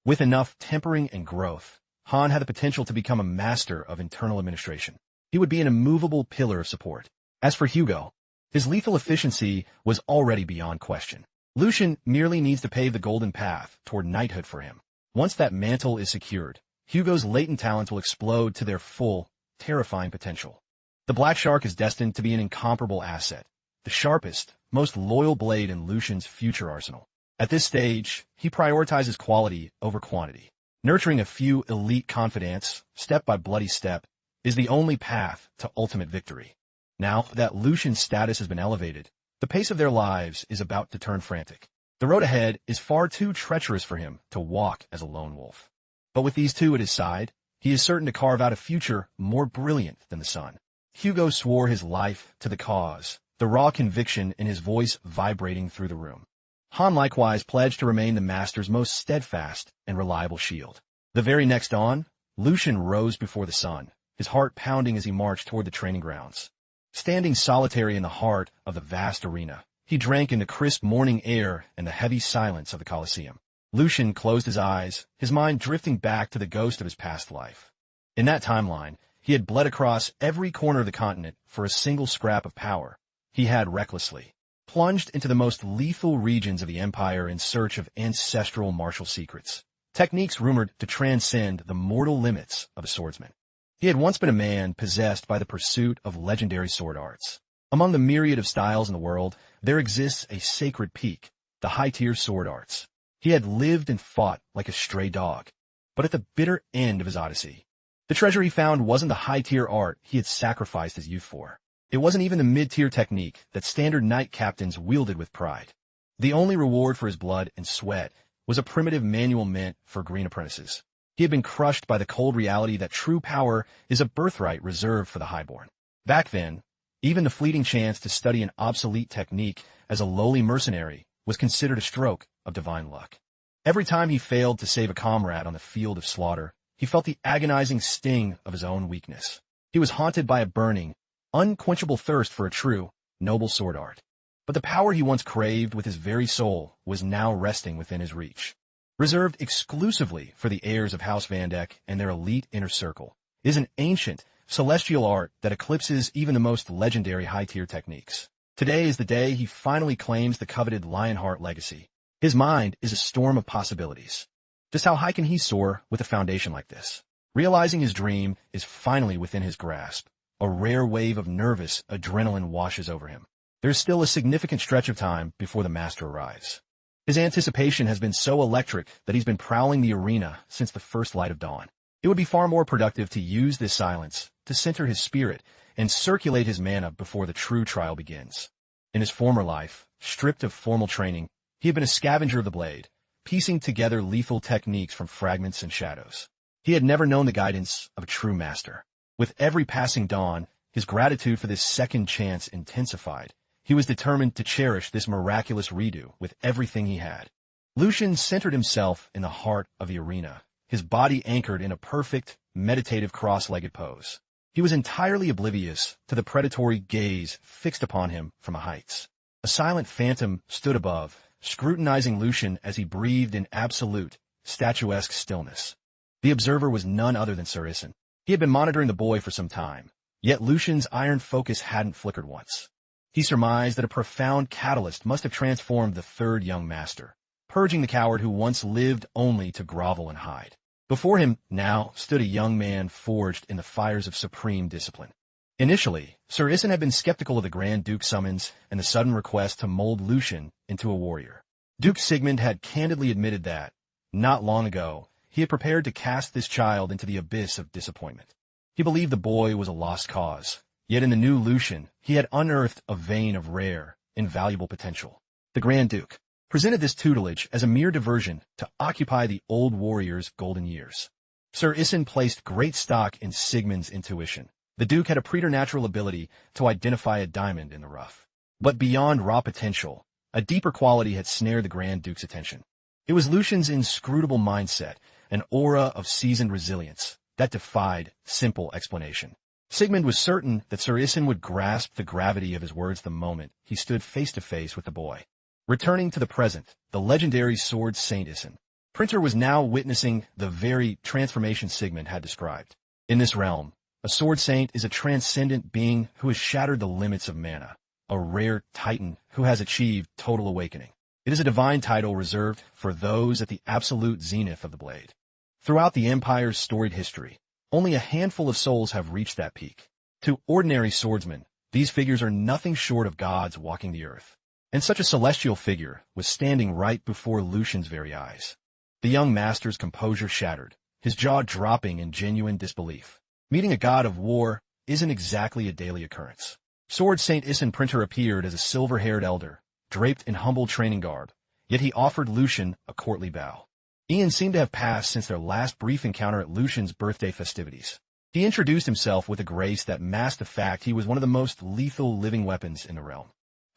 With enough tempering and growth, Han had the potential to become a master of internal administration. He would be an immovable pillar of support. As for Hugo, his lethal efficiency was already beyond question. Lucian merely needs to pave the golden path toward knighthood for him. Once that mantle is secured, Hugo's latent talents will explode to their full, terrifying potential. The Black Shark is destined to be an incomparable asset, the sharpest, most loyal blade in Lucian's future arsenal. At this stage, he prioritizes quality over quantity. Nurturing a few elite confidants, step by bloody step, is the only path to ultimate victory. Now that Lucian's status has been elevated, the pace of their lives is about to turn frantic. The road ahead is far too treacherous for him to walk as a lone wolf. But with these two at his side, he is certain to carve out a future more brilliant than the sun. Hugo swore his life to the cause, the raw conviction in his voice vibrating through the room. Han likewise pledged to remain the master's most steadfast and reliable shield. The very next dawn, Lucian rose before the sun, his heart pounding as he marched toward the training grounds. Standing solitary in the heart of the vast arena, he drank in the crisp morning air and the heavy silence of the Colosseum. Lucian closed his eyes, his mind drifting back to the ghost of his past life. In that timeline, he had bled across every corner of the continent for a single scrap of power. He had recklessly plunged into the most lethal regions of the Empire in search of ancestral martial secrets, techniques rumored to transcend the mortal limits of a swordsman. He had once been a man possessed by the pursuit of legendary sword arts. Among the myriad of styles in the world, there exists a sacred peak, the high-tier sword arts. He had lived and fought like a stray dog, but at the bitter end of his odyssey, the treasure he found wasn't the high-tier art he had sacrificed his youth for. It wasn't even the mid-tier technique that standard knight captains wielded with pride. The only reward for his blood and sweat was a primitive manual meant for green apprentices. He had been crushed by the cold reality that true power is a birthright reserved for the highborn. Back then, even the fleeting chance to study an obsolete technique as a lowly mercenary was considered a stroke of divine luck. Every time he failed to save a comrade on the field of slaughter, he felt the agonizing sting of his own weakness. He was haunted by a burning, unquenchable thirst for a true, noble sword art. But the power he once craved with his very soul was now resting within his reach. Reserved exclusively for the heirs of House Vandeck and their elite inner circle, is an ancient, celestial art that eclipses even the most legendary high-tier techniques. Today is the day he finally claims the coveted Lionheart legacy. His mind is a storm of possibilities. Just how high can he soar with a foundation like this? Realizing his dream is finally within his grasp. A rare wave of nervous adrenaline washes over him. There's still a significant stretch of time before the master arrives. His anticipation has been so electric that he's been prowling the arena since the first light of dawn. It would be far more productive to use this silence to center his spirit and circulate his mana before the true trial begins. In his former life, stripped of formal training, he had been a scavenger of the blade, piecing together lethal techniques from fragments and shadows. He had never known the guidance of a true master. With every passing dawn, his gratitude for this second chance intensified. He was determined to cherish this miraculous redo with everything he had. Lucian centered himself in the heart of the arena, his body anchored in a perfect, meditative cross-legged pose. He was entirely oblivious to the predatory gaze fixed upon him from the heights. A silent phantom stood above, scrutinizing Lucian as he breathed in absolute, statuesque stillness. The observer was none other than Sir Issen. He had been monitoring the boy for some time, yet Lucian's iron focus hadn't flickered once. He surmised that a profound catalyst must have transformed the third young master, purging the coward who once lived only to grovel and hide. Before him now stood a young man forged in the fires of supreme discipline. Initially, Sir Issen had been skeptical of the Grand Duke's summons and the sudden request to mold Lucian into a warrior. Duke Sigmund had candidly admitted that, not long ago, he had prepared to cast this child into the abyss of disappointment. He believed the boy was a lost cause. Yet in the new Lucian, he had unearthed a vein of rare, invaluable potential. The Grand Duke presented this tutelage as a mere diversion to occupy the old warrior's golden years. Sir Issen placed great stock in Sigmund's intuition. The Duke had a preternatural ability to identify a diamond in the rough. But beyond raw potential, a deeper quality had snared the Grand Duke's attention. It was Lucian's inscrutable mindset, an aura of seasoned resilience that defied simple explanation. Sigmund was certain that Sir Issen would grasp the gravity of his words the moment he stood face to face with the boy. Returning to the present, the legendary sword Saint Issen. Printer was now witnessing the very transformation Sigmund had described. In this realm, a sword saint is a transcendent being who has shattered the limits of mana, a rare titan who has achieved total awakening. It is a divine title reserved for those at the absolute zenith of the blade. Throughout the Empire's storied history, only a handful of souls have reached that peak. To ordinary swordsmen, these figures are nothing short of gods walking the earth. And such a celestial figure was standing right before Lucian's very eyes. The young master's composure shattered, his jaw dropping in genuine disbelief. Meeting a god of war isn't exactly a daily occurrence. Sword Saint Issen Printer appeared as a silver-haired elder, draped in humble training garb, yet he offered Lucian a courtly bow. Eon seemed to have passed since their last brief encounter at Lucian's birthday festivities. He introduced himself with a grace that masked the fact he was one of the most lethal living weapons in the realm.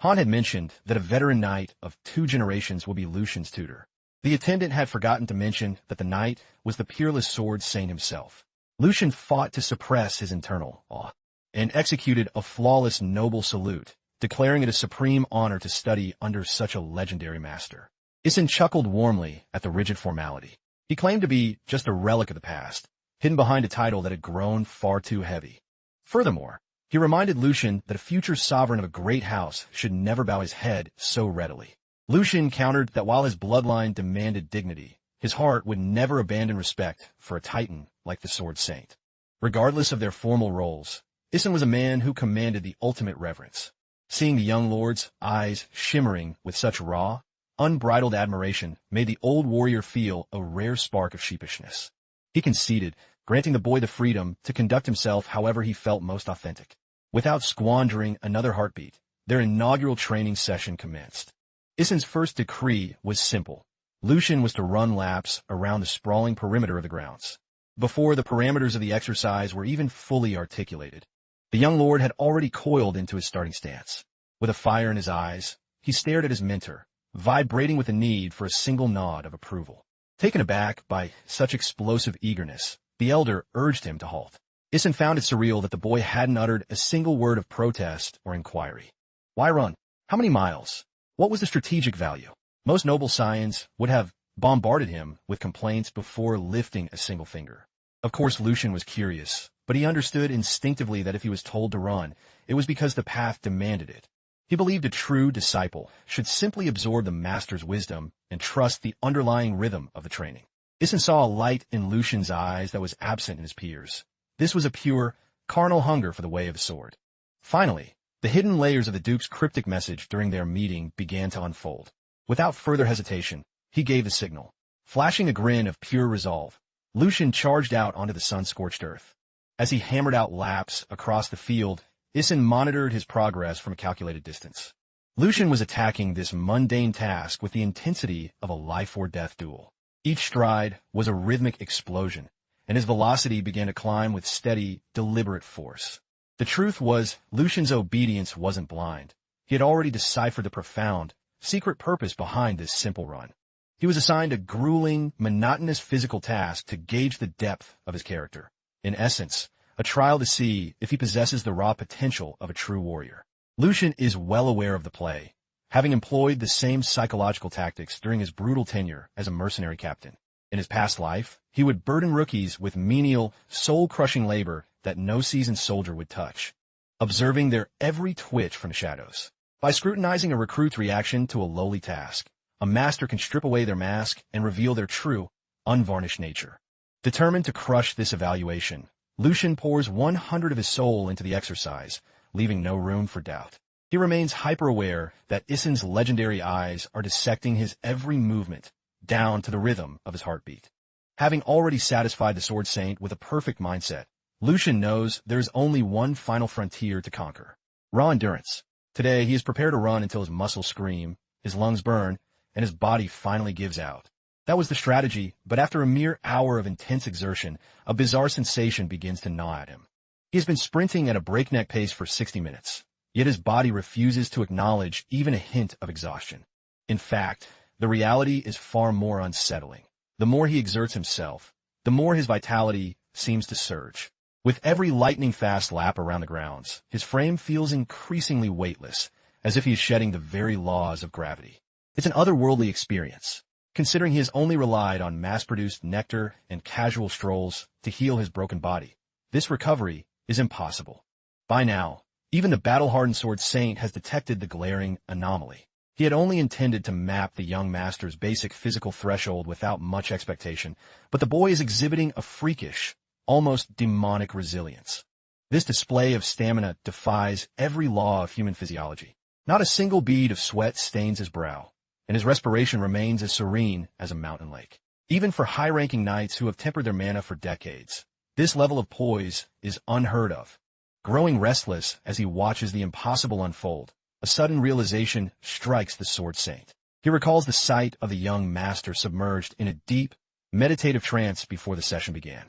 Han had mentioned that a veteran knight of 2 generations would be Lucian's tutor. The attendant had forgotten to mention that the knight was the peerless sword saint himself. Lucian fought to suppress his internal awe, and executed a flawless noble salute, declaring it a supreme honor to study under such a legendary master. Issen chuckled warmly at the rigid formality. He claimed to be just a relic of the past, hidden behind a title that had grown far too heavy. Furthermore, he reminded Lucian that a future sovereign of a great house should never bow his head so readily. Lucian countered that while his bloodline demanded dignity, his heart would never abandon respect for a titan like the Sword Saint. Regardless of their formal roles, Issen was a man who commanded the ultimate reverence. Seeing the young lord's eyes shimmering with such raw, unbridled admiration made the old warrior feel a rare spark of sheepishness. He conceded, granting the boy the freedom to conduct himself however he felt most authentic. Without squandering another heartbeat, their inaugural training session commenced. Issen's first decree was simple: Lucian was to run laps around the sprawling perimeter of the grounds. Before the parameters of the exercise were even fully articulated, the young lord had already coiled into his starting stance. With a fire in his eyes, he stared at his mentor, vibrating with the need for a single nod of approval. Taken aback by such explosive eagerness, the elder urged him to halt. Isin found it surreal that the boy hadn't uttered a single word of protest or inquiry. Why run? How many miles? What was the strategic value? Most noble scions would have bombarded him with complaints before lifting a single finger. Of course, Lucian was curious, but he understood instinctively that if he was told to run, it was because the path demanded it. He believed a true disciple should simply absorb the master's wisdom and trust the underlying rhythm of the training. Isin saw a light in Lucian's eyes that was absent in his peers. This was a pure, carnal hunger for the way of the sword. Finally, the hidden layers of the Duke's cryptic message during their meeting began to unfold. Without further hesitation, he gave the signal. Flashing a grin of pure resolve, Lucian charged out onto the sun-scorched earth. As he hammered out laps across the field, Isin monitored his progress from a calculated distance. Lucian was attacking this mundane task with the intensity of a life-or-death duel. Each stride was a rhythmic explosion, and his velocity began to climb with steady, deliberate force. The truth was, Lucian's obedience wasn't blind. He had already deciphered the profound, secret purpose behind this simple run. He was assigned a grueling, monotonous physical task to gauge the depth of his character. In essence, a trial to see if he possesses the raw potential of a true warrior. Lucian is well aware of the play, having employed the same psychological tactics during his brutal tenure as a mercenary captain. In his past life, he would burden rookies with menial, soul-crushing labor that no seasoned soldier would touch, observing their every twitch from the shadows. By scrutinizing a recruit's reaction to a lowly task, a master can strip away their mask and reveal their true, unvarnished nature. Determined to crush this evaluation, Lucian pours 100 of his soul into the exercise, leaving no room for doubt. He remains hyper-aware that Isin's legendary eyes are dissecting his every movement, down to the rhythm of his heartbeat. Having already satisfied the Sword Saint with a perfect mindset, Lucian knows there is only one final frontier to conquer: raw endurance. Today, he is prepared to run until his muscles scream, his lungs burn, and his body finally gives out. That was the strategy, but after a mere hour of intense exertion, a bizarre sensation begins to gnaw at him. He has been sprinting at a breakneck pace for 60 minutes, yet his body refuses to acknowledge even a hint of exhaustion. In fact, the reality is far more unsettling. The more he exerts himself, the more his vitality seems to surge. With every lightning-fast lap around the grounds, his frame feels increasingly weightless, as if he is shedding the very laws of gravity. It's an otherworldly experience, considering he has only relied on mass-produced nectar and casual strolls to heal his broken body. This recovery is impossible. By now, even the battle-hardened Sword Saint has detected the glaring anomaly. He had only intended to map the young master's basic physical threshold without much expectation, but the boy is exhibiting a freakish, almost demonic resilience. This display of stamina defies every law of human physiology. Not a single bead of sweat stains his brow, and his respiration remains as serene as a mountain lake. Even for high-ranking knights who have tempered their mana for decades, this level of poise is unheard of. Growing restless as he watches the impossible unfold, a sudden realization strikes the Sword Saint. He recalls the sight of the young master submerged in a deep, meditative trance before the session began.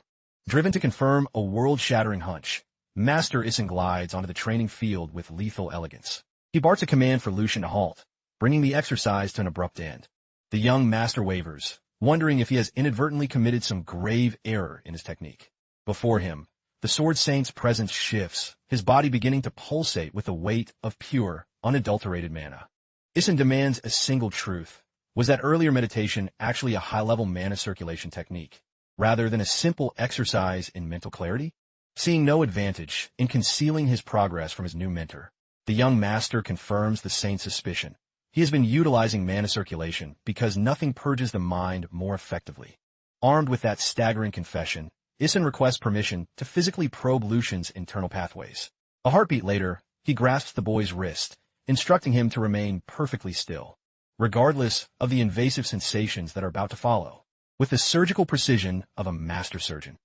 Driven to confirm a world-shattering hunch, Master Isin glides onto the training field with lethal elegance. He barks a command for Lucian to halt, bringing the exercise to an abrupt end. The young master wavers, wondering if he has inadvertently committed some grave error in his technique. Before him, the Sword Saint's presence shifts, his body beginning to pulsate with the weight of pure, unadulterated mana. Isin demands a single truth. Was that earlier meditation actually a high-level mana circulation technique, rather than a simple exercise in mental clarity? Seeing no advantage in concealing his progress from his new mentor, the young master confirms the Saint's suspicion. He has been utilizing mana circulation because nothing purges the mind more effectively. Armed with that staggering confession, Isin requests permission to physically probe Lucian's internal pathways. A heartbeat later, he grasps the boy's wrist, instructing him to remain perfectly still, regardless of the invasive sensations that are about to follow. With the surgical precision of a master surgeon,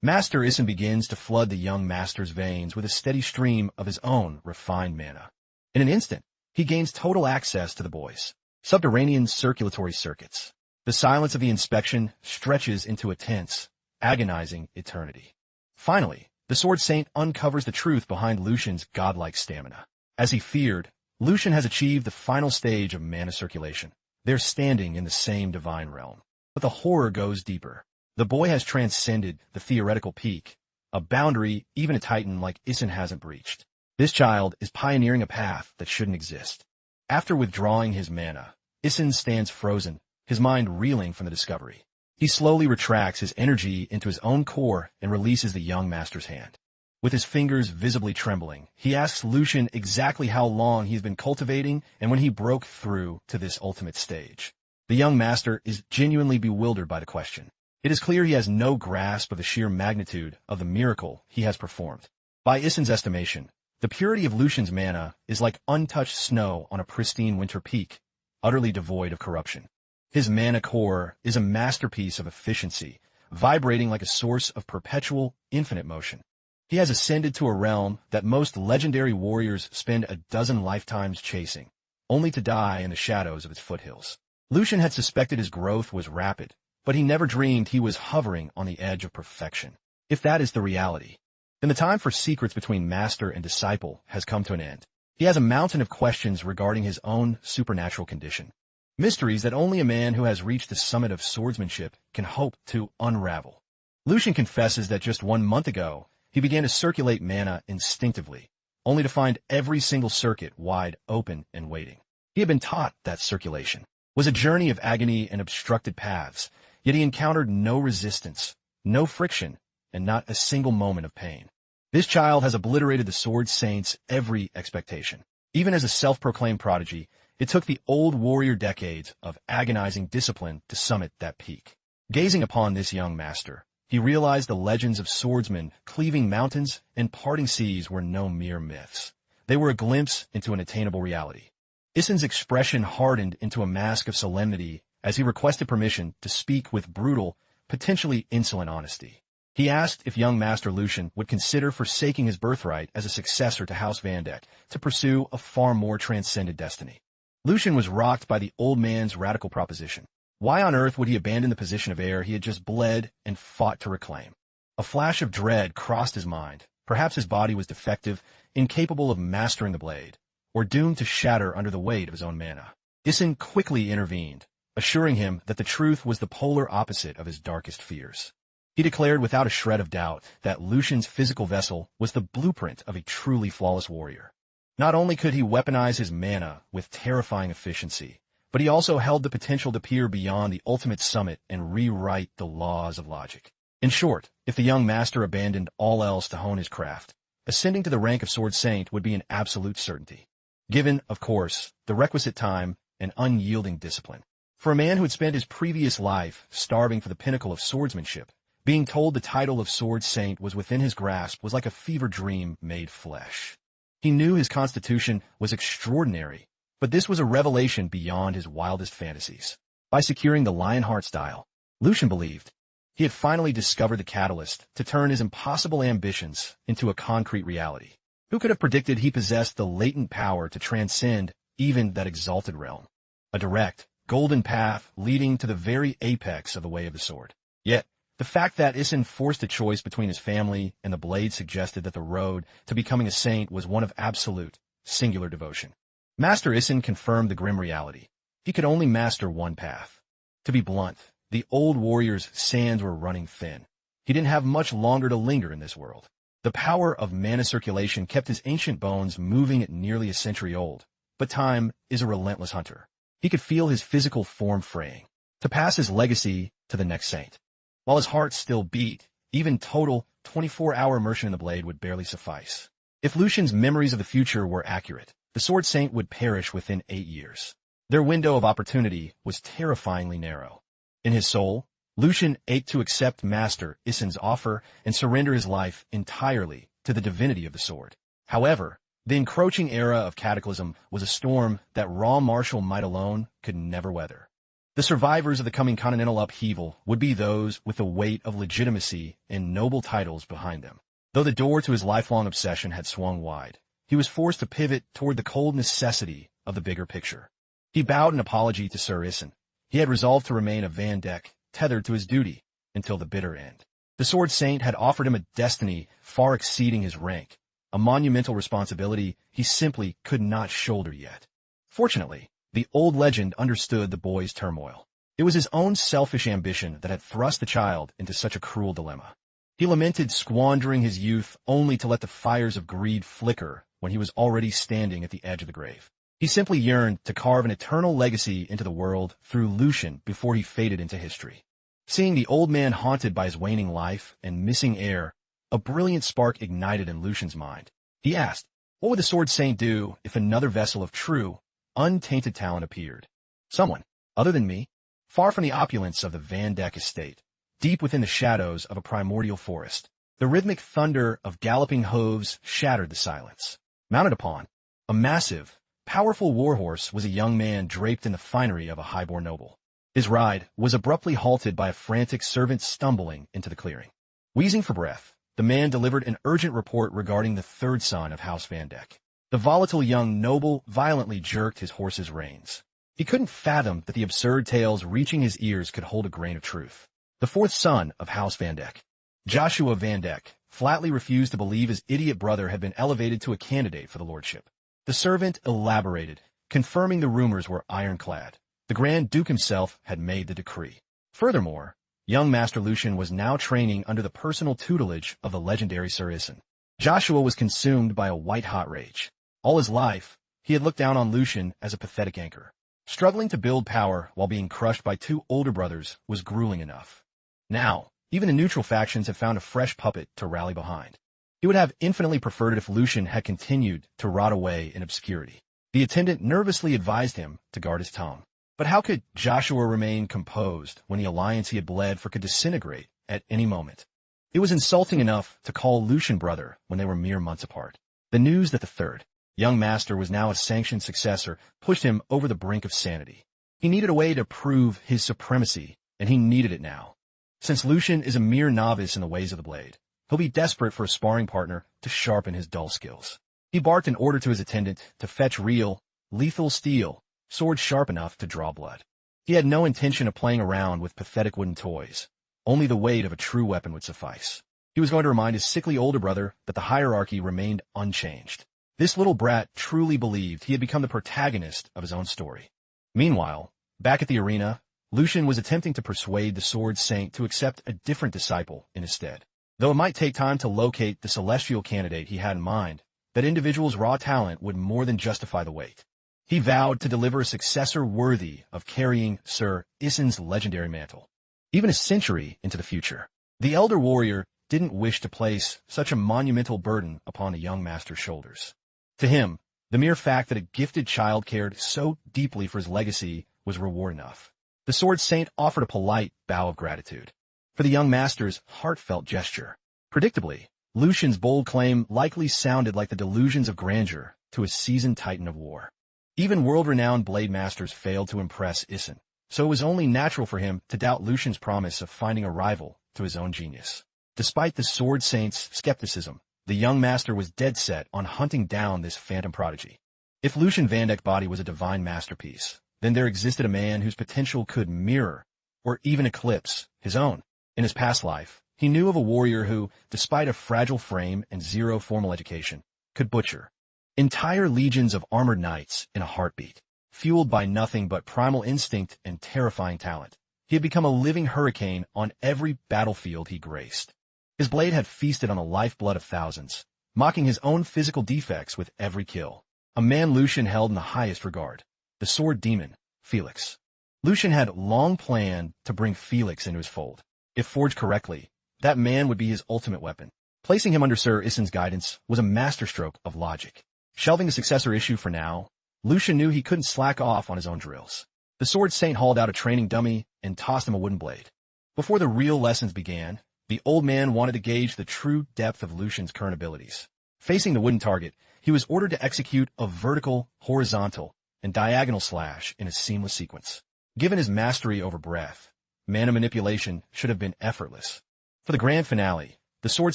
Master Isin begins to flood the young master's veins with a steady stream of his own refined mana. In an instant, he gains total access to the boy's subterranean circulatory circuits. The silence of the inspection stretches into a tense, agonizing eternity. Finally, the Sword Saint uncovers the truth behind Lucian's godlike stamina. As he feared, Lucian has achieved the final stage of mana circulation. They're standing in the same divine realm. But the horror goes deeper. The boy has transcended the theoretical peak, a boundary even a titan like Issen hasn't breached. This child is pioneering a path that shouldn't exist. After withdrawing his mana, Issen stands frozen, his mind reeling from the discovery. He slowly retracts his energy into his own core and releases the young master's hand. With his fingers visibly trembling, he asks Lucian exactly how long he's been cultivating and when he broke through to this ultimate stage. The young master is genuinely bewildered by the question. It is clear he has no grasp of the sheer magnitude of the miracle he has performed. By Issen's estimation, the purity of Lucian's mana is like untouched snow on a pristine winter peak, utterly devoid of corruption. His mana core is a masterpiece of efficiency, vibrating like a source of perpetual, infinite motion. He has ascended to a realm that most legendary warriors spend a dozen lifetimes chasing, only to die in the shadows of its foothills. Lucian had suspected his growth was rapid, but he never dreamed he was hovering on the edge of perfection. If that is the reality, then the time for secrets between master and disciple has come to an end. He has a mountain of questions regarding his own supernatural condition. Mysteries that only a man who has reached the summit of swordsmanship can hope to unravel. Lucian confesses that just 1 month ago, he began to circulate mana instinctively, only to find every single circuit wide open and waiting. He had been taught that circulation was a journey of agony and obstructed paths, yet he encountered no resistance, no friction, and not a single moment of pain. This child has obliterated the Sword Saint's every expectation. Even as a self-proclaimed prodigy, it took the old warrior decades of agonizing discipline to summit that peak. Gazing upon this young master, he realized the legends of swordsmen cleaving mountains and parting seas were no mere myths. They were a glimpse into an attainable reality. Issen's expression hardened into a mask of solemnity as he requested permission to speak with brutal, potentially insolent honesty. He asked if young Master Lucian would consider forsaking his birthright as a successor to House Vandeck to pursue a far more transcendent destiny. Lucian was rocked by the old man's radical proposition. Why on earth would he abandon the position of heir he had just bled and fought to reclaim? A flash of dread crossed his mind. Perhaps his body was defective, incapable of mastering the blade, or doomed to shatter under the weight of his own mana. Issen quickly intervened, assuring him that the truth was the polar opposite of his darkest fears. He declared without a shred of doubt that Lucian's physical vessel was the blueprint of a truly flawless warrior. Not only could he weaponize his mana with terrifying efficiency, but he also held the potential to peer beyond the ultimate summit and rewrite the laws of logic. In short, if the young master abandoned all else to hone his craft, ascending to the rank of Sword Saint would be an absolute certainty. Given, of course, the requisite time and unyielding discipline. For a man who had spent his previous life starving for the pinnacle of swordsmanship, being told the title of Sword Saint was within his grasp was like a fever dream made flesh. He knew his constitution was extraordinary, but this was a revelation beyond his wildest fantasies. By securing the Lionheart style, Lucian believed he had finally discovered the catalyst to turn his impossible ambitions into a concrete reality. Who could have predicted he possessed the latent power to transcend even that exalted realm? A direct, golden path leading to the very apex of the way of the sword. Yet, the fact that Issen forced a choice between his family and the blade suggested that the road to becoming a saint was one of absolute, singular devotion. Master Issen confirmed the grim reality. He could only master one path. To be blunt, the old warrior's sands were running thin. He didn't have much longer to linger in this world. The power of mana circulation kept his ancient bones moving at nearly a century old, but time is a relentless hunter. He could feel his physical form fraying, to pass his legacy to the next saint. While his heart still beat, even total 24-hour immersion in the blade would barely suffice. If Lucian's memories of the future were accurate, the Sword Saint would perish within 8 years. Their window of opportunity was terrifyingly narrow. In his soul, Lucian ached to accept Master Issen's offer and surrender his life entirely to the divinity of the sword. However, the encroaching era of cataclysm was a storm that raw martial might alone could never weather. The survivors of the coming continental upheaval would be those with the weight of legitimacy and noble titles behind them. Though the door to his lifelong obsession had swung wide, he was forced to pivot toward the cold necessity of the bigger picture. He bowed an apology to Sir Issen. He had resolved to remain a Vandek, tethered to his duty, until the bitter end. The Sword Saint had offered him a destiny far exceeding his rank, a monumental responsibility he simply could not shoulder yet. Fortunately, the old legend understood the boy's turmoil. It was his own selfish ambition that had thrust the child into such a cruel dilemma. He lamented squandering his youth only to let the fires of greed flicker when he was already standing at the edge of the grave. He simply yearned to carve an eternal legacy into the world through Lucian before he faded into history. Seeing the old man haunted by his waning life and missing heir, a brilliant spark ignited in Lucian's mind. He asked, what would the Sword Saint do if another vessel of true, untainted talent appeared? Someone, other than me, far from the opulence of the Vandek estate, deep within the shadows of a primordial forest. The rhythmic thunder of galloping hooves shattered the silence. Mounted upon a massive, powerful warhorse was a young man draped in the finery of a highborn noble. His ride was abruptly halted by a frantic servant stumbling into the clearing. Wheezing for breath, the man delivered an urgent report regarding the third son of House Vandek. The volatile young noble violently jerked his horse's reins. He couldn't fathom that the absurd tales reaching his ears could hold a grain of truth. The fourth son of House Vandek, Joshua Vandek, flatly refused to believe his idiot brother had been elevated to a candidate for the lordship. The servant elaborated, confirming the rumors were ironclad. The Grand Duke himself had made the decree. Furthermore, young Master Lucian was now training under the personal tutelage of the legendary Sir Isin. Joshua was consumed by a white-hot rage. All his life, he had looked down on Lucian as a pathetic anchor. Struggling to build power while being crushed by two older brothers was grueling enough. Now, even the neutral factions had found a fresh puppet to rally behind. He would have infinitely preferred it if Lucian had continued to rot away in obscurity. The attendant nervously advised him to guard his tongue. But how could Joshua remain composed when the alliance he had bled for could disintegrate at any moment? It was insulting enough to call Lucian brother when they were mere months apart. The news that the third, young master was now a sanctioned successor pushed him over the brink of sanity. He needed a way to prove his supremacy, and he needed it now. Since Lucian is a mere novice in the ways of the blade, he'll be desperate for a sparring partner to sharpen his dull skills. He barked an order to his attendant to fetch real, lethal steel, sword sharp enough to draw blood. He had no intention of playing around with pathetic wooden toys. Only the weight of a true weapon would suffice. He was going to remind his sickly older brother that the hierarchy remained unchanged. This little brat truly believed he had become the protagonist of his own story. Meanwhile, back at the arena, Lucian was attempting to persuade the Sword Saint to accept a different disciple in his stead. Though it might take time to locate the celestial candidate he had in mind, that individual's raw talent would more than justify the wait. He vowed to deliver a successor worthy of carrying Sir Isin's legendary mantle. Even a century into the future, the elder warrior didn't wish to place such a monumental burden upon a young master's shoulders. To him, the mere fact that a gifted child cared so deeply for his legacy was reward enough. The Sword Saint offered a polite bow of gratitude for the young master's heartfelt gesture. Predictably, Lucian's bold claim likely sounded like the delusions of grandeur to a seasoned titan of war. Even world-renowned blade masters failed to impress Isin, so it was only natural for him to doubt Lucian's promise of finding a rival to his own genius. Despite the Sword Saint's skepticism, the young master was dead set on hunting down this phantom prodigy. If Lucian Vandek's body was a divine masterpiece, then there existed a man whose potential could mirror, or even eclipse, his own. In his past life, he knew of a warrior who, despite a fragile frame and zero formal education, could butcher entire legions of armored knights in a heartbeat. Fueled by nothing but primal instinct and terrifying talent, he had become a living hurricane on every battlefield he graced. His blade had feasted on the lifeblood of thousands, mocking his own physical defects with every kill. A man Lucian held in the highest regard, the sword demon, Felix. Lucian had long planned to bring Felix into his fold. If forged correctly, that man would be his ultimate weapon. Placing him under Sir Isin's guidance was a masterstroke of logic. Shelving the successor issue for now, Lucian knew he couldn't slack off on his own drills. The Sword Saint hauled out a training dummy and tossed him a wooden blade. Before the real lessons began, the old man wanted to gauge the true depth of Lucian's current abilities. Facing the wooden target, he was ordered to execute a vertical, horizontal, and diagonal slash in a seamless sequence. Given his mastery over breath, mana manipulation should have been effortless. For the grand finale, the Sword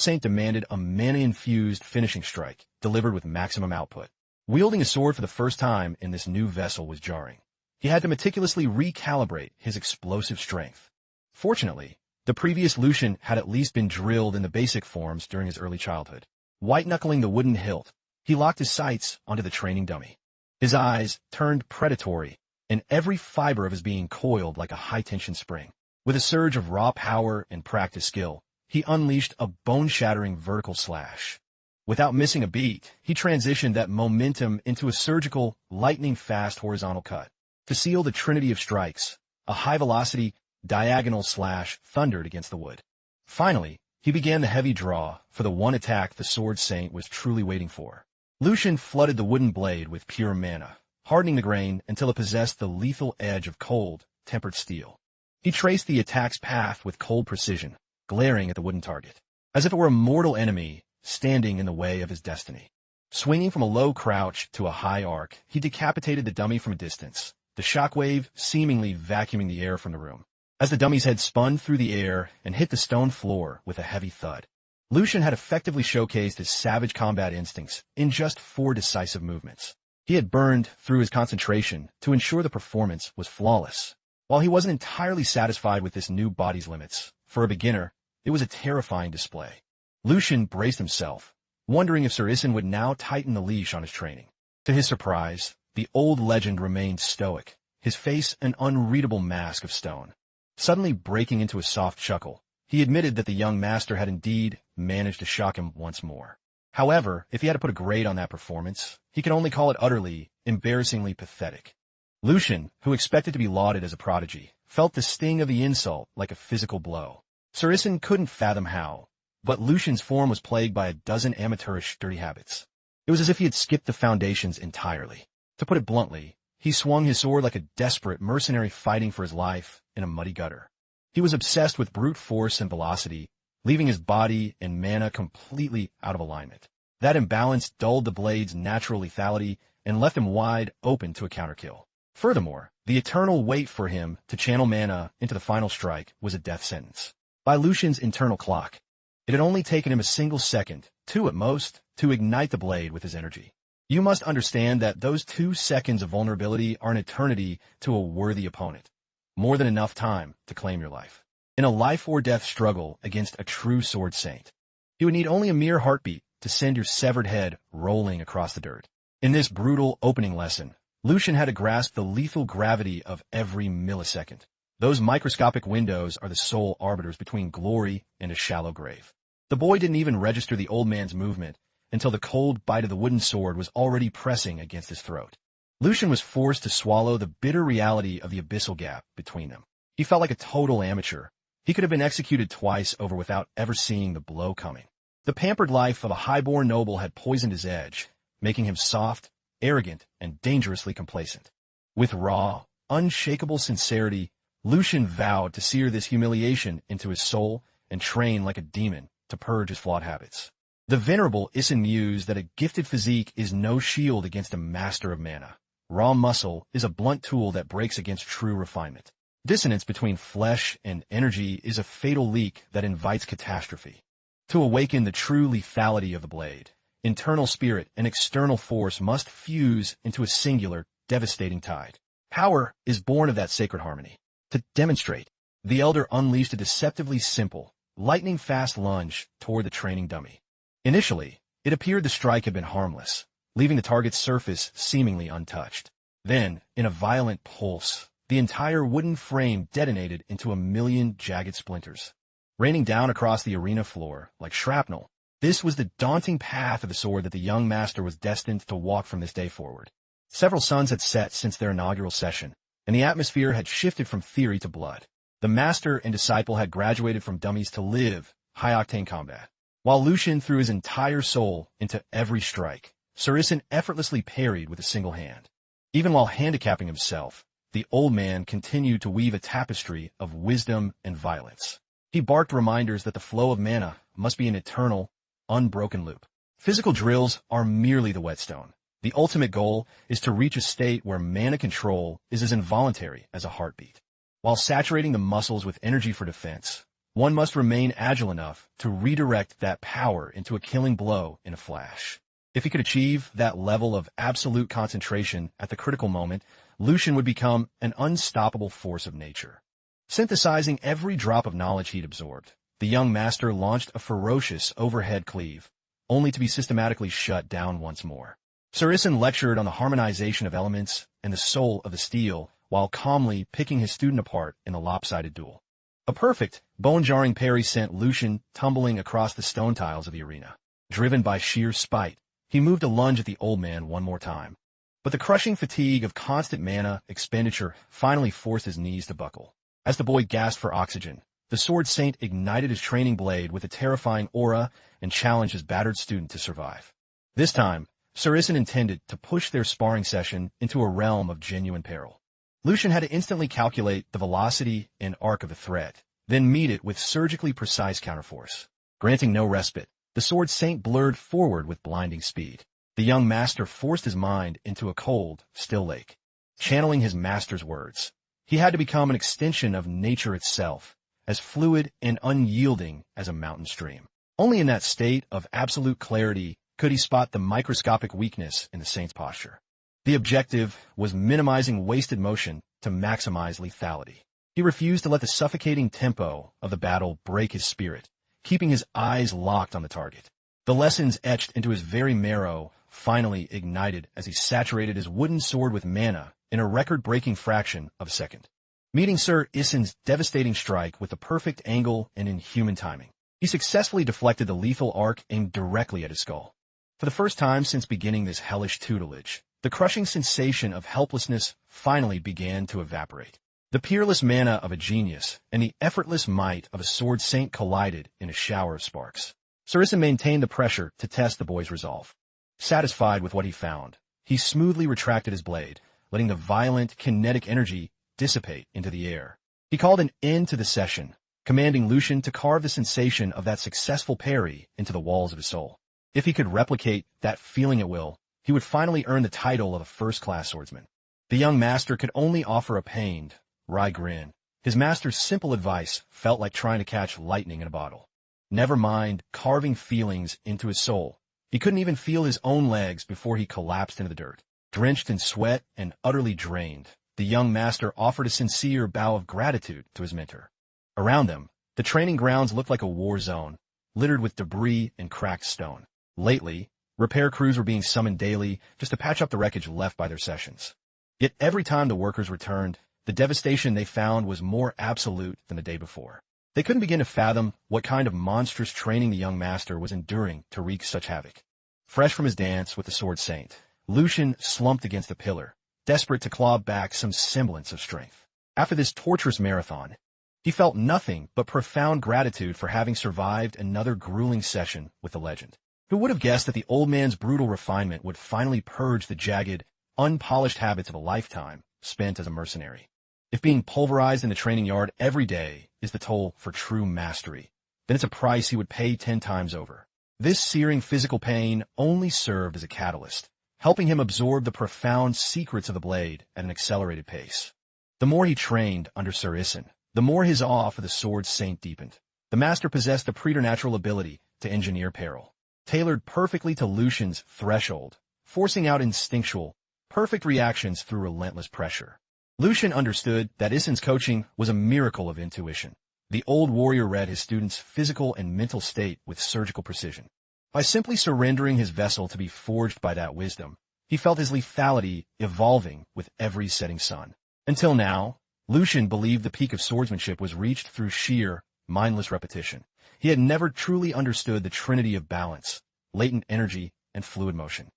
Saint demanded a mana-infused finishing strike, delivered with maximum output. Wielding a sword for the first time in this new vessel was jarring. He had to meticulously recalibrate his explosive strength. Fortunately, the previous Lucian had at least been drilled in the basic forms during his early childhood. White-knuckling the wooden hilt, he locked his sights onto the training dummy. His eyes turned predatory, and every fiber of his being coiled like a high-tension spring. With a surge of raw power and practice skill, he unleashed a bone-shattering vertical slash. Without missing a beat, he transitioned that momentum into a surgical, lightning-fast horizontal cut. To seal the trinity of strikes, a high-velocity, diagonal slash thundered against the wood. Finally, he began the heavy draw for the one attack the Sword Saint was truly waiting for. Lucian flooded the wooden blade with pure mana, hardening the grain until it possessed the lethal edge of cold, tempered steel. He traced the attack's path with cold precision, glaring at the wooden target, as if it were a mortal enemy standing in the way of his destiny. Swinging from a low crouch to a high arc, he decapitated the dummy from a distance, the shockwave seemingly vacuuming the air from the room. As the dummy's head spun through the air and hit the stone floor with a heavy thud, Lucian had effectively showcased his savage combat instincts in just 4 decisive movements. He had burned through his concentration to ensure the performance was flawless. While he wasn't entirely satisfied with this new body's limits, for a beginner, it was a terrifying display. Lucian braced himself, wondering if Sir Isin would now tighten the leash on his training. To his surprise, the old legend remained stoic, his face an unreadable mask of stone. Suddenly breaking into a soft chuckle, he admitted that the young master had indeed managed to shock him once more. However, if he had to put a grade on that performance, he could only call it utterly, embarrassingly pathetic. Lucian, who expected to be lauded as a prodigy, felt the sting of the insult like a physical blow. Sir Isin couldn't fathom how, but Lucian's form was plagued by a dozen amateurish dirty habits. It was as if he had skipped the foundations entirely. To put it bluntly, he swung his sword like a desperate mercenary fighting for his life in a muddy gutter. He was obsessed with brute force and velocity, leaving his body and mana completely out of alignment. That imbalance dulled the blade's natural lethality and left him wide open to a counterkill. Furthermore, the eternal wait for him to channel mana into the final strike was a death sentence. By Lucian's internal clock, it had only taken him a single second, 2 at most, to ignite the blade with his energy. You must understand that those 2 seconds of vulnerability are an eternity to a worthy opponent. More than enough time to claim your life. In a life-or-death struggle against a true Sword Saint, you would need only a mere heartbeat to send your severed head rolling across the dirt. In this brutal opening lesson, Lucian had to grasp the lethal gravity of every millisecond. Those microscopic windows are the sole arbiters between glory and a shallow grave. The boy didn't even register the old man's movement until the cold bite of the wooden sword was already pressing against his throat. Lucian was forced to swallow the bitter reality of the abyssal gap between them. He felt like a total amateur. He could have been executed twice over without ever seeing the blow coming. The pampered life of a highborn noble had poisoned his edge, making him soft, arrogant, and dangerously complacent. With raw, unshakable sincerity, Lucian vowed to sear this humiliation into his soul and train like a demon to purge his flawed habits. The venerable Isin mused that a gifted physique is no shield against a master of mana. Raw muscle is a blunt tool that breaks against true refinement. Dissonance between flesh and energy is a fatal leak that invites catastrophe. To awaken the true lethality of the blade, internal spirit and external force must fuse into a singular, devastating tide. Power is born of that sacred harmony. To demonstrate, the elder unleashed a deceptively simple, lightning-fast lunge toward the training dummy. Initially, it appeared the strike had been harmless, leaving the target's surface seemingly untouched. Then, in a violent pulse, the entire wooden frame detonated into a million jagged splinters, raining down across the arena floor like shrapnel. This was the daunting path of the sword that the young master was destined to walk from this day forward. Several suns had set since their inaugural session, and the atmosphere had shifted from theory to blood. The master and disciple had graduated from dummies to live high-octane combat. While Lucian threw his entire soul into every strike, Sir Isin effortlessly parried with a single hand. Even while handicapping himself, the old man continued to weave a tapestry of wisdom and violence. He barked reminders that the flow of mana must be an eternal, unbroken loop. Physical drills are merely the whetstone. The ultimate goal is to reach a state where mana control is as involuntary as a heartbeat. While saturating the muscles with energy for defense, one must remain agile enough to redirect that power into a killing blow in a flash. If he could achieve that level of absolute concentration at the critical moment, Lucian would become an unstoppable force of nature. Synthesizing every drop of knowledge he'd absorbed, the young master launched a ferocious overhead cleave, only to be systematically shut down once more. Sir Isin lectured on the harmonization of elements and the soul of the steel while calmly picking his student apart in a lopsided duel. A perfect, bone-jarring parry sent Lucian tumbling across the stone tiles of the arena. Driven by sheer spite, he moved a lunge at the old man one more time. But the crushing fatigue of constant mana expenditure finally forced his knees to buckle. As the boy gasped for oxygen, the Sword Saint ignited his training blade with a terrifying aura and challenged his battered student to survive. This time, Sir Isin intended to push their sparring session into a realm of genuine peril. Lucian had to instantly calculate the velocity and arc of the threat, then meet it with surgically precise counterforce. Granting no respite, the Sword Saint blurred forward with blinding speed. The young master forced his mind into a cold, still lake. Channeling his master's words, he had to become an extension of nature itself, as fluid and unyielding as a mountain stream. Only in that state of absolute clarity could he spot the microscopic weakness in the saint's posture. The objective was minimizing wasted motion to maximize lethality. He refused to let the suffocating tempo of the battle break his spirit, keeping his eyes locked on the target. The lessons etched into his very marrow finally ignited as he saturated his wooden sword with mana in a record-breaking fraction of a second. Meeting Sir Isin's devastating strike with the perfect angle and inhuman timing, he successfully deflected the lethal arc aimed directly at his skull. For the first time since beginning this hellish tutelage, the crushing sensation of helplessness finally began to evaporate. The peerless mana of a genius and the effortless might of a sword saint collided in a shower of sparks. Sir Isin maintained the pressure to test the boy's resolve. Satisfied with what he found, he smoothly retracted his blade, letting the violent kinetic energy dissipate into the air. He called an end to the session, commanding Lucian to carve the sensation of that successful parry into the walls of his soul. If he could replicate that feeling at will, he would finally earn the title of a first-class swordsman. The young master could only offer a pained, wry grin. His master's simple advice felt like trying to catch lightning in a bottle. Never mind carving feelings into his soul. He couldn't even feel his own legs before he collapsed into the dirt. Drenched in sweat and utterly drained, the young master offered a sincere bow of gratitude to his mentor. Around them, the training grounds looked like a war zone, littered with debris and cracked stone. Lately, repair crews were being summoned daily just to patch up the wreckage left by their sessions. Yet every time the workers returned, the devastation they found was more absolute than the day before. They couldn't begin to fathom what kind of monstrous training the young master was enduring to wreak such havoc. Fresh from his dance with the Sword Saint, Lucian slumped against a pillar, desperate to claw back some semblance of strength. After this torturous marathon, he felt nothing but profound gratitude for having survived another grueling session with the legend. Who would have guessed that the old man's brutal refinement would finally purge the jagged, unpolished habits of a lifetime spent as a mercenary? If being pulverized in the training yard every day is the toll for true mastery, then it's a price he would pay 10 times over. This searing physical pain only served as a catalyst, helping him absorb the profound secrets of the blade at an accelerated pace. The more he trained under Sir Isin, the more his awe for the Sword Saint deepened. The master possessed a preternatural ability to engineer peril, tailored perfectly to Lucian's threshold, forcing out instinctual, perfect reactions through relentless pressure. Lucian understood that Isin's coaching was a miracle of intuition. The old warrior read his student's physical and mental state with surgical precision. By simply surrendering his vessel to be forged by that wisdom, he felt his lethality evolving with every setting sun. Until now, Lucian believed the peak of swordsmanship was reached through sheer, mindless repetition. He had never truly understood the trinity of balance, latent energy, and fluid motion.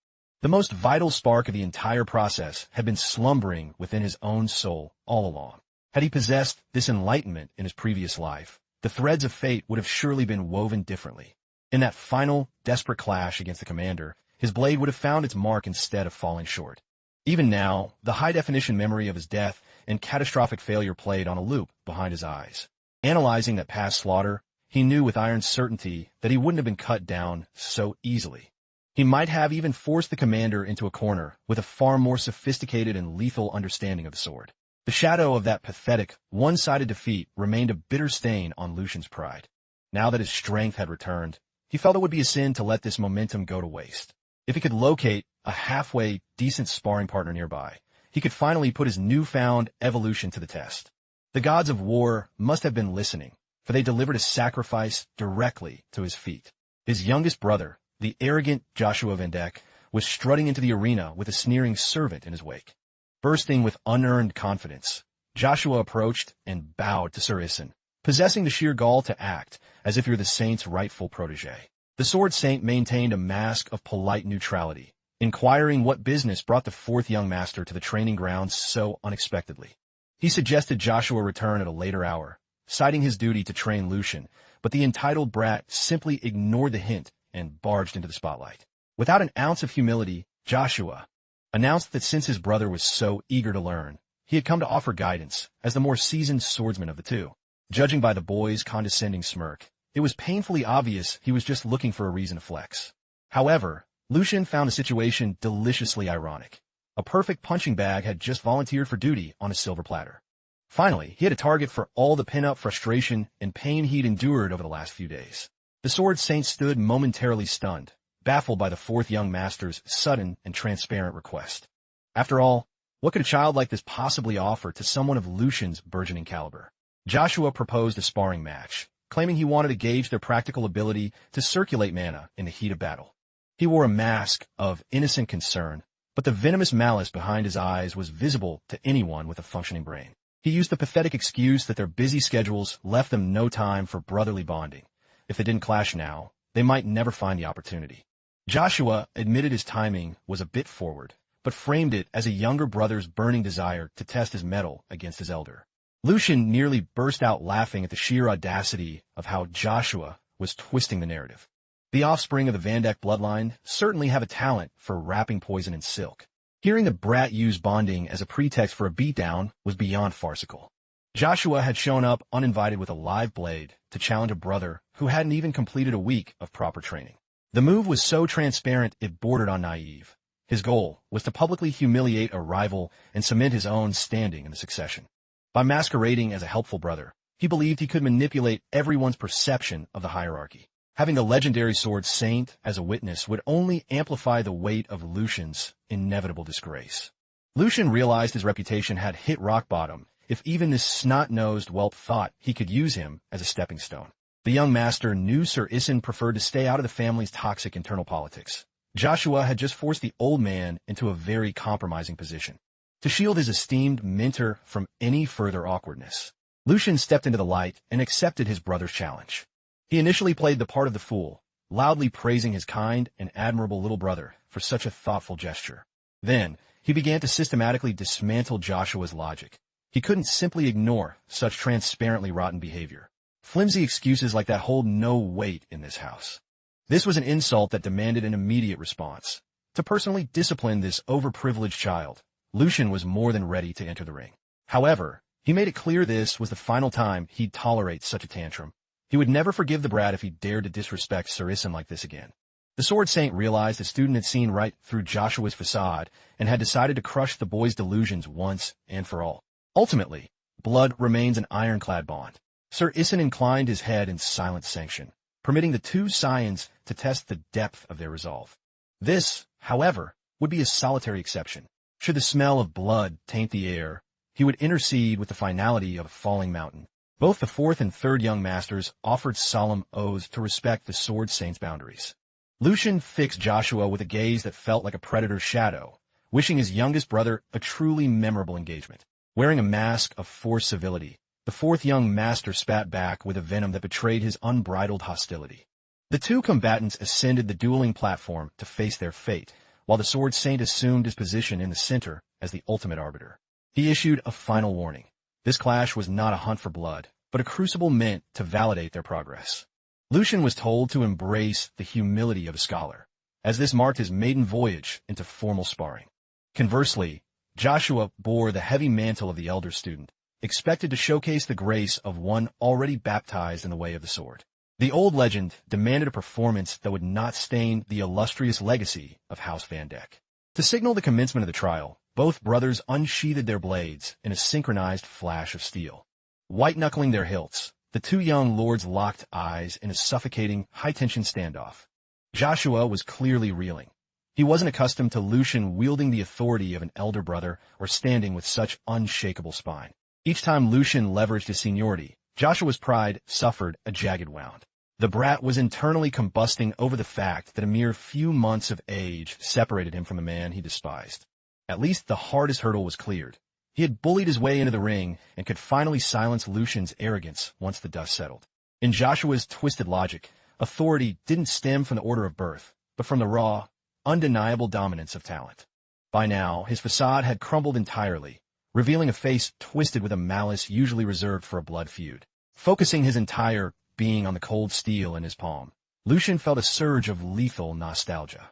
The most vital spark of the entire process had been slumbering within his own soul all along. Had he possessed this enlightenment in his previous life, the threads of fate would have surely been woven differently. In that final, desperate clash against the commander, his blade would have found its mark instead of falling short. Even now, the high-definition memory of his death and catastrophic failure played on a loop behind his eyes. Analyzing that past slaughter, he knew with iron certainty that he wouldn't have been cut down so easily. He might have even forced the commander into a corner with a far more sophisticated and lethal understanding of the sword. The shadow of that pathetic, one-sided defeat remained a bitter stain on Lucian's pride. Now that his strength had returned, he felt it would be a sin to let this momentum go to waste. If he could locate a halfway decent sparring partner nearby, he could finally put his newfound evolution to the test. The gods of war must have been listening, for they delivered a sacrifice directly to his feet. His youngest brother, the arrogant Joshua Van Dek, was strutting into the arena with a sneering servant in his wake. Bursting with unearned confidence, Joshua approached and bowed to Sir Isin, possessing the sheer gall to act as if you're the saint's rightful protege. The Sword Saint maintained a mask of polite neutrality, inquiring what business brought the fourth young master to the training grounds so unexpectedly. He suggested Joshua return at a later hour, citing his duty to train Lucian, but the entitled brat simply ignored the hint and barged into the spotlight. Without an ounce of humility, Joshua announced that since his brother was so eager to learn, he had come to offer guidance as the more seasoned swordsman of the two. Judging by the boy's condescending smirk, it was painfully obvious he was just looking for a reason to flex. However, Lucian found the situation deliciously ironic. A perfect punching bag had just volunteered for duty on a silver platter. Finally, he had a target for all the pin-up frustration and pain he'd endured over the last few days. The Sword Saint stood momentarily stunned, baffled by the fourth young master's sudden and transparent request. After all, what could a child like this possibly offer to someone of Lucian's burgeoning caliber? Joshua proposed a sparring match, claiming he wanted to gauge their practical ability to circulate mana in the heat of battle. He wore a mask of innocent concern, but the venomous malice behind his eyes was visible to anyone with a functioning brain. He used the pathetic excuse that their busy schedules left them no time for brotherly bonding. If they didn't clash now, they might never find the opportunity. Joshua admitted his timing was a bit forward, but framed it as a younger brother's burning desire to test his mettle against his elder. Lucian nearly burst out laughing at the sheer audacity of how Joshua was twisting the narrative. The offspring of the Van Dek bloodline certainly have a talent for wrapping poison in silk. Hearing the brat use bonding as a pretext for a beatdown was beyond farcical. Joshua had shown up uninvited with a live blade to challenge a brother who hadn't even completed a week of proper training. The move was so transparent it bordered on naive. His goal was to publicly humiliate a rival and cement his own standing in the succession. By masquerading as a helpful brother, he believed he could manipulate everyone's perception of the hierarchy. Having the legendary Sword Saint as a witness would only amplify the weight of Lucian's inevitable disgrace. Lucian realized his reputation had hit rock bottom if even this snot-nosed whelp thought he could use him as a stepping stone. The young master knew Sir Isin preferred to stay out of the family's toxic internal politics. Joshua had just forced the old man into a very compromising position. To shield his esteemed mentor from any further awkwardness, Lucian stepped into the light and accepted his brother's challenge. He initially played the part of the fool, loudly praising his kind and admirable little brother for such a thoughtful gesture. Then, he began to systematically dismantle Joshua's logic. He couldn't simply ignore such transparently rotten behavior. Flimsy excuses like that hold no weight in this house. This was an insult that demanded an immediate response. To personally discipline this overprivileged child, Lucian was more than ready to enter the ring. However, he made it clear this was the final time he'd tolerate such a tantrum. He would never forgive the brat if he dared to disrespect Sir Isin like this again. The Sword Saint realized the student had seen right through Joshua's facade and had decided to crush the boy's delusions once and for all. Ultimately, blood remains an ironclad bond. Sir Isin inclined his head in silent sanction, permitting the two scions to test the depth of their resolve. This, however, would be a solitary exception. Should the smell of blood taint the air, he would intercede with the finality of a falling mountain. Both the fourth and third young masters offered solemn oaths to respect the Sword Saint's boundaries. Lucian fixed Joshua with a gaze that felt like a predator's shadow, wishing his youngest brother a truly memorable engagement. Wearing a mask of forced civility, the fourth young master spat back with a venom that betrayed his unbridled hostility. The two combatants ascended the dueling platform to face their fate, while the Sword Saint assumed his position in the center as the ultimate arbiter. He issued a final warning. This clash was not a hunt for blood, but a crucible meant to validate their progress. Lucian was told to embrace the humility of a scholar, as this marked his maiden voyage into formal sparring. Conversely, Joshua bore the heavy mantle of the elder student, expected to showcase the grace of one already baptized in the way of the sword. The old legend demanded a performance that would not stain the illustrious legacy of House Van Dek. To signal the commencement of the trial, both brothers unsheathed their blades in a synchronized flash of steel. White-knuckling their hilts, the two young lords locked eyes in a suffocating, high-tension standoff. Joshua was clearly reeling. He wasn't accustomed to Lucian wielding the authority of an elder brother or standing with such unshakable spine. Each time Lucian leveraged his seniority, Joshua's pride suffered a jagged wound. The brat was internally combusting over the fact that a mere few months of age separated him from the man he despised. At least the hardest hurdle was cleared. He had bullied his way into the ring and could finally silence Lucian's arrogance once the dust settled. In Joshua's twisted logic, authority didn't stem from the order of birth, but from the raw, undeniable dominance of talent. By now, his facade had crumbled entirely, revealing a face twisted with a malice usually reserved for a blood feud. Focusing his entire being on the cold steel in his palm, Lucian felt a surge of lethal nostalgia.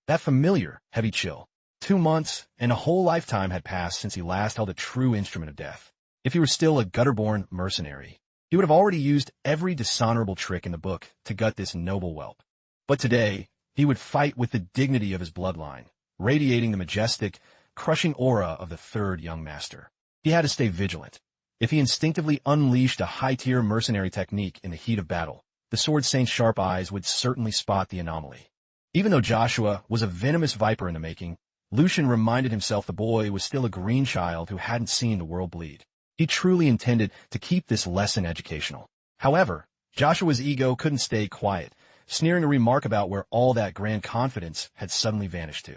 That familiar, heavy chill. 2 months and a whole lifetime had passed since he last held a true instrument of death. If he were still a gutter-born mercenary, he would have already used every dishonorable trick in the book to gut this noble whelp. But today, he would fight with the dignity of his bloodline, radiating the majestic, crushing aura of the third young master. He had to stay vigilant. If he instinctively unleashed a high-tier mercenary technique in the heat of battle, the Sword Saint's sharp eyes would certainly spot the anomaly. Even though Joshua was a venomous viper in the making, Lucian reminded himself the boy was still a green child who hadn't seen the world bleed. He truly intended to keep this lesson educational. However, Joshua's ego couldn't stay quiet, sneering a remark about where all that grand confidence had suddenly vanished to.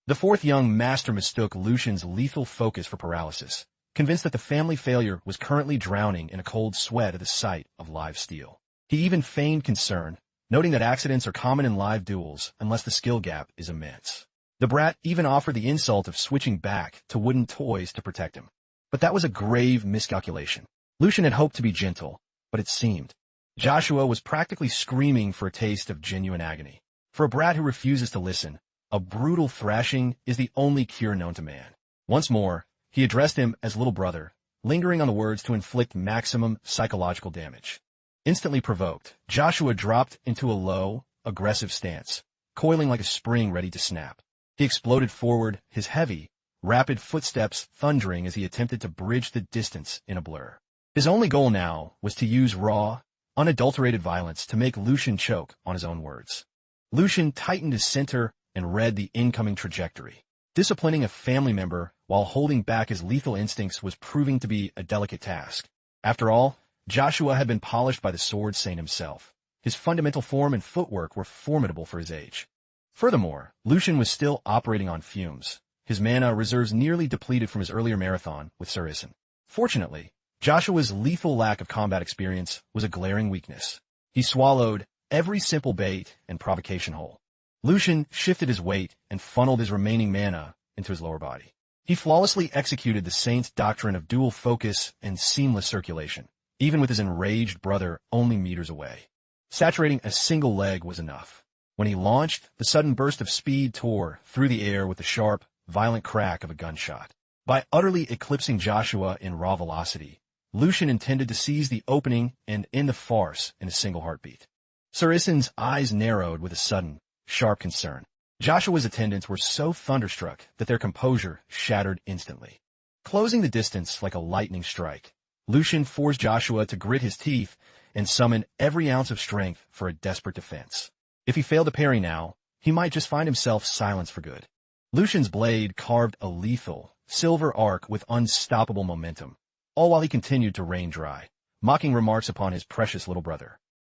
The fourth young master mistook Lucian's lethal focus for paralysis, convinced that the family failure was currently drowning in a cold sweat at the sight of live steel. He even feigned concern, noting that accidents are common in live duels unless the skill gap is immense. The brat even offered the insult of switching back to wooden toys to protect him. But that was a grave miscalculation. Lucian had hoped to be gentle, but it seemed. Joshua was practically screaming for a taste of genuine agony. For a brat who refuses to listen, a brutal thrashing is the only cure known to man. Once more, he addressed him as little brother, lingering on the words to inflict maximum psychological damage. Instantly provoked, Joshua dropped into a low, aggressive stance, coiling like a spring ready to snap. He exploded forward, his heavy, rapid footsteps thundering as he attempted to bridge the distance in a blur. His only goal now was to use raw, unadulterated violence to make Lucian choke on his own words. Lucian tightened his center and read the incoming trajectory. Disciplining a family member while holding back his lethal instincts was proving to be a delicate task. After all, Joshua had been polished by the Sword Saint himself. His fundamental form and footwork were formidable for his age. Furthermore, Lucian was still operating on fumes, his mana reserves nearly depleted from his earlier marathon with Sir Isin. Fortunately, Joshua's lethal lack of combat experience was a glaring weakness. He swallowed every simple bait and provocation hole. Lucian shifted his weight and funneled his remaining mana into his lower body. He flawlessly executed the Saint's doctrine of dual focus and seamless circulation, even with his enraged brother only meters away. Saturating a single leg was enough. When he launched, the sudden burst of speed tore through the air with the sharp, violent crack of a gunshot. By utterly eclipsing Joshua in raw velocity, Lucian intended to seize the opening and end the farce in a single heartbeat. Sir Isin's eyes narrowed with a sudden, sharp concern. Joshua's attendants were so thunderstruck that their composure shattered instantly. Closing the distance like a lightning strike, Lucian forced Joshua to grit his teeth and summon every ounce of strength for a desperate defense. If he failed to parry now, he might just find himself silenced for good. Lucian's blade carved a lethal, silver arc with unstoppable momentum, all while he continued to rain dry, mocking remarks upon his precious little brother.